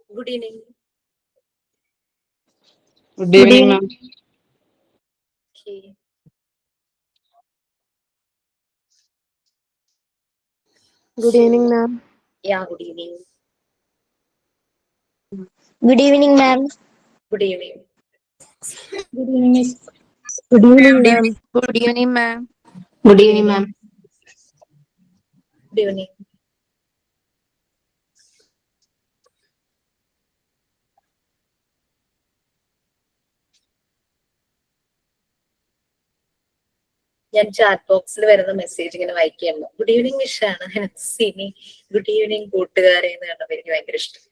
Good evening. Good evening, ma'am. Okay. Good evening, ma'am. Yeah, good evening. Good evening, ma'am. Good evening. Good evening. Good evening, ma'am. Good evening, ma'am. Good evening, ma'am. Good evening. ഞാൻ chat ബോക്സിൽ വരുന്ന message ഇങ്ങനെ വായിക്കുകയായിരുന്നു. Good evening മിഷാണ് Sini. Good evening കൂട്ടുകാരെ എന്ന് കണ്ടപ്പോൾ എനിക്ക് ഭയങ്കര ഇഷ്ടം.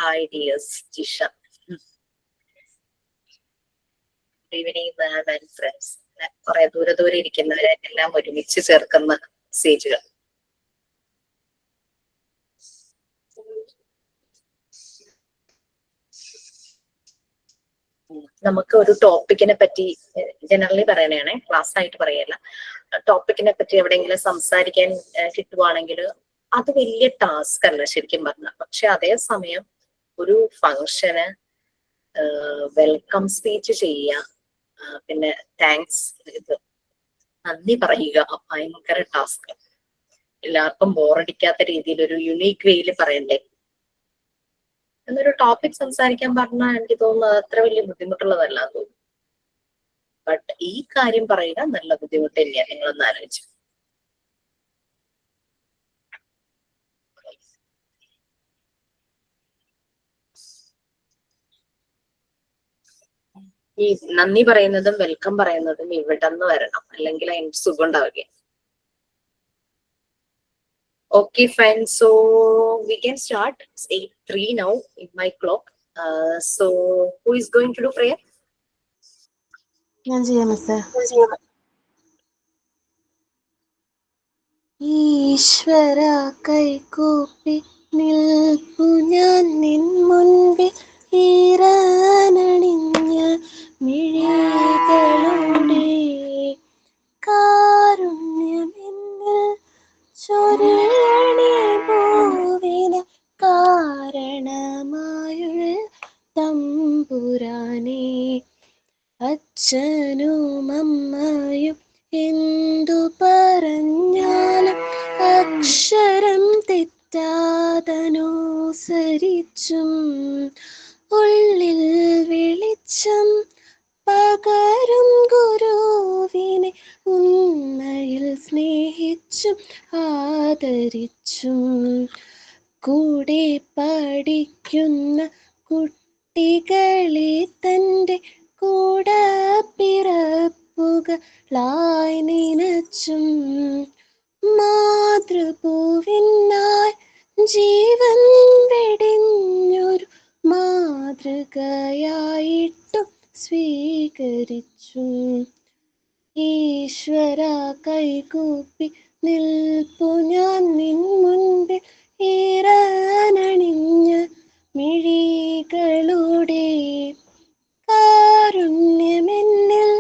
Hi dears, Jisha. Good evening ma'am and friends. കുറെ ദൂരെ ദൂരെ ഇരിക്കുന്നവരെ എല്ലാം ഒരുമിച്ച് ചേർക്കുന്ന മെസ്സേജുകൾ. നമുക്ക് ഒരു ടോപ്പിക്കിനെ പറ്റി ജനറലി പറയണേ, ക്ലാസ് ആയിട്ട് പറയല്ല. ടോപ്പിക്കിനെ പറ്റി എവിടെയെങ്കിലും സംസാരിക്കാൻ കിട്ടുവാണെങ്കിൽ അത് വലിയ ടാസ്ക് അല്ല ശരിക്കും പറഞ്ഞ. പക്ഷെ അതേസമയം ഒരു ഫങ്ഷന് വെൽക്കം സ്പീച്ച് ചെയ്യുക, പിന്നെ താങ്ക്സ് ഇത് നന്ദി പറയുക, ഭയങ്കര ടാസ്ക്. എല്ലാവർക്കും ബോറടിക്കാത്ത രീതിയിൽ ഒരു യുണീക്ക് വേയിൽ പറയണ്ടേ. എന്നൊരു ടോപ്പിക് സംസാരിക്കാൻ പറഞ്ഞാൽ എനിക്ക് തോന്നുന്നത് അത്ര വലിയ ബുദ്ധിമുട്ടുള്ളതല്ല തോന്നുന്നു. ബട്ട് ഈ കാര്യം പറയുക നല്ല ബുദ്ധിമുട്ട് തന്നെയാണ്. നിങ്ങളൊന്ന് ആലോചിച്ചു. ഈ നന്ദി പറയുന്നതും വെൽക്കം പറയുന്നതും ഇവിടെ നിന്ന് വരണം, അല്ലെങ്കിൽ അതിന് സുഖം ഉണ്ടാവുക. Okay, fine. So we can start. It's 8:03 now in my clock. So who is going to do prayer? ഞാൻ ചെയ്യാം മിസ്സേ. ഈശ്വര കൈകൂപ്പി നിൽപ്പു ഞാൻ നിൻ മുൻപിൽ ഈറനണിഞ്ഞ മിഴികളുടെ കാരുണ്യമെന്നിൽ ചൊരിയണേ ഭൂവിന് കാരണമായുള്ള തമ്പുരാനേ. അച്ഛനും അമ്മയും എന്തു പറഞ്ഞാലും അക്ഷരം തെറ്റാതനുസരിച്ചും ഉള്ളിൽ വെളിച്ചം പകരും ഗുരുവിനെ ഉണ്മയിൽ സ്നേഹിച്ചും ആദരിച്ചും കൂടെ പഠിക്കുന്ന കുട്ടികളെ തൻ്റെ കൂടപ്പിറപ്പുകളായി നനച്ചും മാതൃഭൂവിനായി ജീവൻ വെടിഞ്ഞൊരു മാതൃകയായിട്ടും സ്വീകരിച്ചു. ഈശ്വര കൈകൂപ്പി നിൽപ്പു ഞാൻ നിൻ മുൻപിൽ ഈറനണിഞ്ഞ മിഴികളുടെ കാരുണ്യമെന്നിൽ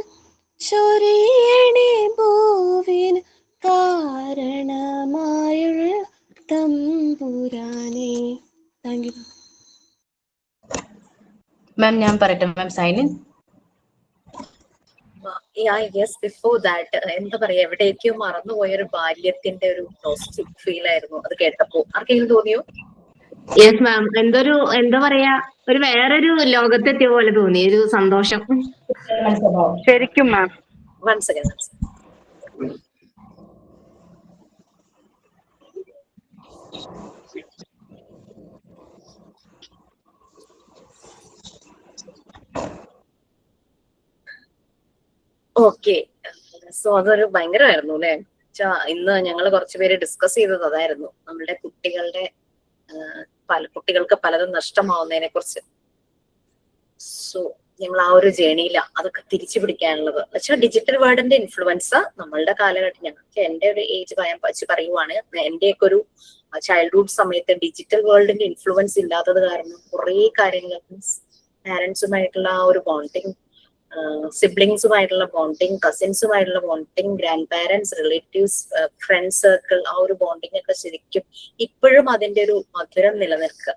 ചൊരിയണേ ഭൂവിന് കാരണമായുള്ള തമ്പുരാനേ. Thank you. മാം ഞാൻ പറയട്ടെ ma'am sign in. Yes, before that എന്താ പറയാ, എവിടേക്കോ മറന്നുപോയൊരു ബാല്യത്തിന്റെ ഒരു നോസ്റ്റിക് ഫീൽ ആയിരുന്നു അത് കേട്ടപ്പോ. ആർക്കെങ്കിലും തോന്നിയോ? യെസ് മാം, എന്താ പറയാ, ഒരു വേറൊരു ലോകത്തെത്തിയ പോലെ തോന്നി, ഒരു സന്തോഷം ശരിക്കും ma'am. One second. Okay, so അതൊരു ഭയങ്കരമായിരുന്നു അല്ലെ. ഇന്ന് ഞങ്ങൾ കുറച്ചുപേര് ഡിസ്കസ് ചെയ്തത് അതായിരുന്നു, നമ്മളുടെ കുട്ടികൾക്ക് പലതും നഷ്ടമാവുന്നതിനെ കുറിച്ച്. സോ ഞങ്ങൾ ആ ഒരു ജേണിയില അതൊക്കെ തിരിച്ചു പിടിക്കാനുള്ളത് വെച്ചാൽ ഡിജിറ്റൽ വേർഡിന്റെ ഇൻഫ്ലുവൻസ് നമ്മളുടെ കാലഘട്ടം, ഞങ്ങൾക്ക് എന്റെ ഒരു ഏജ് വെച്ച് പറയുവാണ്, എന്റെയൊക്കെ ഒരു ചൈൽഡ്ഹുഡ് സമയത്ത് ഡിജിറ്റൽ വേൾഡിന്റെ ഇൻഫ്ലുവൻസ് ഇല്ലാത്തത് കാരണം കുറെ കാര്യങ്ങൾ പാരന്റ്സുമായിട്ടുള്ള ആ ഒരു ബോണ്ടിങ്, സിബ്ലിങ്സുമായിട്ടുള്ള ബോണ്ടിങ്, കസിൻസുമായിട്ടുള്ള bonding, grand parents, relatives, friend circle, ആ ഒരു ബോണ്ടിങ് ഒക്കെ ശരിക്കും ഇപ്പോഴും അതിന്റെ ഒരു മധുരം നിലനിൽക്കുക.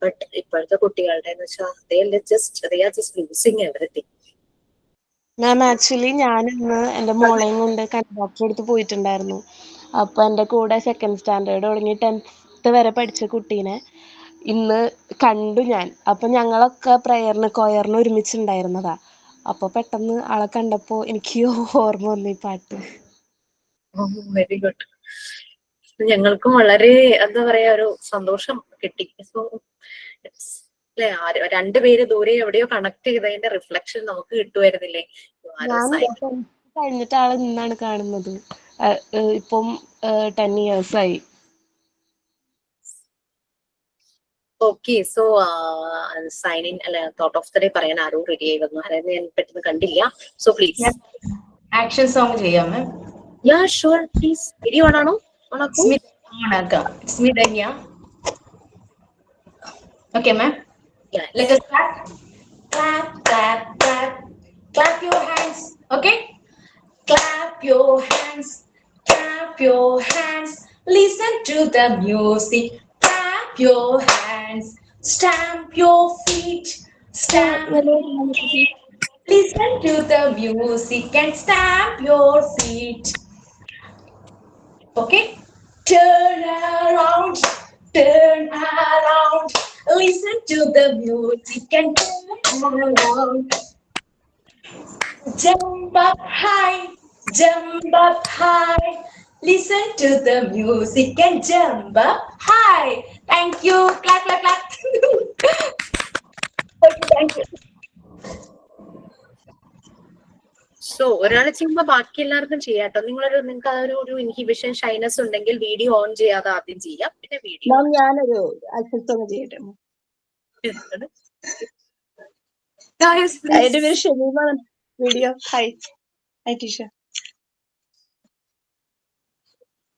ബട്ട് ഇപ്പോഴത്തെ കുട്ടികളുടെ എന്ന് വെച്ചാൽ they are just losing everything. Ma'am actually ഞാൻ ഇന്ന് എൻ്റെ മോളെയും കൊണ്ട് കൺഡോക്ടറെ അടുത്ത് പോയിട്ടുണ്ടായിരുന്നു. അപ്പൊ എൻ്റെ കൂടെ 2nd സ്റ്റാൻഡേർഡ് തുടങ്ങി 10th വരെ പഠിച്ച കുട്ടീനെ ഇന്ന് കണ്ടു ഞാൻ. അപ്പൊ ഞങ്ങളൊക്കെ കൊയറിന് ഒരുമിച്ചുണ്ടായിരുന്നതാ. അപ്പൊ പെട്ടെന്ന് ആളെ കണ്ടപ്പോ എനിക്ക് ഓർമ്മ വന്നു ഈ പാട്ട്. Very good. ഞങ്ങൾക്കും വളരെ എന്താ പറയാ ഒരു സന്തോഷം കിട്ടി. സോ അല്ലെ, രണ്ടുപേര് ദൂരെ എവിടെയോ കണക്ട് ചെയ്തതിന്റെ റിഫ്ലക്ഷൻ നമുക്ക് കിട്ടുമായിരുന്നില്ലേ? ഞാൻ കഴിഞ്ഞിട്ട് ആളെ ഇന്നാണ് കാണുന്നത്. ഇപ്പം 10 years ആയി. ഓക്കെ, സോ സൈൻ ഇൻ അല്ല തോട്ട് ഓഫ് ദ ഡേ പറയാൻ ആരും റെഡി ആയി വന്നു. അതായത് ഞാൻ പെട്ടെന്ന് കണ്ടില്ല. സോ പ്ലീസ് ആക്ഷൻ സോങ് ചെയ്യാം ma'am. Yeah sure, please. Video ഓണാണോ? ഓണാക്കാം. Smithanya. Okay ma'am. Let us start. Clap, clap, clap. Clap your hands. Okay? Clap your hands. Clap your hands. Listen to the music. Clap your hands. Stamp your feet. Stamp your feet. Listen to the music and stamp your feet. Okay? Turn around. Turn around. Listen to the music and turn around. Jump up high. Jump up high. Listen to the music and jump up high. Thank you. Clap, clap, clap. Okay, thank you. So ഒരാൾ ചെയ്യുമ്പോ ബാക്കി എല്ലാവർക്കും ചെയ്യാട്ടോ. നിങ്ങൾക്ക് അതൊരു inhibition, shyness ഉണ്ടെങ്കിൽ video on ചെയ്യാതെ ആദ്യം ചെയ്യാം, പിന്നെ വീഡിയോ. ഞാനൊരു ആക്ഷൻ സോങ് ചെയ്യട്ടെ? എന്റെ പേര് Shameema. Video. Hi Tisha.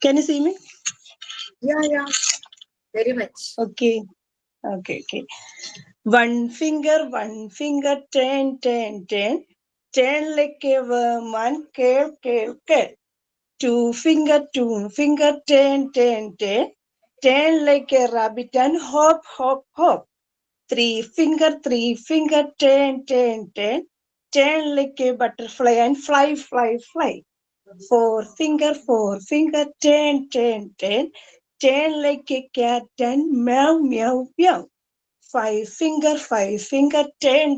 Can you see me? Yeah, very much. Okay. One finger, turn, turn like a woman, curl. 2 finger, turn, turn like a rabbit and hop. 3 finger, turn, turn like a butterfly and fly. 4 finger, turn, turn like a cat and meow. 5 finger, turn,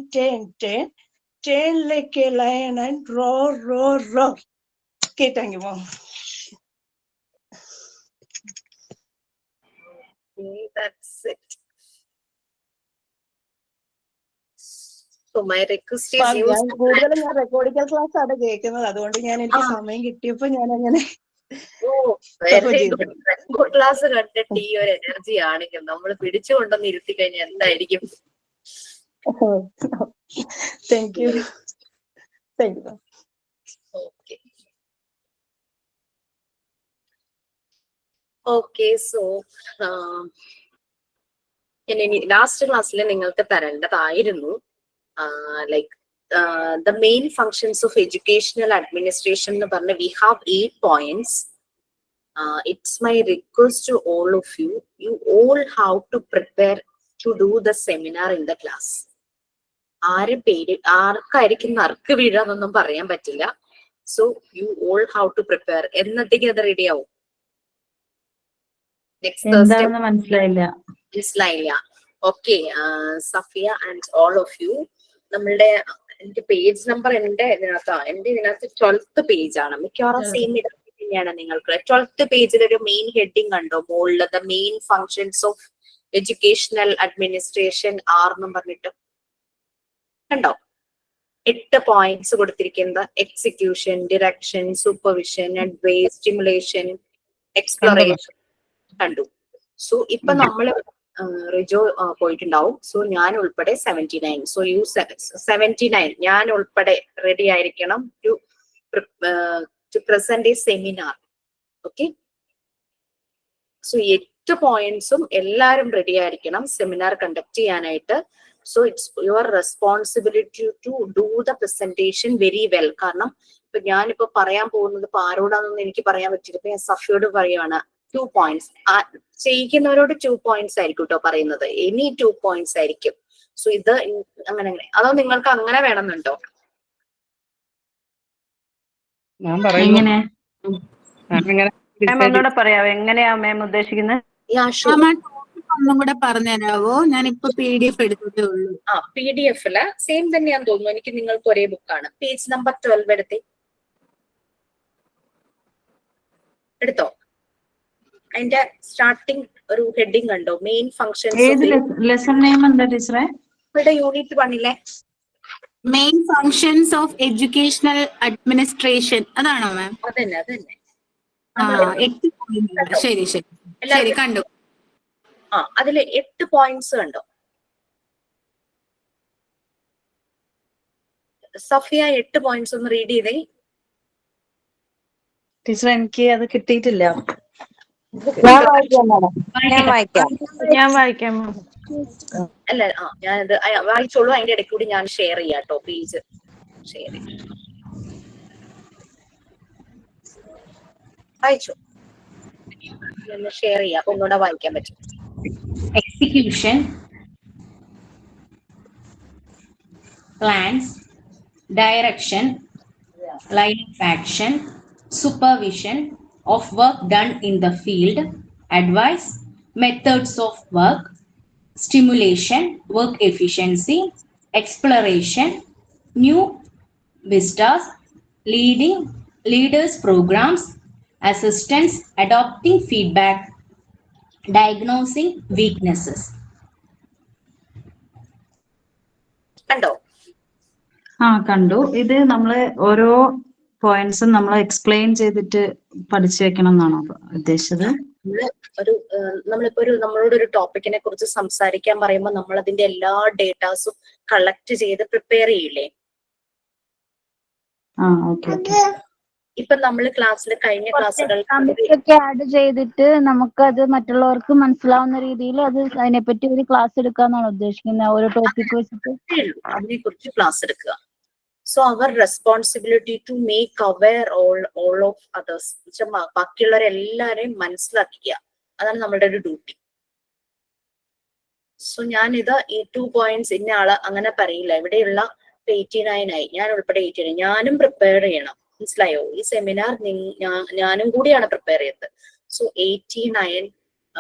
turn like a lion and roar. Okay, thank you, mom. Okay, that's it. So my request is കൂടുതലും ഞാൻ റെക്കോർഡിക്കൽ class ആണ് കേൾക്കുന്നത്. അതുകൊണ്ട് എനിക്ക് സമയം കിട്ടിയപ്പോ ഞാൻ അങ്ങനെ ക്ലാസ് കണ്ടിട്ട് ഈ ഒരു എനർജി ആണെങ്കിൽ നമ്മൾ പിടിച്ചുകൊണ്ടൊന്ന് ഇരുത്തി കഴിഞ്ഞാൽ എന്തായിരിക്കും? Thank you. ഓക്കെ, സോ ഞാൻ ലാസ്റ്റ് ക്ലാസ്സിൽ നിങ്ങൾക്ക് തരേണ്ടതായിരുന്നു like the main functions of educational administration എന്ന് പറഞ്ഞ we have 8 points. It's my request to all of you all have to prepare to do the seminar in the class. ആർക്കായിരിക്കും നറുക്ക് വീഴാന്നൊന്നും പറയാൻ പറ്റില്ല. So you all have to prepare. എന്നത്തേക്ക് അത് ready ആവും? മനസ്സിലായില്ല? Okay, Safiya and all of you, നമ്മളുടെ എന്റെ page number എന്റെ ഇതിനകത്ത് 12th പേജ് ആണ്. മിക്കവാറും സെയിം തന്നെയാണ് നിങ്ങൾക്ക്. 12th പേജിൽ ഒരു മെയിൻ ഹെഡിങ് കണ്ടോ മുകളിൽ? The main functions of educational administration എന്നും പറഞ്ഞിട്ട് കണ്ടോ? 8 പോയിന്റ്സ് കൊടുത്തിരിക്കുന്നത്. Execution, direction, supervision, advise, stimulation, exploration കണ്ടു. സോ ഇപ്പൊ നമ്മള് റിജോ പോയിട്ടുണ്ടാവും. സോ ഞാൻ ഉൾപ്പെടെ 79. സോ യു 79 ഞാൻ ഉൾപ്പെടെ റെഡി ആയിരിക്കണം to present a seminar. Okay, so 8 പോയിന്റ്സും എല്ലാവരും റെഡി ആയിരിക്കണം സെമിനാർ കണ്ടക്ട് ചെയ്യാനായിട്ട്. So it's your responsibility to do the presentation very well. കാരണം ഇപ്പൊ ഞാനിപ്പോ പറയാൻ പോകുന്നത് ഇപ്പൊ ആരോടാണെന്ന് എനിക്ക് പറയാൻ പറ്റില്ല. ഇപ്പൊ ഞാൻ സഫിയോട് പറയുവാണ് 2 പോയിന്റ്സ്, ചെയ്യിക്കുന്നവരോട് 2 പോയിന്റ്സ് ആയിരിക്കും കേട്ടോ പറയുന്നത്, ഇനി 2 പോയിന്റ്സ് ആയിരിക്കും. സോ ഇത് അങ്ങനെ അതോ നിങ്ങൾക്ക് അങ്ങനെ വേണമെന്നുണ്ടോ? ഞാൻ പറയുന്നു എങ്ങനെ? മാം ഒന്നുകൂടെ പറയാവോ, എങ്ങനെയാ മാം ഉദ്ദേശിക്കുന്നത്? ഒന്നും കൂടെ പറഞ്ഞുതരാവോ? ഞാനിപ്പോ PDF എടുത്തിട്ടേ ഉള്ളൂ. PDF-ല് സെയിം തന്നെയാന്ന് തോന്നുന്നു. എനിക്ക് നിങ്ങൾക്ക് ഒരേ ബുക്കാണ്. പേജ് നമ്പർ 12 എടുത്തോ. അതിന്റെ സ്റ്റാർട്ടിങ് ഒരു ഹെഡിങ് കണ്ടോ? Main functions. ലെസൺ നെയിം എന്താ ടീച്ചറെ? ഇവിടെ യൂണിറ്റ് 1-ലെ main functions of educational administration അതാണോ മാം? അതന്നെ 8 പോയിന്റ്. ശരി ശരി കണ്ടു. അതില് 8 പോയിന്റ്സ് കണ്ടോ? സഫിയ 8 പോയിന്റ്സ് ഒന്ന് റീഡ് ചെയ്തേ. ടീച്ചർ എനിക്ക് അത് കിട്ടിയിട്ടില്ല. ഞാൻ വായിക്കാം. അല്ല ഞാനത് വായിച്ചോളൂ. അതിന്റെ ഇടയ്ക്ക് കൂടി ഞാൻ ഷെയർ ചെയ്യാം കേട്ടോ. പേജ് ഷെയർ ചെയ്യാം. വായിച്ചോ, ഷെയർ ചെയ്യാം, ഒന്നുകൂടെ വായിക്കാൻ പറ്റും. Execution, plans, direction, line of action, supervision of work done in the field, advice, methods of work, stimulation, work efficiency, exploration, new vistas, leaders programs, assistance, adopting feedback, diagnosing weaknesses. കണ്ടോ? കണ്ടു. ഇത് നമ്മള് ഓരോ പോയിന്റ്സും നമ്മൾ എക്സ്പ്ലെയിൻ ചെയ്തിട്ട് പഠിച്ചു വെക്കണം എന്നാണോ ഉദ്ദേശിച്ചത്? നമ്മളിപ്പോ നമ്മളോട് ഒരു ടോപ്പിക്കിനെ കുറിച്ച് സംസാരിക്കാൻ പറയുമ്പോൾ നമ്മൾ അതിന്റെ എല്ലാ ഡേറ്റാസും കളക്ട് ചെയ്ത് പ്രിപ്പയർ ചെയ്യില്ലേ? ഇപ്പൊ നമ്മൾ ക്ലാസ്സിൽ കഴിഞ്ഞ ക്ലാസ്സുകൾ ആഡ് ചെയ്തിട്ട് നമുക്കത് മറ്റുള്ളവർക്ക് മനസ്സിലാവുന്ന രീതിയിൽ അത് അതിനെപ്പറ്റി ഒരു ക്ലാസ് എടുക്കാന്നാണ് ഉദ്ദേശിക്കുന്നത്, ഓരോ ടോപ്പിക് വെച്ചിട്ട് അതിനെ കുറിച്ച് ക്ലാസ് എടുക്കുക. So our responsibility to make aware all of others, ബാക്കിയുള്ളവരെല്ലാരെയും മനസ്സിലാക്കുക. അതാണ് നമ്മളുടെ ഒരു ഡ്യൂട്ടി. സോ ഞാനിത് ഈ 2 പോയിന്റ്സ് ഇന്ന ആള് അങ്ങനെ പറയില്ല. ഇവിടെയുള്ള 89 ആയി, ഞാൻ ഉൾപ്പെടെ 89. ഞാനും പ്രിപ്പയർ ചെയ്യണം, മനസ്സിലായോ? ഈ സെമിനാർ ഞാനും കൂടിയാണ് പ്രിപ്പയർ ചെയ്തത്. സോ 89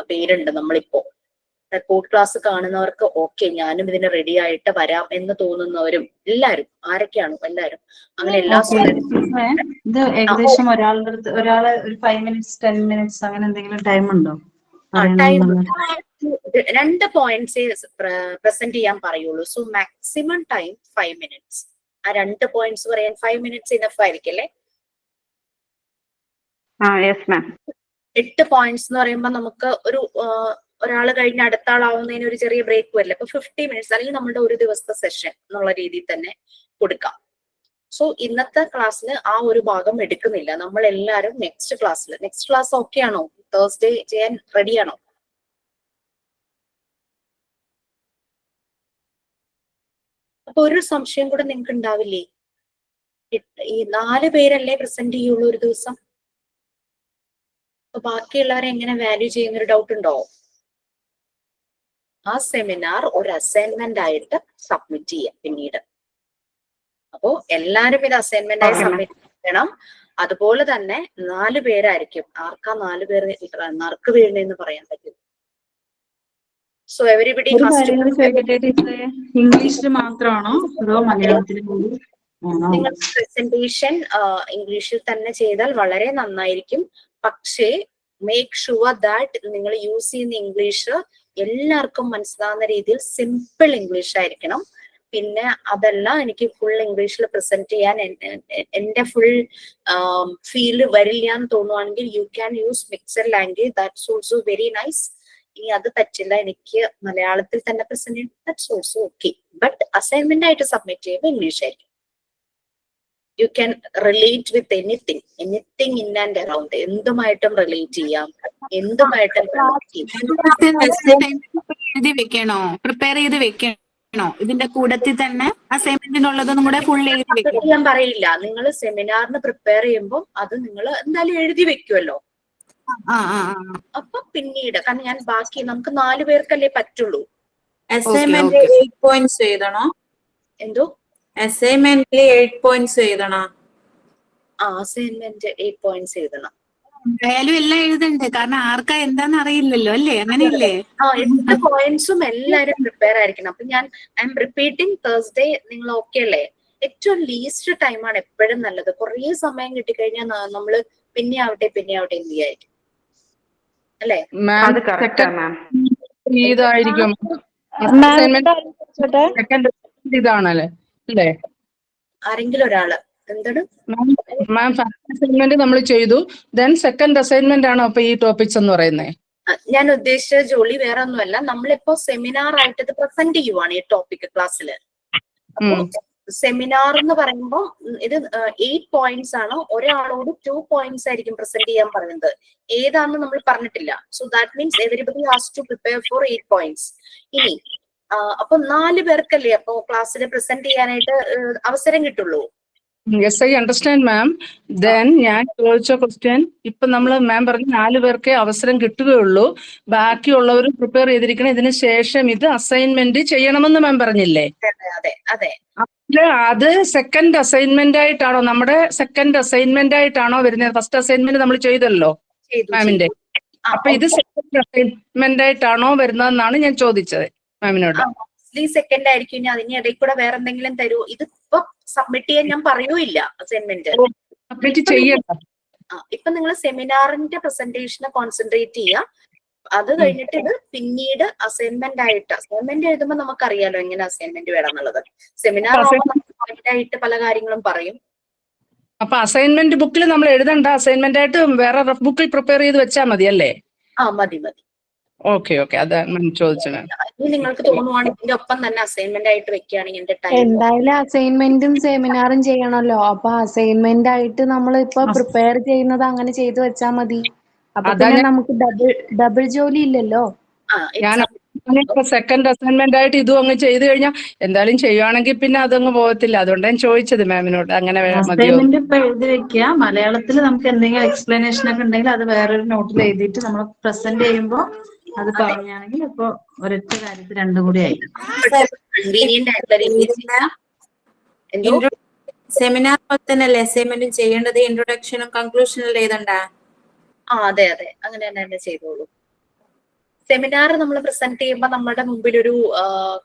പേരുണ്ട് നമ്മളിപ്പോ. റിപ്പോർട്ട് ക്ലാസ് കാണുന്നവർക്ക് ഓക്കെ, ഞാനും ഇതിന് റെഡി ആയിട്ട് വരാം എന്ന് തോന്നുന്നവരും എല്ലാരും, ആരൊക്കെയാണോ എല്ലാരും, അങ്ങനെ എല്ലാ ഇത് ഏകദേശം ഒരാള് ഒരു 5 minutes 10 minutes അങ്ങനെ എന്തെങ്കിലും ടൈം ഉണ്ടോ? 2 പോയിന്റ്സേ പ്രസന്റ് ചെയ്യാൻ പറയുള്ളൂ. So maximum time 5 minutes. ആ 2 പോയിന്റ്സ് പറയാൻ 5 minutes ഇനഫ് ആയിരിക്കും അല്ലേ? 8 പോയിന്റ്സ് എന്ന് പറയുമ്പോൾ നമുക്ക് ഒരാൾ കഴിഞ്ഞ് അടുത്ത ആളാവുന്നതിന് ഒരു ചെറിയ ബ്രേക്ക് വരില്ല. അപ്പൊ 50 minutes അല്ലെങ്കിൽ നമ്മുടെ ഒരു ദിവസത്തെ സെഷൻ എന്നുള്ള രീതിയിൽ തന്നെ കൊടുക്കാം. സോ ഇന്നത്തെ ക്ലാസ്സിൽ ആ ഒരു ഭാഗം എടുക്കുന്നില്ല. നമ്മൾ എല്ലാവരും നെക്സ്റ്റ് ക്ലാസ് ഓക്കെ ആണോ? തേഴ്സ്ഡേ ചെയ്യാൻ റെഡിയാണോ? അപ്പൊ ഒരു സംശയം കൂടെ നിങ്ങൾക്ക് ഉണ്ടാവില്ലേ? ഈ 4 പേരല്ലേ പ്രസന്റ് ചെയ്യുള്ളൂ ഒരു ദിവസം? അപ്പൊ ബാക്കിയുള്ളവരെ എങ്ങനെ വാല്യൂ ചെയ്യുന്നൊരു ഡൗട്ട് ഉണ്ടോ? ആ സെമിനാർ ഒരു അസൈൻമെന്റ് ആയിട്ട് സബ്മിറ്റ് ചെയ്യാം പിന്നീട്. അപ്പോ എല്ലാരും ഇത് അസൈൻമെന്റ് ആയി സബ്മിറ്റ് ചെയ്യണം. അതുപോലെ തന്നെ 4 പേരായിരിക്കും. ആർക്കാ 4 പേര് നറുക്ക് വീഴുന്നെന്ന് പറയാൻ പറ്റും. സോ എവരിബഡി ഇംഗ്ലീഷിൽ മാത്രമാണോ അതോ മലയാളത്തിൽ? നിങ്ങൾ പ്രസന്റേഷൻ ഇംഗ്ലീഷിൽ തന്നെ ചെയ്താൽ വളരെ നന്നായിരിക്കും. പക്ഷേ മേക്ക് ഷുവർ ദാറ്റ് നിങ്ങൾ യൂസ് ചെയ്യുന്ന ഇംഗ്ലീഷ് എല്ലാവർക്കും മനസ്സിലാവുന്ന രീതിയിൽ സിമ്പിൾ ഇംഗ്ലീഷ് ആയിരിക്കണം. പിന്നെ അതല്ല, എനിക്ക് ഫുൾ ഇംഗ്ലീഷിൽ പ്രസന്റ് ചെയ്യാൻ എന്റെ ഫുൾ ഫീൽ വരില്ല എന്ന് തോന്നുവാണെങ്കിൽ you can use mixed language, that's also very nice. ഇനി അത് പറ്റില്ല, എനിക്ക് മലയാളത്തിൽ തന്നെ പ്രസന്റ് ചെയ്യണം, that's also okay. But assignment ആയിട്ട് സബ്മിറ്റ് ചെയ്യുമ്പോൾ ഇംഗ്ലീഷ് ആയിരിക്കും. You can relate with anything in and around. എന്തുമായിട്ടും റിലേറ്റ് ചെയ്യാം, എന്തുമായിട്ടും എഴുതി വെക്കണോ, പ്രിപ്പയർ ചെയ്ത് വെക്കണോ? ഇതിന്റെ കൂടത്തിൽ തന്നെ അസൈൻമെന്റിനുള്ളതും കൂടെ ഫുൾ എഴുതി വെക്കണം. ഞാൻ പറയില്ല, നിങ്ങൾ സെമിനാറിന് പ്രിപ്പയർ ചെയ്യുമ്പോൾ അത് നിങ്ങൾ എന്തായാലും എഴുതി വെക്കുമല്ലോ. അപ്പൊ പിന്നീട് കാരണം ഞാൻ ബാക്കി നമുക്ക് 4 പേർക്കല്ലേ പറ്റുള്ളൂ. അസൈൻമെന്റ് 8 പോയിന്റ്സ് എഴുതണോ? എന്തോ അസൈൻമെന്റിൽ 8 പോയിന്റ്സ് എഴുതണോ? അസൈൻമെന്റ് 8 പോയിന്റ്സ് എഴുതണം. എന്തായാലും എല്ലാം എഴുതണ്ടേ, കാരണം ആർക്കാ എന്താന്ന് അറിയില്ലല്ലോ അല്ലേ, അങ്ങനെയല്ലേ? 8 പോയിന്റ്സും എല്ലാരും പ്രിപ്പയർ ആയിരിക്കണം. അപ്പൊ ഞാൻ ഐ എം റിപ്പീറ്റിംഗ് തേഴ്സ്ഡേ. നിങ്ങൾ ഓക്കെ അല്ലേ? ഏറ്റവും ലീസ്റ്റ് ടൈമാണ് എപ്പോഴും നല്ലത്. കുറേ സമയം കിട്ടിക്കഴിഞ്ഞാൽ നമ്മള് പിന്നെ ആവട്ടെ എന്ത് ചെയ്യായിരിക്കും അല്ലേ? ഇതായിരിക്കും ഇതാണല്ലേ അല്ലേ? ആരെങ്കിലും ഒരാള് എന്താണ് മാം? ഫസ്റ്റ് അസൈൻമെന്റ് നമ്മൾ ചെയ്തു, ദെൻ സെക്കൻഡ് അസൈൻമെന്റ് ആണോ അപ്പൊ ഈ ടോപ്പിക്സ് എന്ന് പറയുന്നത്? ഞാൻ ഉദ്ദേശിച്ച ജോലി വേറെ ഒന്നുമല്ല. നമ്മളിപ്പോ സെമിനാർ ആയിട്ട് ഇത് പ്രസന്റ് ചെയ്യുവാണ് ഈ ടോപ്പിക് ക്ലാസ്സിൽ. അപ്പൊ സെമിനാർ എന്ന് പറയുമ്പോൾ ഇത് 8 പോയിന്റ്സ് ആണ്. ഒരാളോട് 2 പോയിന്റ്സ് ആയിരിക്കും പ്രസന്റ് ചെയ്യാൻ പറയുന്നത്. ഏതാണെന്ന് നമ്മൾ പറഞ്ഞിട്ടില്ല. So that means everybody has to prepare for 8 points. ഇനി അപ്പൊ 4 പേർക്കല്ലേ അപ്പൊ ക്ലാസ്സിൽ പ്രസന്റ് ചെയ്യാനായിട്ട് അവസരം കിട്ടുള്ളൂ. Yes, I understand ma'am. Then ഞാൻ ചോദിച്ച ക്വസ്റ്റ്യൻ, ഇപ്പൊ നമ്മൾ മാം പറഞ്ഞു 4 പേർക്കേ അവസരം കിട്ടുകയുള്ളൂ, ബാക്കിയുള്ളവർ പ്രിപ്പയർ ചെയ്തിരിക്കണം, ഇതിന് ശേഷം ഇത് അസൈൻമെന്റ് ചെയ്യണമെന്ന് മാം പറഞ്ഞില്ലേ? അതെ അതെ. അത് സെക്കൻഡ് അസൈൻമെന്റ് ആയിട്ടാണോ, നമ്മുടെ സെക്കൻഡ് അസൈൻമെന്റ് ആയിട്ടാണോ വരുന്നത്? ഫസ്റ്റ് അസൈൻമെന്റ് നമ്മൾ ചെയ്തല്ലോ മാമിന്റെ. അപ്പൊ ഇത് സെക്കൻഡ് അസൈൻമെന്റ് ആയിട്ടാണോ വരുന്നതെന്നാണ് ഞാൻ ചോദിച്ചത് മാമിനോട്. സെക്കൻഡ് ആയിരിക്കും. ഇനി അതിനിടയിൽ കൂടെ വേറെ എന്തെങ്കിലും തരൂ? ഇതിപ്പോ സബ്മിറ്റ് ചെയ്യാൻ ഞാൻ പറയൂല്ല അസൈൻമെന്റ്. ഇപ്പൊ നിങ്ങൾ സെമിനാറിന്റെ പ്രസന്റേഷനെ കോൺസെൻട്രേറ്റ് ചെയ്യുക. അത് കഴിഞ്ഞിട്ട് ഇത് പിന്നീട് അസൈൻമെന്റ് എഴുതുമ്പോൾ നമുക്കറിയാലോ എങ്ങനെ അസൈൻമെന്റ് വേണം എന്നുള്ളത്. സെമിനാർ ആയിട്ട് പല കാര്യങ്ങളും പറയും. അപ്പൊ അസൈൻമെന്റ് ബുക്കിൽ നമ്മൾ എഴുതണ്ട, അസൈൻമെന്റ് ആയിട്ട് വേറെ റഫ് ബുക്കിൽ പ്രിപ്പയർ ചെയ്ത് വെച്ചാൽ മതി അല്ലേ? മതി. ഓക്കെ, അതാണ് ചോദിച്ചത്. നിങ്ങൾക്ക് തോന്നുവാണെങ്കിൽ ഇതിന്റെ ഒപ്പം തന്നെ അസൈൻമെന്റ് ആയിട്ട് വെക്കുകയാണെങ്കിൽ എന്തായാലും അസൈൻമെന്റും സെമിനാറും ചെയ്യണല്ലോ. അപ്പൊ അസൈൻമെന്റ് ആയിട്ട് നമ്മൾ ഇപ്പൊ പ്രിപ്പയർ ചെയ്യുന്നത് അങ്ങനെ ചെയ്തു വെച്ചാൽ മതി. അപ്പൊ പിന്നെ നമുക്ക് ഡബിൾ ജോലി ഇല്ലല്ലോ. ഞാൻ സെക്കൻഡ് അസൈൻമെന്റ് ആയിട്ട് ഇതും അങ്ങ് ചെയ്ത് കഴിഞ്ഞാൽ എന്തായാലും ചെയ്യുവാണെങ്കിൽ പിന്നെ അതങ്ങ് പോകത്തില്ല. അതുകൊണ്ടാണ് ഞാൻ ചോദിച്ചത് മാമിനോട്. അങ്ങനെ അസൈൻമെന്റ് ഇപ്പൊ എഴുതി വെക്കുക. മലയാളത്തിൽ നമുക്ക് എന്തെങ്കിലും എക്സ്പ്ലനേഷൻ ഒക്കെ ഉണ്ടെങ്കിൽ അത് വേറൊരു നോട്ടിൽ എഴുതിയിട്ട് നമ്മൾ പ്രസന്റ് ചെയ്യുമ്പോൾ അത് പറഞ്ഞാണെങ്കിൽ ഇപ്പൊ ഒരൊറ്റ കാര്യത്തിൽ രണ്ടും കൂടി ആയി. സെമിനാർ പോലെ തന്നെയല്ലേ അസൈൻമെന്റും ചെയ്യേണ്ടത്? ഇൻട്രൊഡക്ഷനും കൺക്ലൂഷനും എഴുതണ്ട? അതെ, അങ്ങനെ തന്നെ ചെയ്തോളൂ. സെമിനാർ നമ്മൾ പ്രസന്റ് ചെയ്യുമ്പോൾ നമ്മുടെ മുമ്പിൽ ഒരു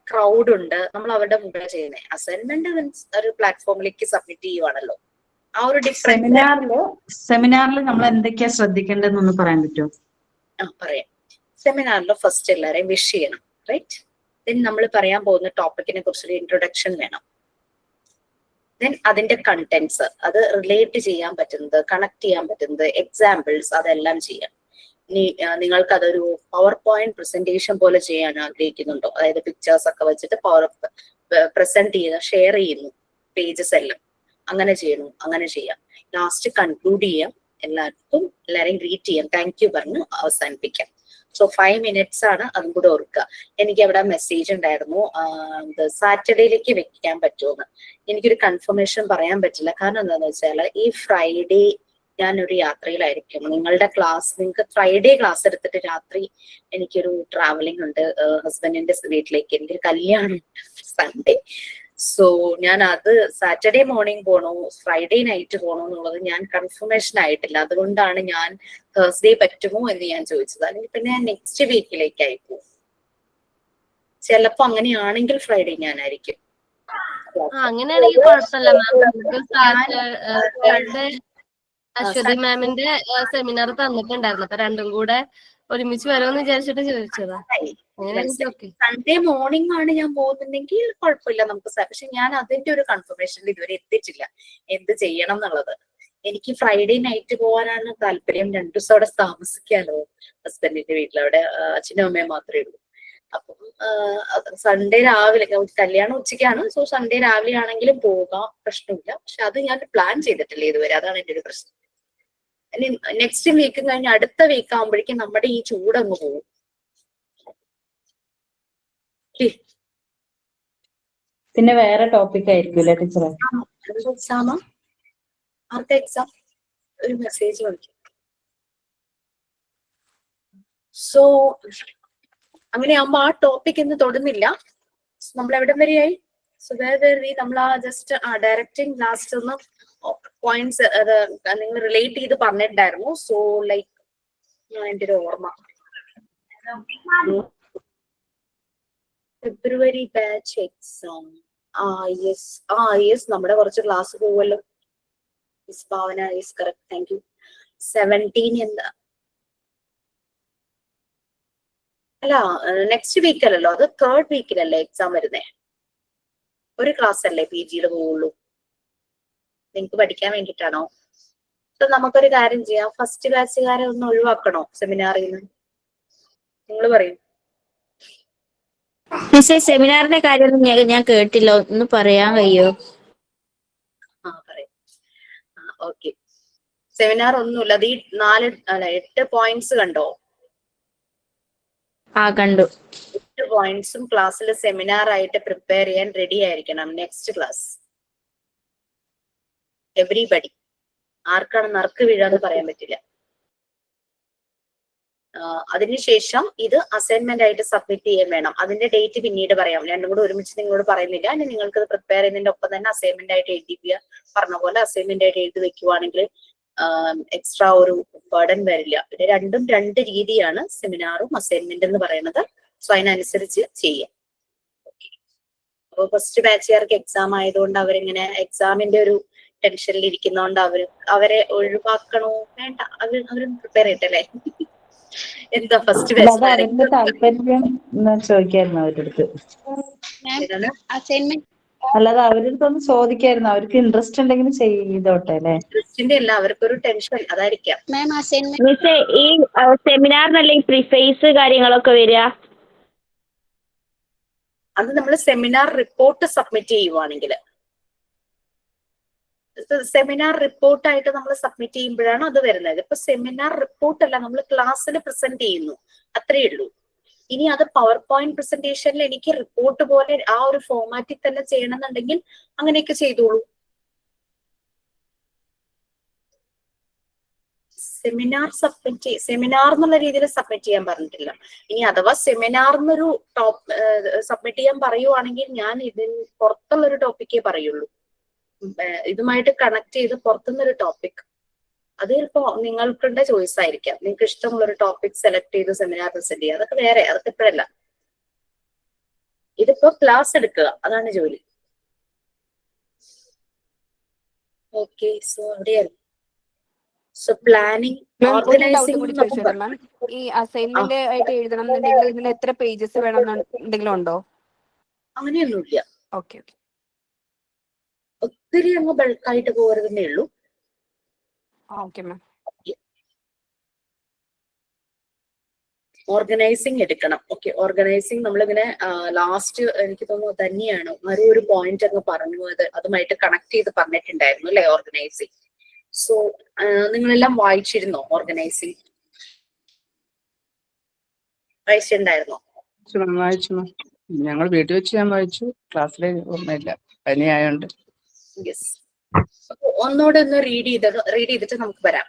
ക്രൗഡ് ഉണ്ട്, നമ്മൾ അവരുടെ മുമ്പിൽ ചെയ്യുന്നത്. അസൈൻമെന്റ് മീൻസ് ഒരു പ്ലാറ്റ്ഫോമിലേക്ക് സബ്മിറ്റ് ചെയ്യുവാണല്ലോ. ആ ഒരു സെമിനാറിൽ നമ്മൾ എന്തൊക്കെയാ ശ്രദ്ധിക്കേണ്ടതെന്നൊന്ന് പറയാൻ പറ്റുമോ? പറയാം. സെമിനാറിൽ ഫസ്റ്റ് എല്ലാരെയും വിഷ് ചെയ്യണം, റൈറ്റ്? ദെൻ നമ്മൾ പറയാൻ പോകുന്ന ടോപ്പിക്കിനെ കുറിച്ചൊരു ഇൻട്രൊഡക്ഷൻ വേണം. ദെൻ അതിന്റെ കണ്ടന്റ്സ്, അത് റിലേറ്റ് ചെയ്യാൻ പറ്റുന്നത്, കണക്ട് ചെയ്യാൻ പറ്റുന്നത്, എക്സാമ്പിൾസ്, അതെല്ലാം ചെയ്യാം. ഇനി നിങ്ങൾക്ക് അതൊരു പവർ പോയിന്റ് പ്രസന്റേഷൻ പോലെ ചെയ്യാൻ ആഗ്രഹിക്കുന്നുണ്ടോ? അതായത് പിക്ചേഴ്സ് ഒക്കെ വെച്ചിട്ട് പ്രസന്റ് ചെയ്യുക, ഷെയർ ചെയ്യുന്നു പേജസ് എല്ലാം, അങ്ങനെ ചെയ്യണു, അങ്ങനെ ചെയ്യാം. ലാസ്റ്റ് കൺക്ലൂഡ് ചെയ്യാം, എല്ലാരെയും ഗ്രീറ്റ് ചെയ്യാം, താങ്ക് യു പറഞ്ഞ് അവസാനിപ്പിക്കാം. സോ 5 minutes ആണ്, അതും കൂടെ ഓർക്കുക. എനിക്ക് അവിടെ മെസ്സേജ് ഉണ്ടായിരുന്നു സാറ്റർഡേയിലേക്ക് വെക്കാൻ പറ്റുമെന്ന്. എനിക്കൊരു കൺഫർമേഷൻ പറയാൻ പറ്റില്ല. കാരണം എന്താണെന്ന് വെച്ചാൽ ഈ ഫ്രൈഡേ ഞാനൊരു യാത്രയിലായിരിക്കും. നിങ്ങൾക്ക് ഫ്രൈഡേ ക്ലാസ് എടുത്തിട്ട് രാത്രി എനിക്കൊരു ട്രാവലിംഗ് ഉണ്ട് ഹസ്ബൻഡിന്റെ വീട്ടിലേക്ക്. എനിക്കൊരു കല്യാണം സൺഡേ. സോ ഞാൻ അത് സാറ്റർഡേ മോർണിംഗ് പോണോ ഫ്രൈഡേ നൈറ്റ് പോണോ എന്നുള്ളത് ഞാൻ കൺഫർമേഷൻ ആയിട്ടില്ല. അതുകൊണ്ടാണ് ഞാൻ തേഴ്സ്ഡേ പറ്റുമോ എന്ന് ഞാൻ ചോദിച്ചത്. അല്ലെങ്കിൽ പിന്നെ നെക്സ്റ്റ് വീക്കിലേക്കായി പോകും. ചിലപ്പോ അങ്ങനെയാണെങ്കിൽ ഫ്രൈഡേ ഞാനായിരിക്കും. അങ്ങനെയാണെങ്കിൽ കുഴപ്പമില്ല മാം. അശ്വതി മാമിന്റെ സെമിനാർ തന്നിട്ടുണ്ടായിരുന്നു. അപ്പൊ രണ്ടും കൂടെ ഒരുമിച്ച് വരുമെന്ന് വിചാരിച്ചിട്ട് ചോദിച്ചതാ. സൺഡേ മോർണിംഗ് ആണ് ഞാൻ പോകുന്നുണ്ടെങ്കിൽ കുഴപ്പമില്ല, നമുക്ക്. പക്ഷെ ഞാൻ അതിന്റെ ഒരു കൺഫർമേഷനിൽ ഇതുവരെ എത്തിച്ചില്ല എന്ത് ചെയ്യണം എന്നുള്ളത്. എനിക്ക് ഫ്രൈഡേ നൈറ്റ് പോകാനാണ് താല്പര്യം. 2 ദിവസം അവിടെ താമസിക്കാലോ ഹസ്ബൻഡിന്റെ വീട്ടിൽ. അവിടെ അച്ഛനും അമ്മയും മാത്രമേ ഉള്ളൂ. അപ്പം സൺഡേ രാവിലെ കല്യാണം ഉച്ചയ്ക്കാണ്. സോ സൺഡേ രാവിലെ ആണെങ്കിലും പോകാം, പ്രശ്നമില്ല. പക്ഷെ അത് ഞാൻ പ്ലാൻ ചെയ്തിട്ടില്ല ഇതുവരെ, അതാണ് എന്റെ ഒരു പ്രശ്നം. ഇനി നെക്സ്റ്റ് വീക്ക് കഴിഞ്ഞ് അടുത്ത വീക്ക് ആകുമ്പോഴേക്കും നമ്മുടെ ഈ ചൂടങ്ങ് പോകും. പിന്നെ വേറെ ടോപ്പിക് ആയിരിക്കും ടീച്ചറെ. എക്സാമാ? ആർക്കാ എക്സാം? ഒരു മെസ്സേജ് വന്നു. സോ അങ്ങനെയാകുമ്പോ ആ ടോപ്പിക് ഇന്ന് തൊടുന്നില്ല. നമ്മൾ എവിടം വരെയായി? സോ നമ്മൾ ആ ജസ്റ്റ് ഡയറക്റ്റിംഗ് ലാസ്റ്റ് ഒന്ന് പോയിന്റ്സ് നിങ്ങൾ റിലേറ്റ് ചെയ്ത് പറഞ്ഞിട്ടുണ്ടായിരുന്നു. സോ ലൈക്ക് എന്റെ ഒരു ഓർമ്മ, ഫെബ്രുവരി ബാച്ച് എക്സാം. യെസ് നമ്മുടെ കുറച്ച് ക്ലാസ് പോവല്ലോ. ഭാവന ഈസ് കറക്റ്റ്, താങ്ക് യു. 17 എന്താ? അല്ല, നെക്സ്റ്റ് വീക്ക് അല്ലല്ലോ, അത് 3rd വീക്കിലല്ലേ എക്സാം വരുന്നേ. ഒരു ക്ലാസ് അല്ലേ PG യിൽ പോവുള്ളൂ. നിങ്ങക്ക് പഠിക്കാൻ വേണ്ടിട്ടാണോ? അപ്പൊ നമുക്കൊരു കാര്യം ചെയ്യാം, ഫസ്റ്റ് ബാച്ചുകാരെ ഒന്ന് ഒഴിവാക്കണോ സെമിനാറിൽ നിന്ന്? നിങ്ങൾ പറയും. സെമിനാറിന്റെ കാര്യം ഞാൻ കേട്ടില്ല, ഒന്ന് പറയാൻ കഴിയോ? പറയാം. ഓക്കെ, സെമിനാർ ഒന്നുമില്ല. അത് ഈ 8 പോയിന്റ്സ് കണ്ടോ? കണ്ടു. 8 പോയിന്റ്സും ക്ലാസ്സിൽ സെമിനാർ ആയിട്ട് പ്രിപ്പയർ ചെയ്യാൻ റെഡി ആയിരിക്കണം. Next class everybody. ആർക്കാണ് നറുക്ക് വീഴാന്ന് പറയാൻ പറ്റില്ല. അതിനുശേഷം ഇത് അസൈൻമെന്റ് ആയിട്ട് സബ്മിറ്റ് ചെയ്യാൻ വേണം. അതിന്റെ ഡേറ്റ് പിന്നീട് പറയാം, രണ്ടും കൂടെ ഒരുമിച്ച് നിങ്ങളോട് പറയുന്നില്ല. ഇനി നിങ്ങൾക്ക് ഇത് പ്രിപ്പയർ ചെയ്യുന്നതിന്റെ ഒപ്പം തന്നെ അസൈൻമെന്റ് ആയിട്ട് എഴുതിക്കുക. പറഞ്ഞ പോലെ അസൈൻമെന്റ് ആയിട്ട് എഴുതി വെക്കുവാണെങ്കിൽ എക്സ്ട്രാ ഒരു ബർഡൻ വരില്ല. പിന്നെ രണ്ടും 2 രീതിയാണ്, സെമിനാറും അസൈൻമെന്റ് എന്ന് പറയുന്നത്. സോ അതിനനുസരിച്ച് ചെയ്യാം. അപ്പോൾ ഫസ്റ്റ് ബാച്ചുകാർക്ക് എക്സാം ആയതുകൊണ്ട് അവരിങ്ങനെ എക്സാമിന്റെ ഒരു ടെൻഷനിൽ ഇരിക്കുന്നതുകൊണ്ട് അവരെ ഒഴിവാക്കണോ വേണ്ട, അവരും പ്രിപ്പയർ ചെയ്യട്ടല്ലേ. എന്താ ഫസ്റ്റ് ബാച്ച് താല്പര്യം ചോദിക്കായിരുന്നു അവരുടെ അടുത്ത്. അല്ലാതെ അവരുടെ അടുത്ത് ഒന്ന് ചോദിക്കായിരുന്നു, അവർക്ക് ഇൻട്രസ്റ്റ് ഉണ്ടെങ്കിൽ ചെയ്തോട്ടെ അല്ലെ. ഇൻട്രസ്റ്റിന്റെ അല്ല, അവർക്കൊരു ടെൻഷൻ, അതായിരിക്കാം. ഈ സെമിനാറിനല്ലേ ഈ പ്രിഫേസ് കാര്യങ്ങളൊക്കെ വരിക? അത് നമ്മൾ സെമിനാർ റിപ്പോർട്ട് സബ്മിറ്റ് ചെയ്യുവാണെങ്കിൽ, സെമിനാർ റിപ്പോർട്ടായിട്ട് നമ്മൾ സബ്മിറ്റ് ചെയ്യുമ്പോഴാണ് അത് വരുന്നത്. ഇപ്പൊ സെമിനാർ റിപ്പോർട്ട് അല്ല, നമ്മൾ ക്ലാസ്സിൽ പ്രസന്റ് ചെയ്യുന്നു, അത്രയേ ഉള്ളൂ. ഇനി അത് പവർ പോയിന്റ് പ്രസന്റേഷനിൽ എനിക്ക് റിപ്പോർട്ട് പോലെ ആ ഒരു ഫോമാറ്റിൽ തന്നെ ചെയ്യണമെന്നുണ്ടെങ്കിൽ അങ്ങനെയൊക്കെ ചെയ്തോളൂ. സെമിനാർ എന്നുള്ള രീതിയിൽ സബ്മിറ്റ് ചെയ്യാൻ പറഞ്ഞിട്ടില്ല. ഇനി അഥവാ സെമിനാർ എന്നൊരു സബ്മിറ്റ് ചെയ്യാൻ പറയുവാണെങ്കിൽ ഞാൻ ഇതിന് പുറത്തുള്ളൊരു ടോപ്പിക്കേ പറയുള്ളൂ. ഇതുമായിട്ട് കണക്ട് ചെയ്ത് പുറത്തുനിന്നൊരു ടോപ്പിക്, അത് ചിലപ്പോ നിങ്ങൾക്കുള്ള ചോയ്സ് ആയിരിക്കാം. നിങ്ങൾക്ക് ഇഷ്ടമുള്ള ഒരു ടോപ്പിക് സെലക്ട് ചെയ്ത് സെമിനാർ പ്രസന്റ് ചെയ്യുക, അതൊക്കെ വേറെ, അതൊക്കെ ഇപ്പോഴല്ല. ഇതിപ്പോ ക്ലാസ് എടുക്കുക, അതാണ് ജോലി. ഓക്കെ, സോ അവിടെയായിരുന്നു. So planning, organising. ഈ അസൈൻമെന്റ് ആയിട്ട് എഴുതണം എന്നുണ്ടെങ്കിൽ ഇതിൽ എത്ര പേജസ് വേണം എന്തെങ്കിലും ഉണ്ടോ? അങ്ങനെയൊന്നുമില്ല. ഓക്കെ, ഒത്തിരി അങ്ങ് ബൾക്കായിട്ട് പോകരുതെന്നേ ഉള്ളൂ. Okay ma'am. ഓർഗനൈസിങ് എടുക്കണം. ഓക്കെ, ഓർഗനൈസിങ് നമ്മളിങ്ങനെ ലാസ്റ്റ് എനിക്ക് തോന്നുന്നു തന്നെയാണ് ഒരു പോയിന്റ് അങ്ങ് പറഞ്ഞു, അതുമായിട്ട് കണക്ട് ചെയ്ത് പറഞ്ഞിട്ടുണ്ടായിരുന്നു അല്ലെ ഓർഗനൈസിങ്. സോ നിങ്ങളെല്ലാം വായിച്ചിരുന്നോ ഓർഗനൈസിങ്? വായിച്ചിട്ടുണ്ടായിരുന്നോ? വായിച്ചു, ഞങ്ങൾ വീട്ടിൽ വെച്ച് ഞാൻ വായിച്ചു, ക്ലാസ്സിലെ ഓർമ്മയില്ല, പനിയായോണ്ട്. യെസ്, ഒന്നുകൂടെ ഒന്ന് റീഡ് ചെയ്തിട്ട് നമുക്ക് വരാം.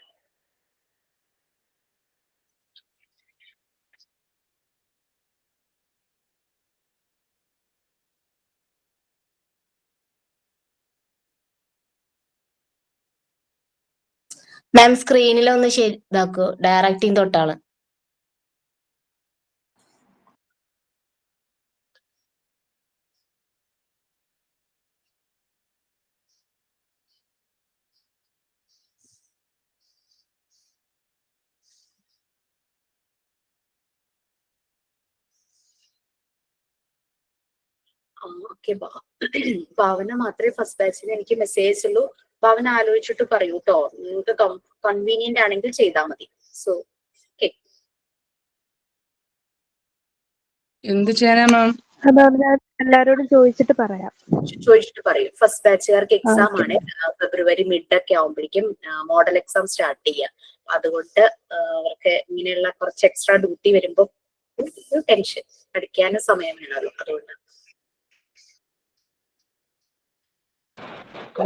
മാം സ്ക്രീനിൽ ഒന്ന് ഇതാക്കോ, ഡയറക്റ്റിംഗ് തൊട്ടാണ്. ഓക്കെ, ഭാവന മാത്രമേ ഫസ്റ്റ് ബാച്ചിന് എനിക്ക് മെസ്സേജ് ഉള്ളൂ. ഭാവന ആലോചിച്ചിട്ട് പറയൂ കേട്ടോ, നിങ്ങൾക്ക് കൺവീനിയന്റ് ആണെങ്കിൽ ചെയ്താൽ മതി. സോ എന്ത് ചെയ്യാനാ മാം? മാം ഞാൻ എല്ലാരോടും ചോദിച്ചിട്ട് പറയാം. ചോദിച്ചിട്ട് പറയും. ഫസ്റ്റ് ബാച്ചുകാർക്ക് എക്സാം ഓക്കെ. ആണ് ഫെബ്രുവരി മിഡ് ഒക്കെ ആവുമ്പോഴേക്കും മോഡൽ എക്സാം സ്റ്റാർട്ട് ചെയ്യുക. അതുകൊണ്ട് അവർക്ക് ഇങ്ങനെയുള്ള കുറച്ച് എക്സ്ട്രാ ഡ്യൂട്ടി വരുമ്പോൾ ടെൻഷൻ, പഠിക്കാനും സമയം വേണമല്ലോ, അതുകൊണ്ട്.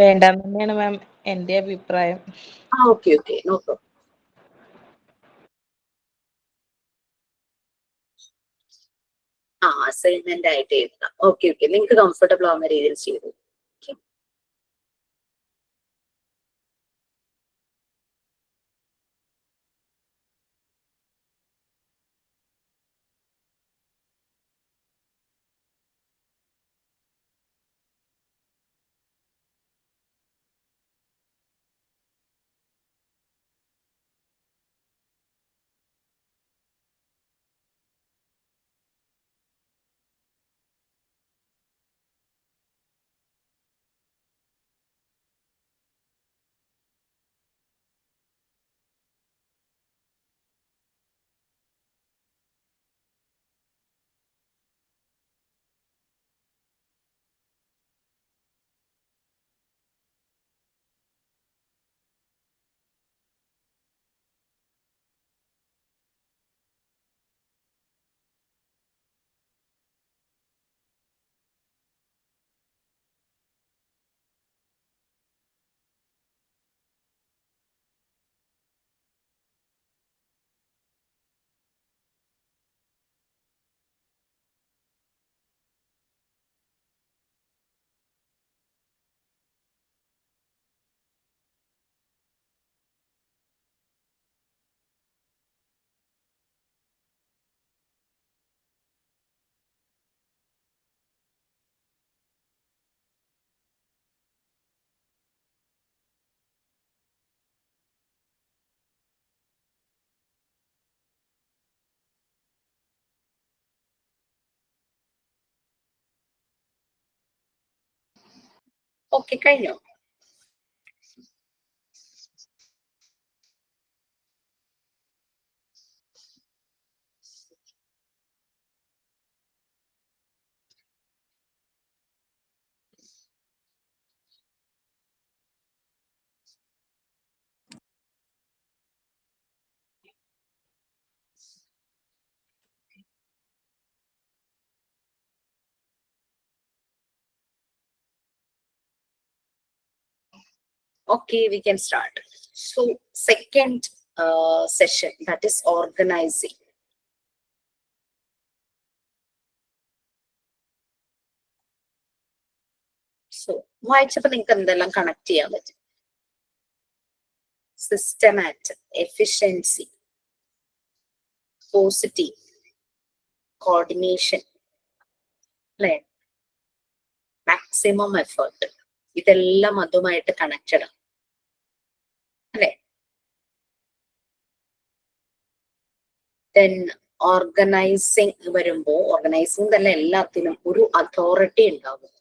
വേണ്ടെന്ന് തന്നെയാണ് മാം എന്റെ അഭിപ്രായം. Okay okay, no problem. Assignment ആയിട്ട് എഴുതാം. ഓക്കെ ഓക്കെ, നിങ്ങൾക്ക് കംഫർട്ടബിൾ ആവുന്ന രീതിയിൽ ചെയ്തു. ഓക്കെ, കഴിഞ്ഞോ? Okay, we can start. So, second session, that is organizing. So, വായിച്ചപ്പോൾ നിങ്ങൾക്ക് എന്തെല്ലാം കണക്ട് ചെയ്യാൻ പറ്റും? സിസ്റ്റമാറ്റിക്, എഫിഷ്യൻസി, പോസിറ്റീവ്, കോർഡിനേഷൻ, അല്ലെ, മാക്സിമം എഫേർട്ട്, ഇതെല്ലാം അതുമായിട്ട് കണക്റ്റഡ് ആണ്, അല്ലെ? ദെൻ ഓർഗനൈസിങ് വരുമ്പോ, ഓർഗനൈസിങ് തന്നെ എല്ലാത്തിനും ഒരു അതോറിറ്റി ഉണ്ടാകും.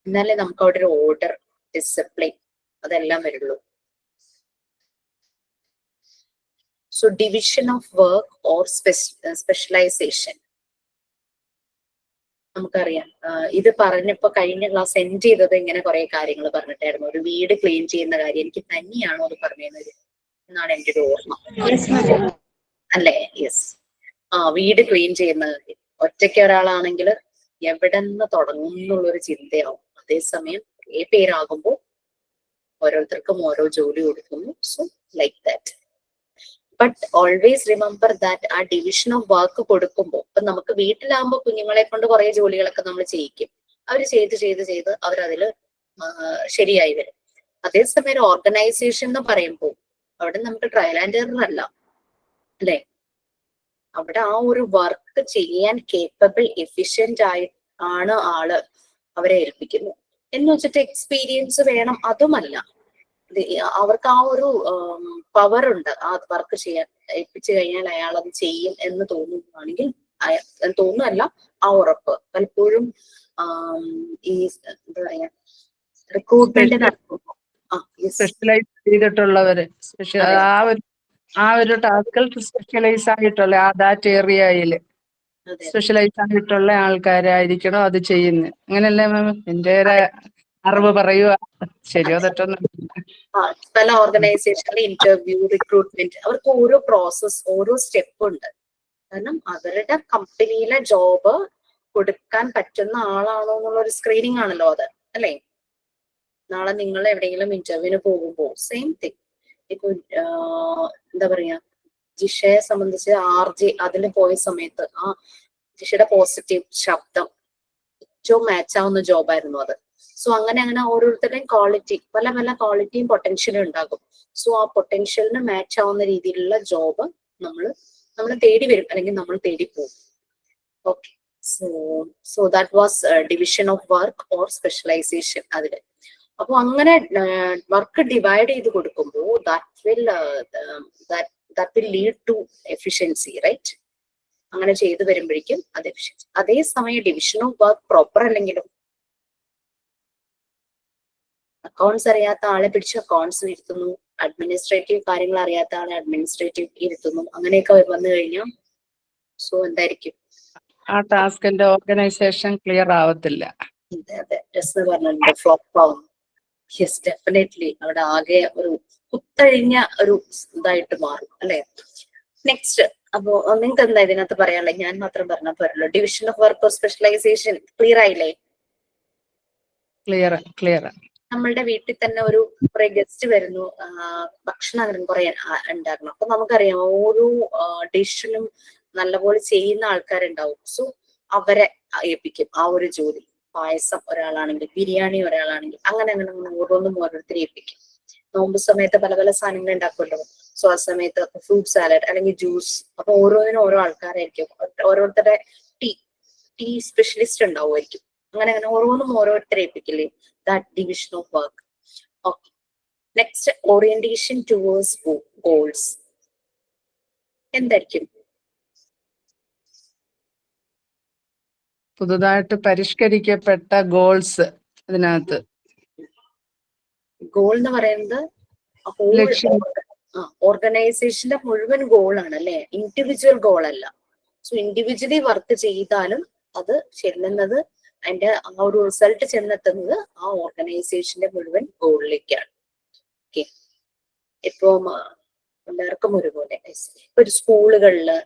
എന്നാലേ നമുക്ക് അവിടെ ഒരു ഓർഡർ, ഡിസിപ്ലിൻ അതെല്ലാം വരുള്ളൂ. So division of work or specialization. നമുക്കറിയാം, ഇത് പറഞ്ഞപ്പോ കഴിഞ്ഞ ക്ലാസ് എൻഡ് ചെയ്തത് ഇങ്ങനെ കുറെ കാര്യങ്ങൾ പറഞ്ഞിട്ടായിരുന്നു. ഒരു വീട് ക്ലീൻ ചെയ്യുന്ന കാര്യം എനിക്ക് തന്നെയാണോ അത് പറഞ്ഞത് എന്നാണ് എൻ്റെ ഒരു ഓർമ്മ, അല്ലേ? യെസ്. വീട് ക്ലീൻ ചെയ്യുന്ന കാര്യം ഒറ്റയ്ക്ക് ഒരാളാണെങ്കിൽ എവിടെ നിന്ന് തുടങ്ങും എന്നുള്ളൊരു ചിന്തയാവും. അതേസമയം കുറേ പേരാകുമ്പോൾ ഓരോരുത്തർക്കും ഓരോ ജോലി കൊടുക്കുന്നു. So like that. But always remember that ആ ഡിവിഷൻ ഓഫ് വർക്ക് കൊടുക്കുമ്പോൾ, ഇപ്പൊ നമുക്ക് വീട്ടിലാകുമ്പോൾ കുഞ്ഞുങ്ങളെ കൊണ്ട് കുറെ ജോലികളൊക്കെ നമ്മൾ ചെയ്യിക്കും. അവർ ചെയ്ത് അവരതില് ശരിയായി വരും. അതേസമയം ഓർഗനൈസേഷൻ എന്ന് പറയുമ്പോൾ അവിടെ നമുക്ക് ട്രയൽ ആൻഡ് എറർ അല്ല, അല്ലെ? അവിടെ ആ ഒരു വർക്ക് ചെയ്യാൻ കേപ്പബിൾ, എഫിഷ്യന്റ് ആണ് ആള് അവരെ ഏൽപ്പിക്കുന്നു. എന്ന് വെച്ചിട്ട് എക്സ്പീരിയൻസ് വേണം, അതുമല്ല. അവർക്ക് ആ ഒരു പവർ ഉണ്ട്, ആ വർക്ക് ചെയ്യാൻ ഏൽപ്പിച്ചു കഴിഞ്ഞാൽ അയാൾ അത് ചെയ്യും എന്ന് തോന്നുകയാണെങ്കിൽ, തോന്നുന്നല്ല, ആ ഉറപ്പ്. പലപ്പോഴും ഈ എന്താ പറയാ, റിക്രൂട്ട്മെന്റ് നടത്തുമ്പോൾ സ്പെഷ്യലൈസ് ചെയ്തിട്ടുള്ളവര്, ആ ഒരു ആ ഒരു ടാസ്കിൽ സ്പെഷ്യലൈസ് ആയിട്ടുള്ള ആ ദാറ്റ് ഏരിയയിൽ സ്പെഷ്യലൈസ് ആയിട്ടുള്ള ആൾക്കാരായിരിക്കണം അത് ചെയ്യുന്നത്. അങ്ങനെയല്ലേ മാം? എൻ്റെ ഒരു അറിവ് പറയുക, ശരിയോ തെറ്റൊന്നും. പല ഓർഗനൈസേഷനിലെ ഇന്റർവ്യൂ, റിക്രൂട്ട്മെന്റ്, അവർക്ക് ഓരോ പ്രോസസ്, ഓരോ സ്റ്റെപ്പ് ഉണ്ട്. കാരണം അവരുടെ കമ്പനിയിലെ ജോബ് കൊടുക്കാൻ പറ്റുന്ന ആളാണോ എന്നുള്ള ഒരു സ്ക്രീനിങ് ആണല്ലോ അത്, അല്ലേ? നാളെ നിങ്ങൾ എവിടെയെങ്കിലും ഇന്റർവ്യൂവിന് പോകുമ്പോൾ സെയിം തിങ്. ഇപ്പൊ എന്താ പറയാ, ജിഷയെ സംബന്ധിച്ച് RJ അതിന് പോയ സമയത്ത് ആ ജിഷയുടെ പോസിറ്റീവ് ശബ്ദം ഏറ്റവും മാച്ച് ആവുന്ന ജോബായിരുന്നു അത്. സോ അങ്ങനെ ഓരോരുത്തരുടെയും ക്വാളിറ്റി, പല പല ക്വാളിറ്റിയും പൊട്ടൻഷ്യലും ഉണ്ടാകും. സോ ആ പൊട്ടൻഷ്യലിന് മാച്ച് ആവുന്ന രീതിയിലുള്ള ജോബ് നമ്മൾ തേടി വരും, അല്ലെങ്കിൽ നമ്മൾ തേടി പോകും. Okay, so that was division of work or specialization. അതില് അപ്പൊ അങ്ങനെ വർക്ക് ഡിവൈഡ് ചെയ്ത് കൊടുക്കുമ്പോൾ that will lead to efficiency, right? അങ്ങനെ ചെയ്തു വരുമ്പോഴേക്കും അത് എഫിഷ്യൻസി. അതേസമയം ഡിവിഷൻ ഓഫ് വർക്ക് പ്രോപ്പർ അല്ലെങ്കിലും, അക്കൗണ്ട്സ് അറിയാത്ത ആളെ പിടിച്ച് അക്കൗണ്ട്സ് ഇരുത്തുന്നു, അഡ്മിനിസ്ട്രേറ്റീവ് കാര്യങ്ങൾ അറിയാത്ത ആളെ അഡ്മിനിസ്ട്രേറ്റീവ് ഇരുത്തുന്നു, അങ്ങനെയൊക്കെ വന്നു കഴിഞ്ഞാൽ സോ എന്തായിരിക്കും? ആ ടാസ്കിന്റെ ഓർഗനൈസേഷൻ ക്ലിയർ ആവത്തില്ല. അതെ, ജസ്റ്റ് പറഞ്ഞിട്ടുണ്ട്, ഫ്ലോപ്പ് ആവും. യെസ്, ഡെഫിനറ്റ്ലി അവിടെ ആകെ ഒരു കുത്തഴിഞ്ഞ ഒരു ഇതായിട്ട് മാറും, അല്ലെ? നെക്സ്റ്റ്, അപ്പോ നിങ്ങൾക്ക് എന്താ ഇതിനകത്ത് പറയാനുള്ളത്? ഞാൻ മാത്രം പറഞ്ഞാൽ പോരല്ലോ. Division of work or specialization clear ആയില്ലേ? ക്ലിയർ. നമ്മളുടെ വീട്ടിൽ തന്നെ ഒരു കുറെ ഗസ്റ്റ് വരുന്നു, ഭക്ഷണം കുറെ ഉണ്ടായിരുന്നു. അപ്പൊ നമുക്കറിയാം ഓരോ ഡിഷിനും നല്ലപോലെ ചെയ്യുന്ന ആൾക്കാരുണ്ടാവും. സോ അവരെ ഏൽപ്പിക്കും ആ ഒരു ജോലി. പായസം ഒരാളാണെങ്കിൽ, ബിരിയാണി ഒരാളാണെങ്കിൽ, അങ്ങനെ ഓരോന്നും ഓരോരുത്തരെ ഏൽപ്പിക്കും. നോമ്പ് സമയത്ത് പല പല സാധനങ്ങൾ ഉണ്ടാക്കുമല്ലോ. സോ ആ സമയത്ത് ഫ്രൂട്ട് സാലഡ് അല്ലെങ്കിൽ ജ്യൂസ്, അപ്പൊ ഓരോന്നിനും ഓരോ ആൾക്കാരായിരിക്കും. ഓരോരുത്തരുടെ ടീ സ്പെഷ്യലിസ്റ്റ് ഉണ്ടാവുമായിരിക്കും. അങ്ങനെ ഓരോന്നും ഓരോരുത്തരെ ഏൽപ്പിക്കില്ലേ? That division of work. Okay, next, orientation towards goals. എന്തായിരിക്കും? പുതുതായിട്ട് പരിഷ്കരിക്കപ്പെട്ട ഗോൾസ്. അതിനകത്ത് ഗോൾ എന്ന് പറയുന്നത് ഓർഗനൈസേഷന്റെ മുഴുവൻ ഗോളാണ്, അല്ലെ? ഇൻഡിവിജ്വൽ ഗോൾ അല്ല. സോ ഇൻഡിവിജ്വലി വർക്ക് ചെയ്താലും അത് ചെല്ലുന്നത്, അതിന്റെ ആ ഒരു റിസൾട്ട് ചെന്നെത്തുന്നത് ആ ഓർഗനൈസേഷന്റെ മുഴുവൻ ഗോളിലേക്കാണ്. ഓക്കെ, ഇപ്പം എല്ലാവർക്കും ഒരുപോലെ ഒരു സ്കൂളുകളില്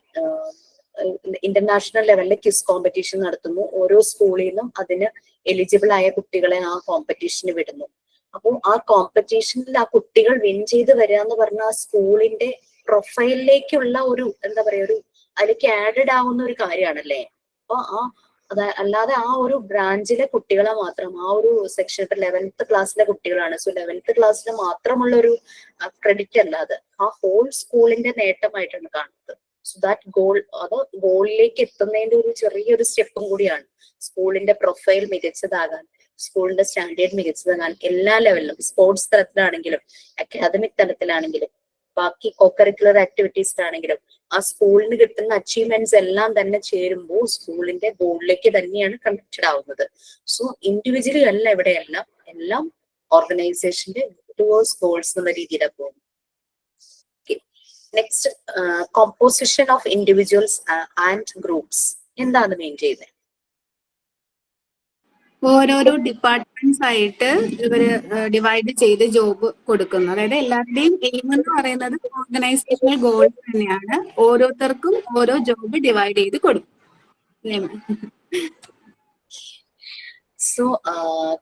ഇന്റർനാഷണൽ ലെവലിൽ ക്വിസ് കോമ്പറ്റീഷൻ നടത്തുന്നു. ഓരോ സ്കൂളിൽ നിന്നും അതിന് എലിജിബിൾ ആയ കുട്ടികളെ ആ കോമ്പറ്റീഷന് വിടുന്നു. അപ്പോൾ ആ കോമ്പറ്റീഷനിൽ ആ കുട്ടികൾ വിൻ ചെയ്ത് വരിക എന്ന് പറഞ്ഞാൽ ആ സ്കൂളിന്റെ പ്രൊഫൈലിലേക്കുള്ള ഒരു എന്താ പറയാ, ഒരു അതിലേക്ക് ആഡഡ് ആവുന്ന ഒരു കാര്യമാണല്ലേ. അപ്പൊ അല്ലാതെ ആ ഒരു ബ്രാഞ്ചിലെ കുട്ടികളെ മാത്രം, ആ ഒരു സെക്ഷൻ, ഇപ്പൊ 11th ക്ലാസ്സിലെ കുട്ടികളാണ്, സോ 11th ക്ലാസ്സിലെ മാത്രമുള്ള ഒരു ക്രെഡിറ്റ് അല്ലാതെ ആ ഹോൾ സ്കൂളിന്റെ നേട്ടമായിട്ടാണ് കാണുന്നത്. സോ ദാറ്റ് ഗോൾ, അത് ഗോളിലേക്ക് എത്തുന്നതിന്റെ ഒരു ചെറിയൊരു സ്റ്റെപ്പും കൂടിയാണ്. സ്കൂളിന്റെ പ്രൊഫൈൽ മികച്ചതാകാൻ, സ്കൂളിന്റെ സ്റ്റാൻഡേർഡ് മികച്ചതാകാൻ എല്ലാ ലെവലിലും, സ്പോർട്സ് തലത്തിലാണെങ്കിലും അക്കാദമിക് തലത്തിലാണെങ്കിലും ബാക്കി കോകരിക്കുലർ ആക്ടിവിറ്റീസിലാണെങ്കിലും ആ സ്കൂളിന് കിട്ടുന്ന അച്ചീവ്മെന്റ്സ് എല്ലാം തന്നെ ചേരുമ്പോൾ സ്കൂളിന്റെ ഗോളിലേക്ക് തന്നെയാണ് കണക്റ്റഡ് ആവുന്നത്. സോ ഇൻഡിവിജ്വലി അല്ല, ഇവിടെയല്ല, എല്ലാം ഓർഗനൈസേഷന്റെ ടുവേഴ്സ് ഗോൾസ് എന്നുള്ള രീതിയിലാണ് പോകുന്നത്. Next, composition of individuals and groups. എന്താണ് മെയിൻ ചെയ്യുന്നത്? ഓരോരോ ഡിപ്പാർട്ട്മെന്റ്സ് ആയിട്ട് ഇവര് ഡിവൈഡ് ചെയ്ത് ജോബ് കൊടുക്കുന്നു. അതായത് എല്ലാവരുടെയും എയിം എന്ന് പറയുന്നത് ഓർഗനൈസേഷണൽ ഗോൾ തന്നെയാണ്. ഓരോരുത്തർക്കും ഓരോ ജോബ് ഡിവൈഡ് ചെയ്ത് കൊടുക്കും. So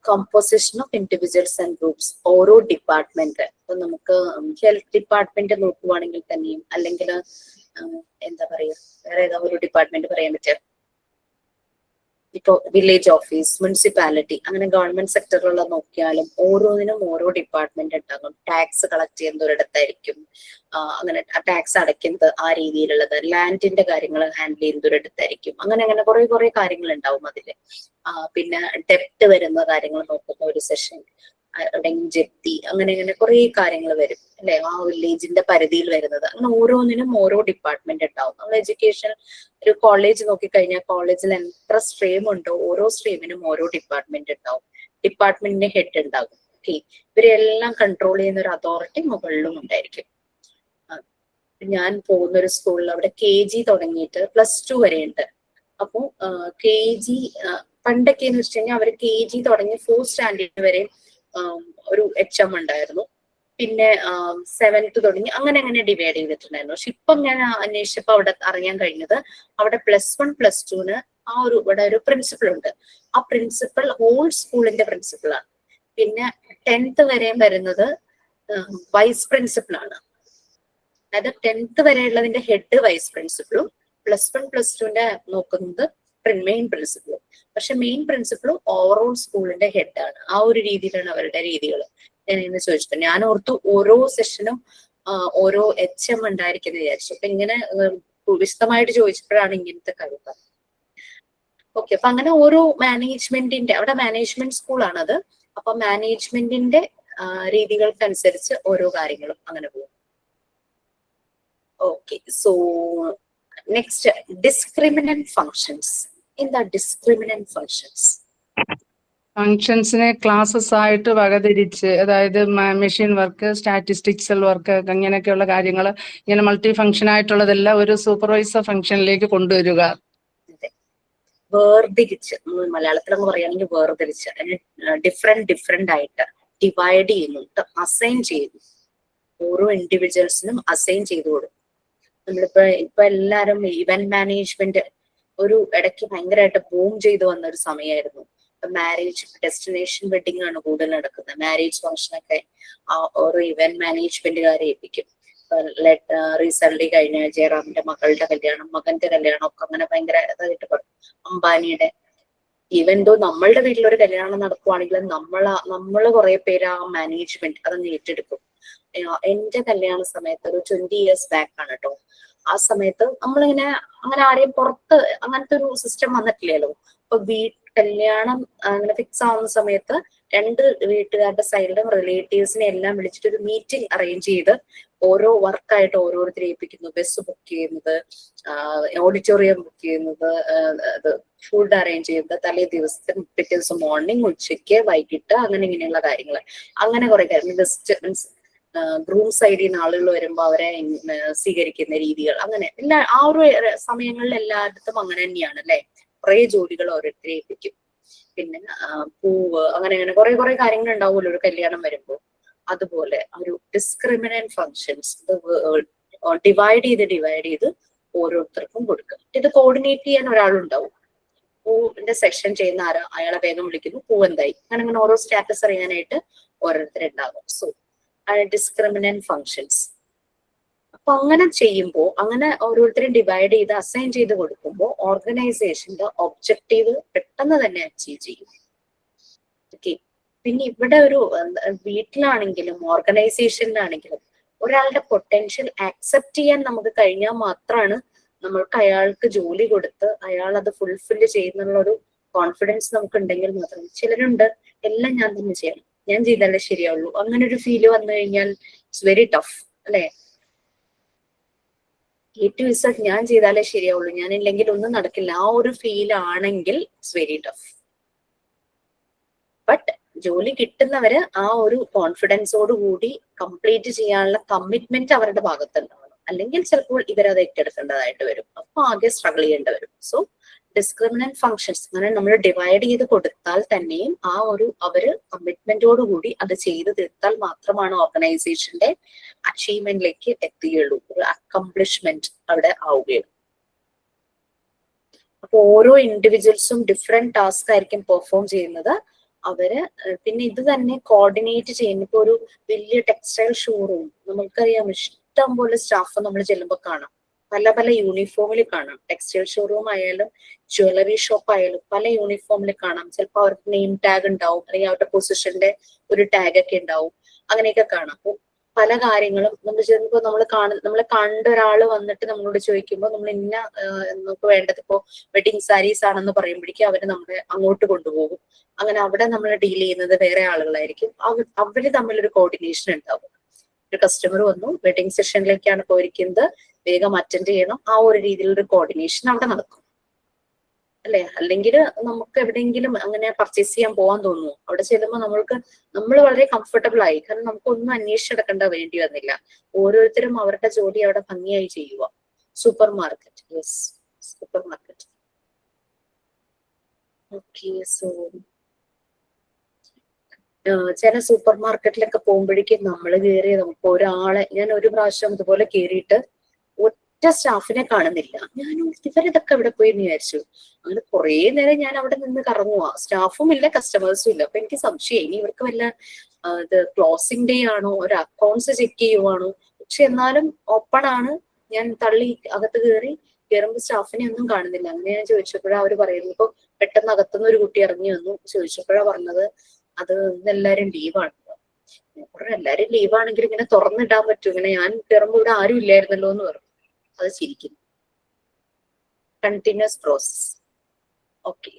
composition of individuals and groups. ഓരോ ഡിപ്പാർട്ട്മെന്റ്, ഇപ്പൊ നമുക്ക് ഹെൽത്ത് ഡിപ്പാർട്ട്മെന്റ് നോക്കുവാണെങ്കിൽ തന്നെയും, അല്ലെങ്കിൽ എന്താ പറയാ, വേറെ ഏതാ ഒരു ഡിപ്പാർട്ട്മെന്റ് പറയാൻ പറ്റുക? ഇപ്പൊ വില്ലേജ് ഓഫീസ്, മുനിസിപ്പാലിറ്റി, അങ്ങനെ ഗവൺമെന്റ് സെക്ടറിലുള്ള നോക്കിയാലും ഓരോന്നിനും ഓരോ ഡിപ്പാർട്ട്മെന്റ് ഉണ്ടാകും. ടാക്സ് കളക്ട് ചെയ്യുന്നത് ഒരിടത്തായിരിക്കും, അങ്ങനെ ടാക്സ് അടയ്ക്കുന്നത് ആ രീതിയിലുള്ളത്, ലാൻഡിന്റെ കാര്യങ്ങൾ ഹാൻഡിൽ ചെയ്യുന്നത് ഒരിടത്തായിരിക്കും. അങ്ങനെ കുറെ കാര്യങ്ങൾ ഉണ്ടാവും അതില്. പിന്നെ ഡെപ്റ്റ് വരുന്ന കാര്യങ്ങൾ നോക്കുന്ന ഒരു സെഷൻ, അല്ലെങ്കിൽ ജപ്തി, അങ്ങനെ കുറെ കാര്യങ്ങൾ വരും, അല്ലെ? ആ വില്ലേജിന്റെ പരിധിയിൽ വരുന്നത്. അങ്ങനെ ഓരോന്നിനും ഓരോ ഡിപ്പാർട്ട്മെന്റ് ഉണ്ടാവും. നമ്മൾ എഡ്യൂക്കേഷൻ ഒരു കോളേജ് നോക്കിക്കഴിഞ്ഞാൽ കോളേജിൽ എത്ര സ്ട്രീം ഉണ്ടോ ഓരോ സ്ട്രീമിനും ഓരോ ഡിപ്പാർട്ട്മെന്റ് ഉണ്ടാവും. ഡിപ്പാർട്ട്മെന്റിന്റെ ഹെഡ് ഉണ്ടാകും. ഓക്കെ, ഇവരെല്ലാം കൺട്രോൾ ചെയ്യുന്ന ഒരു അതോറിറ്റി മുകളിലും ഉണ്ടായിരിക്കും. ഞാൻ പോകുന്ന ഒരു സ്കൂളിൽ അവിടെ KG തുടങ്ങിയിട്ട് +2 വരെ ഉണ്ട്. അപ്പൊ KG പണ്ടൊക്കെ എന്ന് വെച്ച് കഴിഞ്ഞാൽ അവർ KG തുടങ്ങി 4th സ്റ്റാൻഡേർഡ് വരെ ഒരു HM ഉണ്ടായിരുന്നു. പിന്നെ 7th തുടങ്ങി അങ്ങനെ ഡിവൈഡ് ചെയ്തിട്ടുണ്ടായിരുന്നു. പക്ഷെ ഇപ്പം ഞാൻ അന്വേഷിച്ചപ്പോൾ അവിടെ അറിയാൻ കഴിഞ്ഞത് അവിടെ +1 +2ന് ഇവിടെ ഒരു പ്രിൻസിപ്പൾ ഉണ്ട്. ആ പ്രിൻസിപ്പൾ ഹോൾ സ്കൂളിന്റെ പ്രിൻസിപ്പളാണ്. പിന്നെ 10th വരെയും വരുന്നത് വൈസ് പ്രിൻസിപ്പളാണ്. അതായത് 10th വരെയുള്ളതിന്റെ ഹെഡ് വൈസ് പ്രിൻസിപ്പളും +1 +2ന്റെ നോക്കുന്നത് മെയിൻ പ്രിൻസിപ്പളും. പക്ഷെ മെയിൻ പ്രിൻസിപ്പളും ഓവറോൾ സ്കൂളിന്റെ ഹെഡാണ്. ആ ഒരു രീതിയിലാണ് അവരുടെ രീതികൾ. ഞാൻ ഇന്ന് ചോദിച്ചിട്ട് ഞാൻ ഓർത്തു ഓരോ സെഷനും ഓരോ HM ഉണ്ടായിരിക്കുന്നത് വിചാരിച്ചു. അപ്പൊ ഇങ്ങനെ വിശദമായിട്ട് ചോദിച്ചപ്പോഴാണ് ഇങ്ങനത്തെ കാര്യം. ഓക്കെ, അപ്പൊ അങ്ങനെ ഓരോ മാനേജ്മെന്റിന്റെ അവിടെ മാനേജ്മെന്റ് സ്കൂളാണത്. അപ്പൊ മാനേജ്മെന്റിന്റെ രീതികൾക്കനുസരിച്ച് ഓരോ കാര്യങ്ങളും അങ്ങനെ പോകും. Okay, so next discriminant functions. എന്താ ഡിസ്ക്രിമിനന്റ് ഫങ്ഷൻസ്? ഫങ്ഷൻസിനെ ക്ലാസ്സസ് ആയിട്ട് വകതിരിച്ച്, അതായത് മെഷീൻ വർക്ക്, സ്റ്റാറ്റിസ്റ്റിക്സൽ വർക്ക്, അങ്ങനെയൊക്കെയുള്ള കാര്യങ്ങൾ ഇങ്ങനെ മൾട്ടി ഫങ്ഷൻ ആയിട്ടുള്ളതെല്ലാം ഒരു സൂപ്പർവൈസർ ഫങ്ഷനിലേക്ക് കൊണ്ടുവരിക. വേർതിരിച്ച്, മലയാളത്തിലൊന്ന് പറയുകയാണെങ്കിൽ വേർതിരിച്ച് ഡിഫറെന്റ് ആയിട്ട് ഡിവൈഡ് ചെയ്യുന്നുണ്ട്, അസൈൻ ചെയ്യുന്നു. ഓരോ ഇൻഡിവിജ്വൽസിനും അസൈൻ ചെയ്തു കൊടുക്കും. ഇപ്പൊ എല്ലാരും ഇവന്റ് മാനേജ്മെന്റ് ഒരു ഇടയ്ക്ക് ഭയങ്കരമായിട്ട് ബൂം ചെയ്തു വന്ന ഒരു സമയമായിരുന്നു. മാരേജ് ഡെസ്റ്റിനേഷൻ വെഡിങ് ആണ് കൂടുതൽ നടക്കുന്നത്. മാരേജ് ഫംഗ്ഷനൊക്കെ ഓരോ ഇവന്റ് മാനേജ്മെന്റുകാരെ ഏൽപ്പിക്കും. റീസെന്റ് കഴിഞ്ഞ ജയറാമിന്റെ മകളുടെ കല്യാണം, മകന്റെ കല്യാണം ഒക്കെ അങ്ങനെ ഭയങ്കര ഇതായിട്ട് പറയും. അംബാനിയുടെ ഈവൻ ദോ നമ്മളുടെ വീട്ടിലൊരു കല്യാണം നടക്കുവാണെങ്കിൽ നമ്മള് കുറെ പേര് ആ മാനേജ്മെന്റ് അതൊന്ന് ഏറ്റെടുക്കും. എന്റെ കല്യാണ സമയത്ത് ഒരു 20 years ബാക്ക് ആണ് കേട്ടോ. ആ സമയത്ത് നമ്മളിങ്ങനെ അങ്ങനെ ആരെയും പുറത്ത് അങ്ങനത്തെ ഒരു സിസ്റ്റം വന്നിട്ടില്ലല്ലോ. അപ്പൊ കല്യാണം അങ്ങനെ ഫിക്സ് ആവുന്ന സമയത്ത് 2 വീട്ടുകാരുടെ സൈഡിലും റിലേറ്റീവ്സിനെ എല്ലാം വിളിച്ചിട്ട് ഒരു മീറ്റിംഗ് അറേഞ്ച് ചെയ്ത് ഓരോ വർക്കായിട്ട് ഓരോരുത്തരെ ഏൽപ്പിക്കുന്നു. ബസ് ബുക്ക് ചെയ്യുന്നത്, ഓഡിറ്റോറിയം ബുക്ക് ചെയ്യുന്നത്, ഫുഡ് അറേഞ്ച് ചെയ്യുന്നത്, തലേ ദിവസത്തിന് പിറ്റേ ദിവസം മോർണിംഗ്, ഉച്ചയ്ക്ക്, വൈകിട്ട്, അങ്ങനെ ഇങ്ങനെയുള്ള കാര്യങ്ങൾ. അങ്ങനെ കുറെ കാര്യങ്ങൾ. ജസ്റ്റ് മീൻസ് ഗ്രൂം സൈഡിൽ നിന്ന് ആളുകൾ വരുമ്പോൾ അവരെ സ്വീകരിക്കുന്ന രീതികൾ, അങ്ങനെ എല്ലാ ആ ഒരു സമയങ്ങളിൽ എല്ലായിടത്തും അങ്ങനെ തന്നെയാണ് അല്ലെ. കുറെ ജോലികൾ ഓരോരുത്തരെ ഏൽപ്പിക്കും. പിന്നെ പൂവ്, അങ്ങനെ കുറെ കാര്യങ്ങൾ ഉണ്ടാവുമല്ലോ ഒരു കല്യാണം വരുമ്പോൾ. അതുപോലെ ഒരു ഡിസ്ക്രിമിനന്റ് ഫങ്ഷൻസ് ഡിവൈഡ് ചെയ്ത് ഓരോരുത്തർക്കും കൊടുക്കുക. ഇത് കോർഡിനേറ്റ് ചെയ്യാൻ ഒരാളുണ്ടാവും. പൂവിന്റെ സെക്ഷൻ ചെയ്യുന്ന അയാളെ വേഗം വിളിക്കുന്നു, പൂ എന്തായി, അങ്ങനെ ഓരോ സ്റ്റാറ്റസ് അറിയാനായിട്ട് ഓരോരുത്തരുണ്ടാകും. So discriminant functions. അപ്പൊ അങ്ങനെ ചെയ്യുമ്പോൾ, അങ്ങനെ ഓരോരുത്തരും ഡിവൈഡ് ചെയ്ത് അസൈൻ ചെയ്ത് കൊടുക്കുമ്പോൾ ഓർഗനൈസേഷന്റെ ഒബ്ജക്റ്റീവ് പെട്ടെന്ന് തന്നെ അച്ചീവ് ചെയ്യും. ഓക്കെ, പിന്നെ ഇവിടെ ഒരു വീട്ടിലാണെങ്കിലും ഓർഗനൈസേഷനിലാണെങ്കിലും ഒരാളുടെ പൊട്ടൻഷ്യൽ ആക്സെപ്റ്റ് ചെയ്യാൻ നമുക്ക് കഴിഞ്ഞാൽ മാത്രമാണ് നമ്മൾക്ക് അയാൾക്ക് ജോലി കൊടുത്ത് അയാൾ അത് ഫുൾഫില്ല് ചെയ്യുന്നുള്ള ഒരു കോൺഫിഡൻസ് നമുക്ക് ഉണ്ടെങ്കിൽ മാത്രം. ചിലരുണ്ട് എല്ലാം ഞാൻ തന്നെ ചെയ്യണം, ഞാൻ ചെയ്താലേ ശരിയാവുള്ളൂ, അങ്ങനെ ഒരു ഫീല് വന്നു കഴിഞ്ഞാൽ ഇറ്റ്സ് വെരി ടഫ് അല്ലെ. A to Z ഞാൻ ചെയ്താലേ ശരിയാവുള്ളൂ, ഞാനില്ലെങ്കിൽ ഒന്നും നടക്കില്ല, ആ ഒരു ഫീൽ ആണെങ്കിൽ ഇറ്റ്സ് വെരി ടഫ്. ബട്ട് ജോലി കിട്ടുന്നവര് ആ ഒരു കോൺഫിഡൻസോട് കൂടി കംപ്ലീറ്റ് ചെയ്യാനുള്ള കമ്മിറ്റ്മെന്റ് അവരുടെ ഭാഗത്തുണ്ടാവണം. അല്ലെങ്കിൽ ചിലപ്പോൾ ഇവരത് ഏറ്റെടുക്കേണ്ടതായിട്ട് വരും. അപ്പൊ ആകെ സ്ട്രഗിൾ ചെയ്യേണ്ടി വരും. സോ ഡിസ്ക്രിമിനന്റ് ഫങ്ഷൻസ് അങ്ങനെ നമ്മൾ ഡിവൈഡ് ചെയ്ത് കൊടുത്താൽ തന്നെയും അവര് കമ്മിറ്റ്മെന്റോട് കൂടി അത് ചെയ്ത് തീർത്താൽ മാത്രമാണ് ഓർഗനൈസേഷന്റെ അച്ചീവ്മെന്റിലേക്ക് എത്തുകയുള്ളൂ, ഒരു അക്കംപ്ലിഷ്മെന്റ് അവിടെ ആവുകയുള്ളൂ. അപ്പൊ ഓരോ ഇൻഡിവിജ്വൽസും ഡിഫറെന്റ് ടാസ്ക് ആയിരിക്കും പെർഫോം ചെയ്യുന്നത്. അവര് പിന്നെ ഇത് തന്നെ കോർഡിനേറ്റ് ചെയ്യുന്ന, ഇപ്പൊ ഒരു വലിയ ടെക്സ്റ്റൈൽ ഷോറൂം നമുക്കറിയാം, ഇഷ്ടം പോലെ സ്റ്റാഫ് നമ്മൾ ചെല്ലുമ്പോൾ കാണാം, പല യൂണിഫോമിൽ കാണാം. ടെക്സ്റ്റൈൽ ഷോറൂം ആയാലും ജ്വല്ലറി ഷോപ്പ് ആയാലും പല യൂണിഫോമിൽ കാണാം. ചിലപ്പോൾ അവർക്ക് നെയിം ടാഗ് ഉണ്ടാവും, അല്ലെങ്കിൽ അവരുടെ പൊസിഷന്റെ ഒരു ടാഗ് ഒക്കെ ഉണ്ടാവും, അങ്ങനെയൊക്കെ കാണാം. അപ്പോൾ പല കാര്യങ്ങളും നമ്മൾ ചെല്ലുമ്പോൾ നമ്മളെ കണ്ട ഒരാൾ വന്നിട്ട് നമ്മളോട് ചോദിക്കുമ്പോൾ നമ്മൾ നമുക്ക് വേണ്ടത് ഇപ്പോ വെഡിങ് സാരീസ് ആണെന്ന് പറയുമ്പോഴേക്കും അവര് നമ്മളെ അങ്ങോട്ട് കൊണ്ടുപോകും. അങ്ങനെ അവിടെ നമ്മൾ ഡീൽ ചെയ്യുന്നത് വേറെ ആളുകളായിരിക്കും. അവര് തമ്മിലൊരു കോർഡിനേഷൻ ഉണ്ടാവും. ഒരു കസ്റ്റമർ വന്നു, വെഡിങ് സെഷനിലേക്കാണ് പോയിരിക്കുന്നത്, വേഗം അറ്റൻഡ് ചെയ്യണം, ആ ഒരു രീതിയിലൊരു കോർഡിനേഷൻ അവിടെ നടക്കും അല്ലെ? അല്ലെങ്കിൽ നമുക്ക് എവിടെയെങ്കിലും അങ്ങനെ പർച്ചേസ് ചെയ്യാൻ പോകാൻ തോന്നുന്നു. അവിടെ ചെല്ലുമ്പോൾ നമ്മൾ വളരെ കംഫർട്ടബിൾ ആയി, കാരണം നമുക്കൊന്നും അന്വേഷിച്ചെടുക്കേണ്ട വേണ്ടി വന്നില്ല. ഓരോരുത്തരും അവരുടെ ജോലി അവിടെ ഭംഗിയായി ചെയ്യുക. Super market, yes, super market. Okay, so ചില സൂപ്പർ മാർക്കറ്റിലൊക്കെ പോകുമ്പോഴേക്കും നമ്മൾ കയറി നമുക്ക് ഒരാളെ, ഞാൻ ഒരു പ്രാവശ്യം ഇതുപോലെ കയറിയിട്ട് ഒറ്റ സ്റ്റാഫിനെ കാണുന്നില്ല. ഞാൻ ഇവരിതൊക്കെ ഇവിടെ പോയി എന്ന് വിചാരിച്ചു. അങ്ങനെ കുറെ നേരം ഞാൻ അവിടെ നിന്ന് കറങ്ങുക, സ്റ്റാഫും ഇല്ല കസ്റ്റമേഴ്സും ഇല്ല. അപ്പൊ എനിക്ക് സംശയം, ഇനി ഇവർക്ക് വല്ല ഇത് ക്ലോസിംഗ് ഡേ ആണോ, ഒരു അക്കൗണ്ട്സ് ചെക്ക് ചെയ്യുവാണോ? പക്ഷെ എന്നാലും ഓപ്പൺ ആണ്. ഞാൻ തള്ളി അകത്ത് കയറുമ്പോൾ സ്റ്റാഫിനെ ഒന്നും കാണുന്നില്ല. അങ്ങനെ ഞാൻ ചോദിച്ചപ്പോഴാണ് അവര് പറയുന്നത്, ഇപ്പൊ പെട്ടെന്ന് അകത്തുനിന്ന് ഒരു കുട്ടി ഇറങ്ങി വന്നു. ചോദിച്ചപ്പോഴാണ് പറഞ്ഞത് അത് ഇന്നെല്ലാരും ലീവാണ്. എല്ലാരും ലീവാണെങ്കിൽ ഇങ്ങനെ തുറന്നിടാൻ പറ്റും, ഇങ്ങനെ ഞാൻ കയറുമ്പോൾ ഇവിടെ ആരും ഇല്ലായിരുന്നല്ലോ എന്ന് പറഞ്ഞു. അത് ചിരിക്കുന്നു. Continuous process. ഓക്കെ,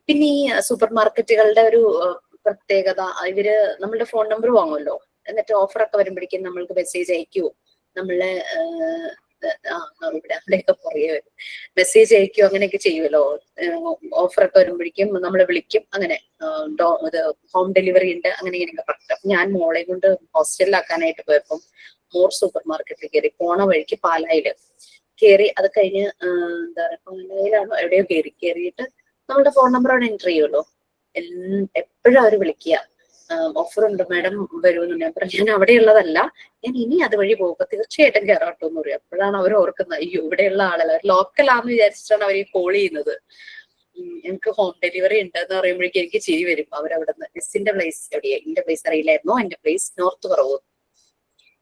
പിന്നെ ഈ സൂപ്പർ മാർക്കറ്റുകളുടെ ഒരു പ്രത്യേകത, ഇവര് നമ്മളുടെ ഫോൺ നമ്പർ വാങ്ങുമല്ലോ, എന്നിട്ട് ഓഫറൊക്കെ വരുമ്പോഴേക്കും നമ്മൾക്ക് മെസ്സേജ് അയക്കുവോ, നമ്മളെ ഇവിടെ അവിടെയൊക്കെ പറയുക മെസ്സേജ് അയക്കുവോ, അങ്ങനെയൊക്കെ ചെയ്യുമല്ലോ. ഓഫറൊക്കെ വരുമ്പോഴേക്കും നമ്മളെ വിളിക്കും. അങ്ങനെ ഇത് ഹോം ഡെലിവറി ഉണ്ട്, അങ്ങനെ ഇങ്ങനെയൊക്കെ പറഞ്ഞു. ഞാൻ മോളെ കൊണ്ട് ഹോസ്റ്റലിലാക്കാനായിട്ട് പോയപ്പം മോർ സൂപ്പർ മാർക്കറ്റിൽ കയറി. പോണ വഴിക്ക് പാലായില് കയറി. അത് കഴിഞ്ഞ് എന്താ പറയുക, പാലായിലാണോ എവിടെയോ കയറിയിട്ട് നമ്മളുടെ ഫോൺ നമ്പർ അവിടെ എൻ്റർ ചെയ്യുമല്ലോ. എപ്പോഴും അവർ വിളിക്കുക, ഓഫർ ഉണ്ട് മാഡം വരുമെന്ന്. ഞാൻ പറഞ്ഞു ഞാൻ അവിടെയുള്ളതല്ല, ഞാൻ ഇനി അതുവഴി പോകുമ്പോൾ തീർച്ചയായിട്ടും കയറാട്ടോ എന്ന് പറയും. അപ്പോഴാണ് അവർ ഓർക്കുന്നത്, അയ്യോ ഇവിടെയുള്ള ആളല്ല, അവർ ലോക്കലാന്ന് വിചാരിച്ചിട്ടാണ് അവർ കോൾ ചെയ്യുന്നത്. എനിക്ക് ഹോം ഡെലിവറി ഉണ്ടെന്ന് പറയുമ്പോഴേക്കും എനിക്ക് ചിരി വരും. അവരവിടെ നിന്ന് മിസ്സിന്റെ പ്ലേസ് എവിടെയാ, എന്റെ പ്ലേസ് അറിയില്ലായിരുന്നോ? എന്റെ place north Paravur,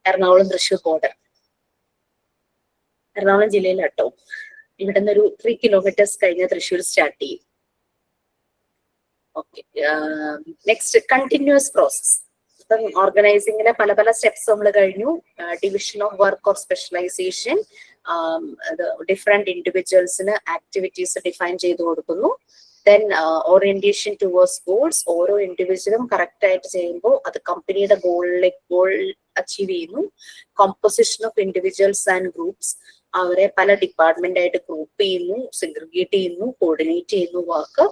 Ernakulam Thrissur border, Ernakulam ജില്ലയിലാട്ടോ. ഇവിടെ നിന്ന് ഒരു 3 കിലോമീറ്റേഴ്സ് കഴിഞ്ഞ തൃശ്ശൂർ സ്റ്റാർട്ട് ചെയ്യും. Okay, next continuous process. ഇപ്പം ഓർഗനൈസിങ്ങിലെ പല പല സ്റ്റെപ്സ് നമ്മൾ കഴിഞ്ഞു. Division of work or specialisation, different ഇൻഡിവിജ്വൽസിന് ആക്ടിവിറ്റീസ് ഡിഫൈൻ ചെയ്ത് കൊടുക്കുന്നു. ദെൻ ഓറിയന്റേഷൻ ടുവേഴ്സ് ഗോൾസ്, ഓരോ ഇൻഡിവിജ്വലും കറക്റ്റ് ആയിട്ട് ചെയ്യുമ്പോൾ അത് കമ്പനിയുടെ ഗോൾ അച്ചീവ് ചെയ്യുന്നു. Composition of individuals and groups, അവരെ പല ഡിപ്പാർട്ട്മെന്റ് ആയിട്ട് ഗ്രൂപ്പ് ചെയ്യുന്നു, സെഗ്രിഗേറ്റ് ചെയ്യുന്നു, കോർഡിനേറ്റ് ചെയ്യുന്നു വർക്ക്.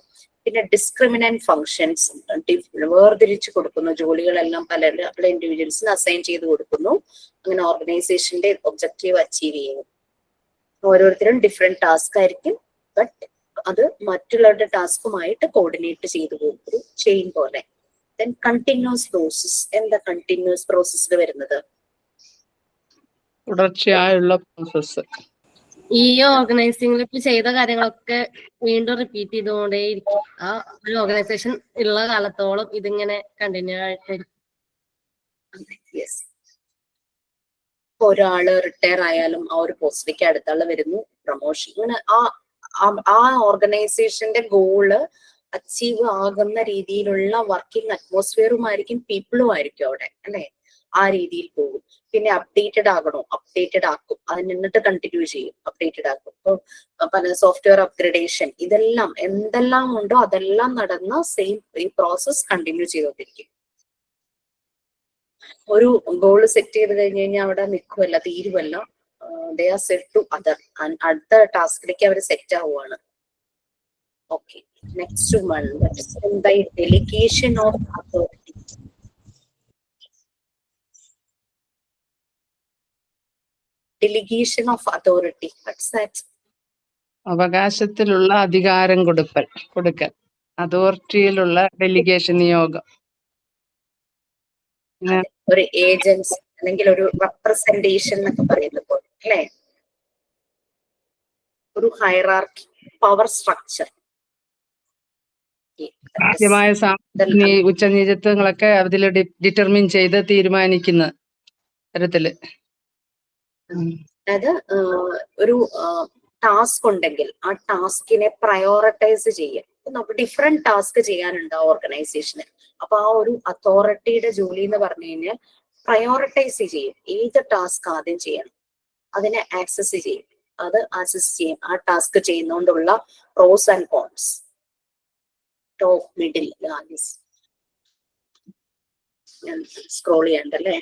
പിന്നെ ഡിസ്ക്രിമിനന്റ് ഫങ്ഷൻസ്, വേർതിരിച്ച് കൊടുക്കുന്നു, ജോലികളെല്ലാം പല ഇൻഡിവിജ്വൽസിന് അസൈൻ ചെയ്ത് കൊടുക്കുന്നു. അങ്ങനെ ഓർഗനൈസേഷന്റെ ഒബ്ജക്റ്റീവ് അച്ചീവ് ചെയ്യുന്നു. ഓരോരുത്തരും ഡിഫറെന്റ് ടാസ്ക് ആയിരിക്കും, ബട്ട് അത് മറ്റുള്ളവരുടെ ടാസ്കുമായിട്ട് കോർഡിനേറ്റ് ചെയ്തു പോകും, ഒരു ചെയിൻ പോലെ. Then continuous process. എന്താ കണ്ടിന്യൂസ് പ്രോസസ്സിൽ വരുന്നത്? തുടർച്ചയായുള്ള പ്രോസസ്സ്. ഈ ഓർഗനൈസിംഗിൽ ഇപ്പൊ ചെയ്ത കാര്യങ്ങളൊക്കെ വീണ്ടും റിപ്പീറ്റ് ചെയ്തുകൊണ്ടേയിരിക്കും. ആ ഒരു ഓർഗനൈസേഷൻ ഉള്ള കാലത്തോളം ഇതിങ്ങനെ കണ്ടിന്യൂ ആയിട്ടായിരിക്കും. യെസ്, ഒരാള് റിട്ടയർ ആയാലും ആ ഒരു പോസ്റ്റിലേക്ക് അടുത്ത ആള് വരുന്നു, പ്രൊമോഷൻ. ഇങ്ങനെ ആ ഓർഗനൈസേഷന്റെ ഗോള് അച്ചീവ് ആകുന്ന രീതിയിലുള്ള വർക്കിംഗ് അറ്റ്മോസ്ഫിയറുമായിരിക്കും, പീപ്പിളും ആയിരിക്കും അവിടെ, അല്ലെ? ആ രീതിയിൽ പോകും. പിന്നെ അപ്ഡേറ്റഡ് ആകണോ, അപ്ഡേറ്റഡ് ആക്കും. അതിന് എന്നിട്ട് കണ്ടിന്യൂ ചെയ്യും, അപ്ഡേറ്റഡ് ആക്കും. ഇപ്പൊ പല സോഫ്റ്റ്വെയർ അപ്ഗ്രഡേഷൻ, ഇതെല്ലാം എന്തെല്ലാം ഉണ്ടോ അതെല്ലാം നടന്ന സെയിം ഈ പ്രോസസ് കണ്ടിന്യൂ ചെയ്തോണ്ടിരിക്കും. ഒരു ഗോൾ സെറ്റ് ചെയ്ത് കഴിഞ്ഞ് കഴിഞ്ഞാൽ അവിടെ നിൽക്കുമല്ല, തീരുമല്ല. They are set to other, അടുത്ത ടാസ്കിലേക്ക് അവർ സെറ്റ് ആവുകയാണ്. Okay, next one, by delegation of authority. Delegation of authority, what's that? അവകാശത്തിലുള്ള അധികാരം കൊടുക്കൽ, അതോറിറ്റിയിലുള്ള ഡെലിഗേഷൻ, നിയോഗം. ഒരു ഏജൻസി അല്ലെങ്കിൽ ഒരു റെപ്രസെന്റേഷൻ എന്നൊക്കെ പറയുന്നത് പോലെ, അല്ലെ? ഒരു ഹൈറാർക്കി, പവർ സ്ട്രക്ചർ. കൃത്യമായ ഉച്ചനീചത്വങ്ങളൊക്കെ അതിൽ ഡിറ്റർമിൻ ചെയ്ത് തീരുമാനിക്കുന്ന തരത്തില്. അതായത് ഒരു ടാസ്ക് ഉണ്ടെങ്കിൽ ആ ടാസ്കിനെ പ്രയോറിറ്റൈസ് ചെയ്യുക. നമുക്ക് ഡിഫറെന്റ് ടാസ്ക് ചെയ്യാനുണ്ടാവും ഓർഗനൈസേഷന്. അപ്പൊ ആ ഒരു അതോറിറ്റിയുടെ ജോലി എന്ന് പറഞ്ഞു കഴിഞ്ഞാൽ പ്രയോറിറ്റൈസ് ചെയ്യും, ഏത് ടാസ്ക് ആദ്യം ചെയ്യണം, അതിനെ ആക്സസ് ചെയ്യും, അത് ആക്സസ് ചെയ്യും. ആ ടാസ്ക് ചെയ്യുന്നതുകൊണ്ടുള്ള pros and cons. Top, middle, ഞാൻ സ്ക്രോൾ ചെയ്യണ്ടല്ലേ?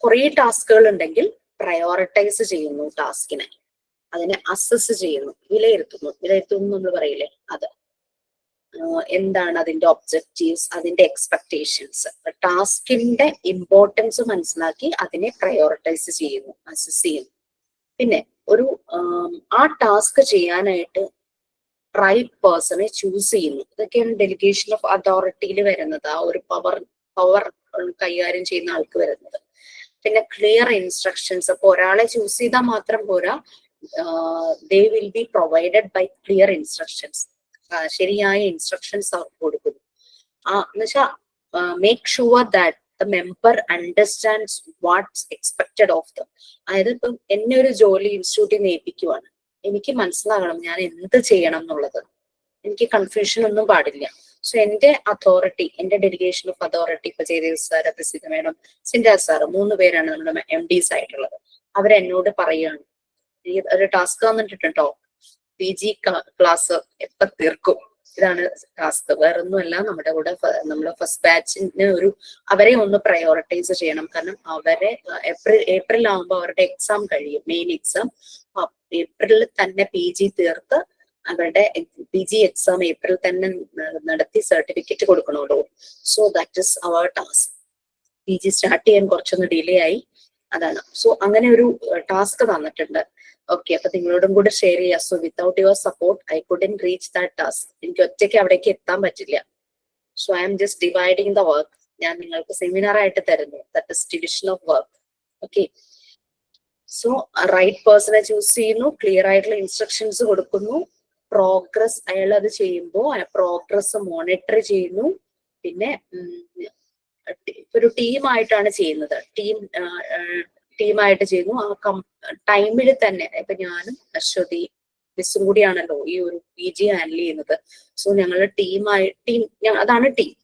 കുറേ ടാസ്കുകൾ ഉണ്ടെങ്കിൽ പ്രയോറിറ്റൈസ് ചെയ്യുന്നു ടാസ്കിനെ, അതിനെ അസസ് ചെയ്യുന്നു, വിലയിരുത്തുന്നു നമ്മൾ പറയില്ലേ അത്. എന്താണ് അതിന്റെ ഒബ്ജക്റ്റീവ്സ്, അതിന്റെ എക്സ്പെക്ടേഷൻസ്, ടാസ്കിന്റെ ഇമ്പോർട്ടൻസ് മനസ്സിലാക്കി അതിനെ പ്രയോറിറ്റൈസ് ചെയ്യുന്നു, അസസ് ചെയ്യുന്നു. പിന്നെ ആ ടാസ്ക് ചെയ്യാനായിട്ട് റൈറ്റ് പേഴ്സണെ ചൂസ് ചെയ്യുന്നു. ഇതൊക്കെയാണ് ഡെലിഗേഷൻ ഓഫ് അതോറിറ്റിയിൽ വരുന്നത്, ആ ഒരു പവർ കൈകാര്യം ചെയ്യുന്ന ആൾക്ക് വരുന്നത്. പിന്നെ ക്ലിയർ ഇൻസ്ട്രക്ഷൻസ്. അപ്പൊ ഒരാളെ ചൂസ് ചെയ്താൽ മാത്രം പോരാ, they will be provided by clear instructions. ശരിയായ ഇൻസ്ട്രക്ഷൻസ് അവർക്ക് കൊടുക്കുന്നു. എന്നുവെച്ചാൽ make sure that the member understands what's expected of them. അതായത് ഇപ്പം എന്നെ ഒരു ജോലി ഇൻസ്റ്റിറ്റ്യൂട്ടിൽ നിന്ന് ഏൽപ്പിക്കുവാണ്, എനിക്ക് മനസ്സിലാകണം ഞാൻ എന്ത് ചെയ്യണം എന്നുള്ളത്. എനിക്ക് കൺഫ്യൂഷൻ ഒന്നും പാടില്ല. സോ എന്റെ അതോറിറ്റി, എന്റെ ഡെലിഗേഷൻ ഓഫ് അതോറിറ്റി, ഇപ്പൊ ജയദേവ് സാർ, പ്രസിദ്ധ മേഡം, സിൻഡാ സാർ, 3 പേരാണ് നമ്മുടെ MDs ആയിട്ടുള്ളത്. അവരെന്നോട് പറയുകയാണ്, ഒരു ടാസ്ക് തന്നിട്ടുണ്ടോ, PG ക്ലാസ് എപ്പോ തീർക്കും, ഇതാണ് ടാസ്ക്. വേറൊന്നുമല്ല, നമ്മുടെ കൂടെ നമ്മുടെ ഫസ്റ്റ് ബാച്ചിന് അവരെ ഒന്ന് പ്രയോറിറ്റൈസ് ചെയ്യണം. കാരണം അവരെ ഏപ്രിൽ ആകുമ്പോൾ അവരുടെ എക്സാം കഴിയും, മെയിൻ എക്സാം. ഏപ്രിലിൽ തന്നെ PG തീർത്ത് അവരുടെ PG എക്സാം ഏപ്രിൽ തന്നെ നടത്തി സർട്ടിഫിക്കറ്റ് കൊടുക്കണമല്ലോ. So that is our task. PG start ചെയ്യാൻ കുറച്ചൊന്ന് ഡിലേ ആയി, അതാണ്. സോ അങ്ങനെ ഒരു ടാസ്ക് തന്നിട്ടുണ്ട്. ഓക്കെ, അപ്പൊ നിങ്ങളോടും കൂടെ ഷെയർ ചെയ്യാം. So without your support I couldn't reach that task. എനിക്ക് ഒറ്റയ്ക്ക് അവിടേക്ക് എത്താൻ പറ്റില്ല. So I'm just dividing the work. ഞാൻ നിങ്ങൾക്ക് സെമിനാർ ആയിട്ട് തരുന്നു, that is division of work. Okay, so right പേഴ്സണെ ചൂസ് ചെയ്യുന്നു, ക്ലിയർ ആയിട്ടുള്ള ഇൻസ്ട്രക്ഷൻസ് കൊടുക്കുന്നു, പ്രോഗ്രസ് അയാൾ അത് ചെയ്യുമ്പോൾ ആ പ്രോഗ്രസ് മോണിറ്റർ ചെയ്യുന്നു. പിന്നെ ഒരു ടീമായിട്ടാണ് ചെയ്യുന്നത്, ടീമായിട്ട് ചെയ്യുന്നു. ആ ടൈമിൽ തന്നെ ഇപ്പൊ ഞാനും അശ്വതി മിസ്സും കൂടിയാണല്ലോ ഈ ഒരു PG ഹാൻഡിൽ ചെയ്യുന്നത്. സോ ഞങ്ങളുടെ അതാണ് ടീം.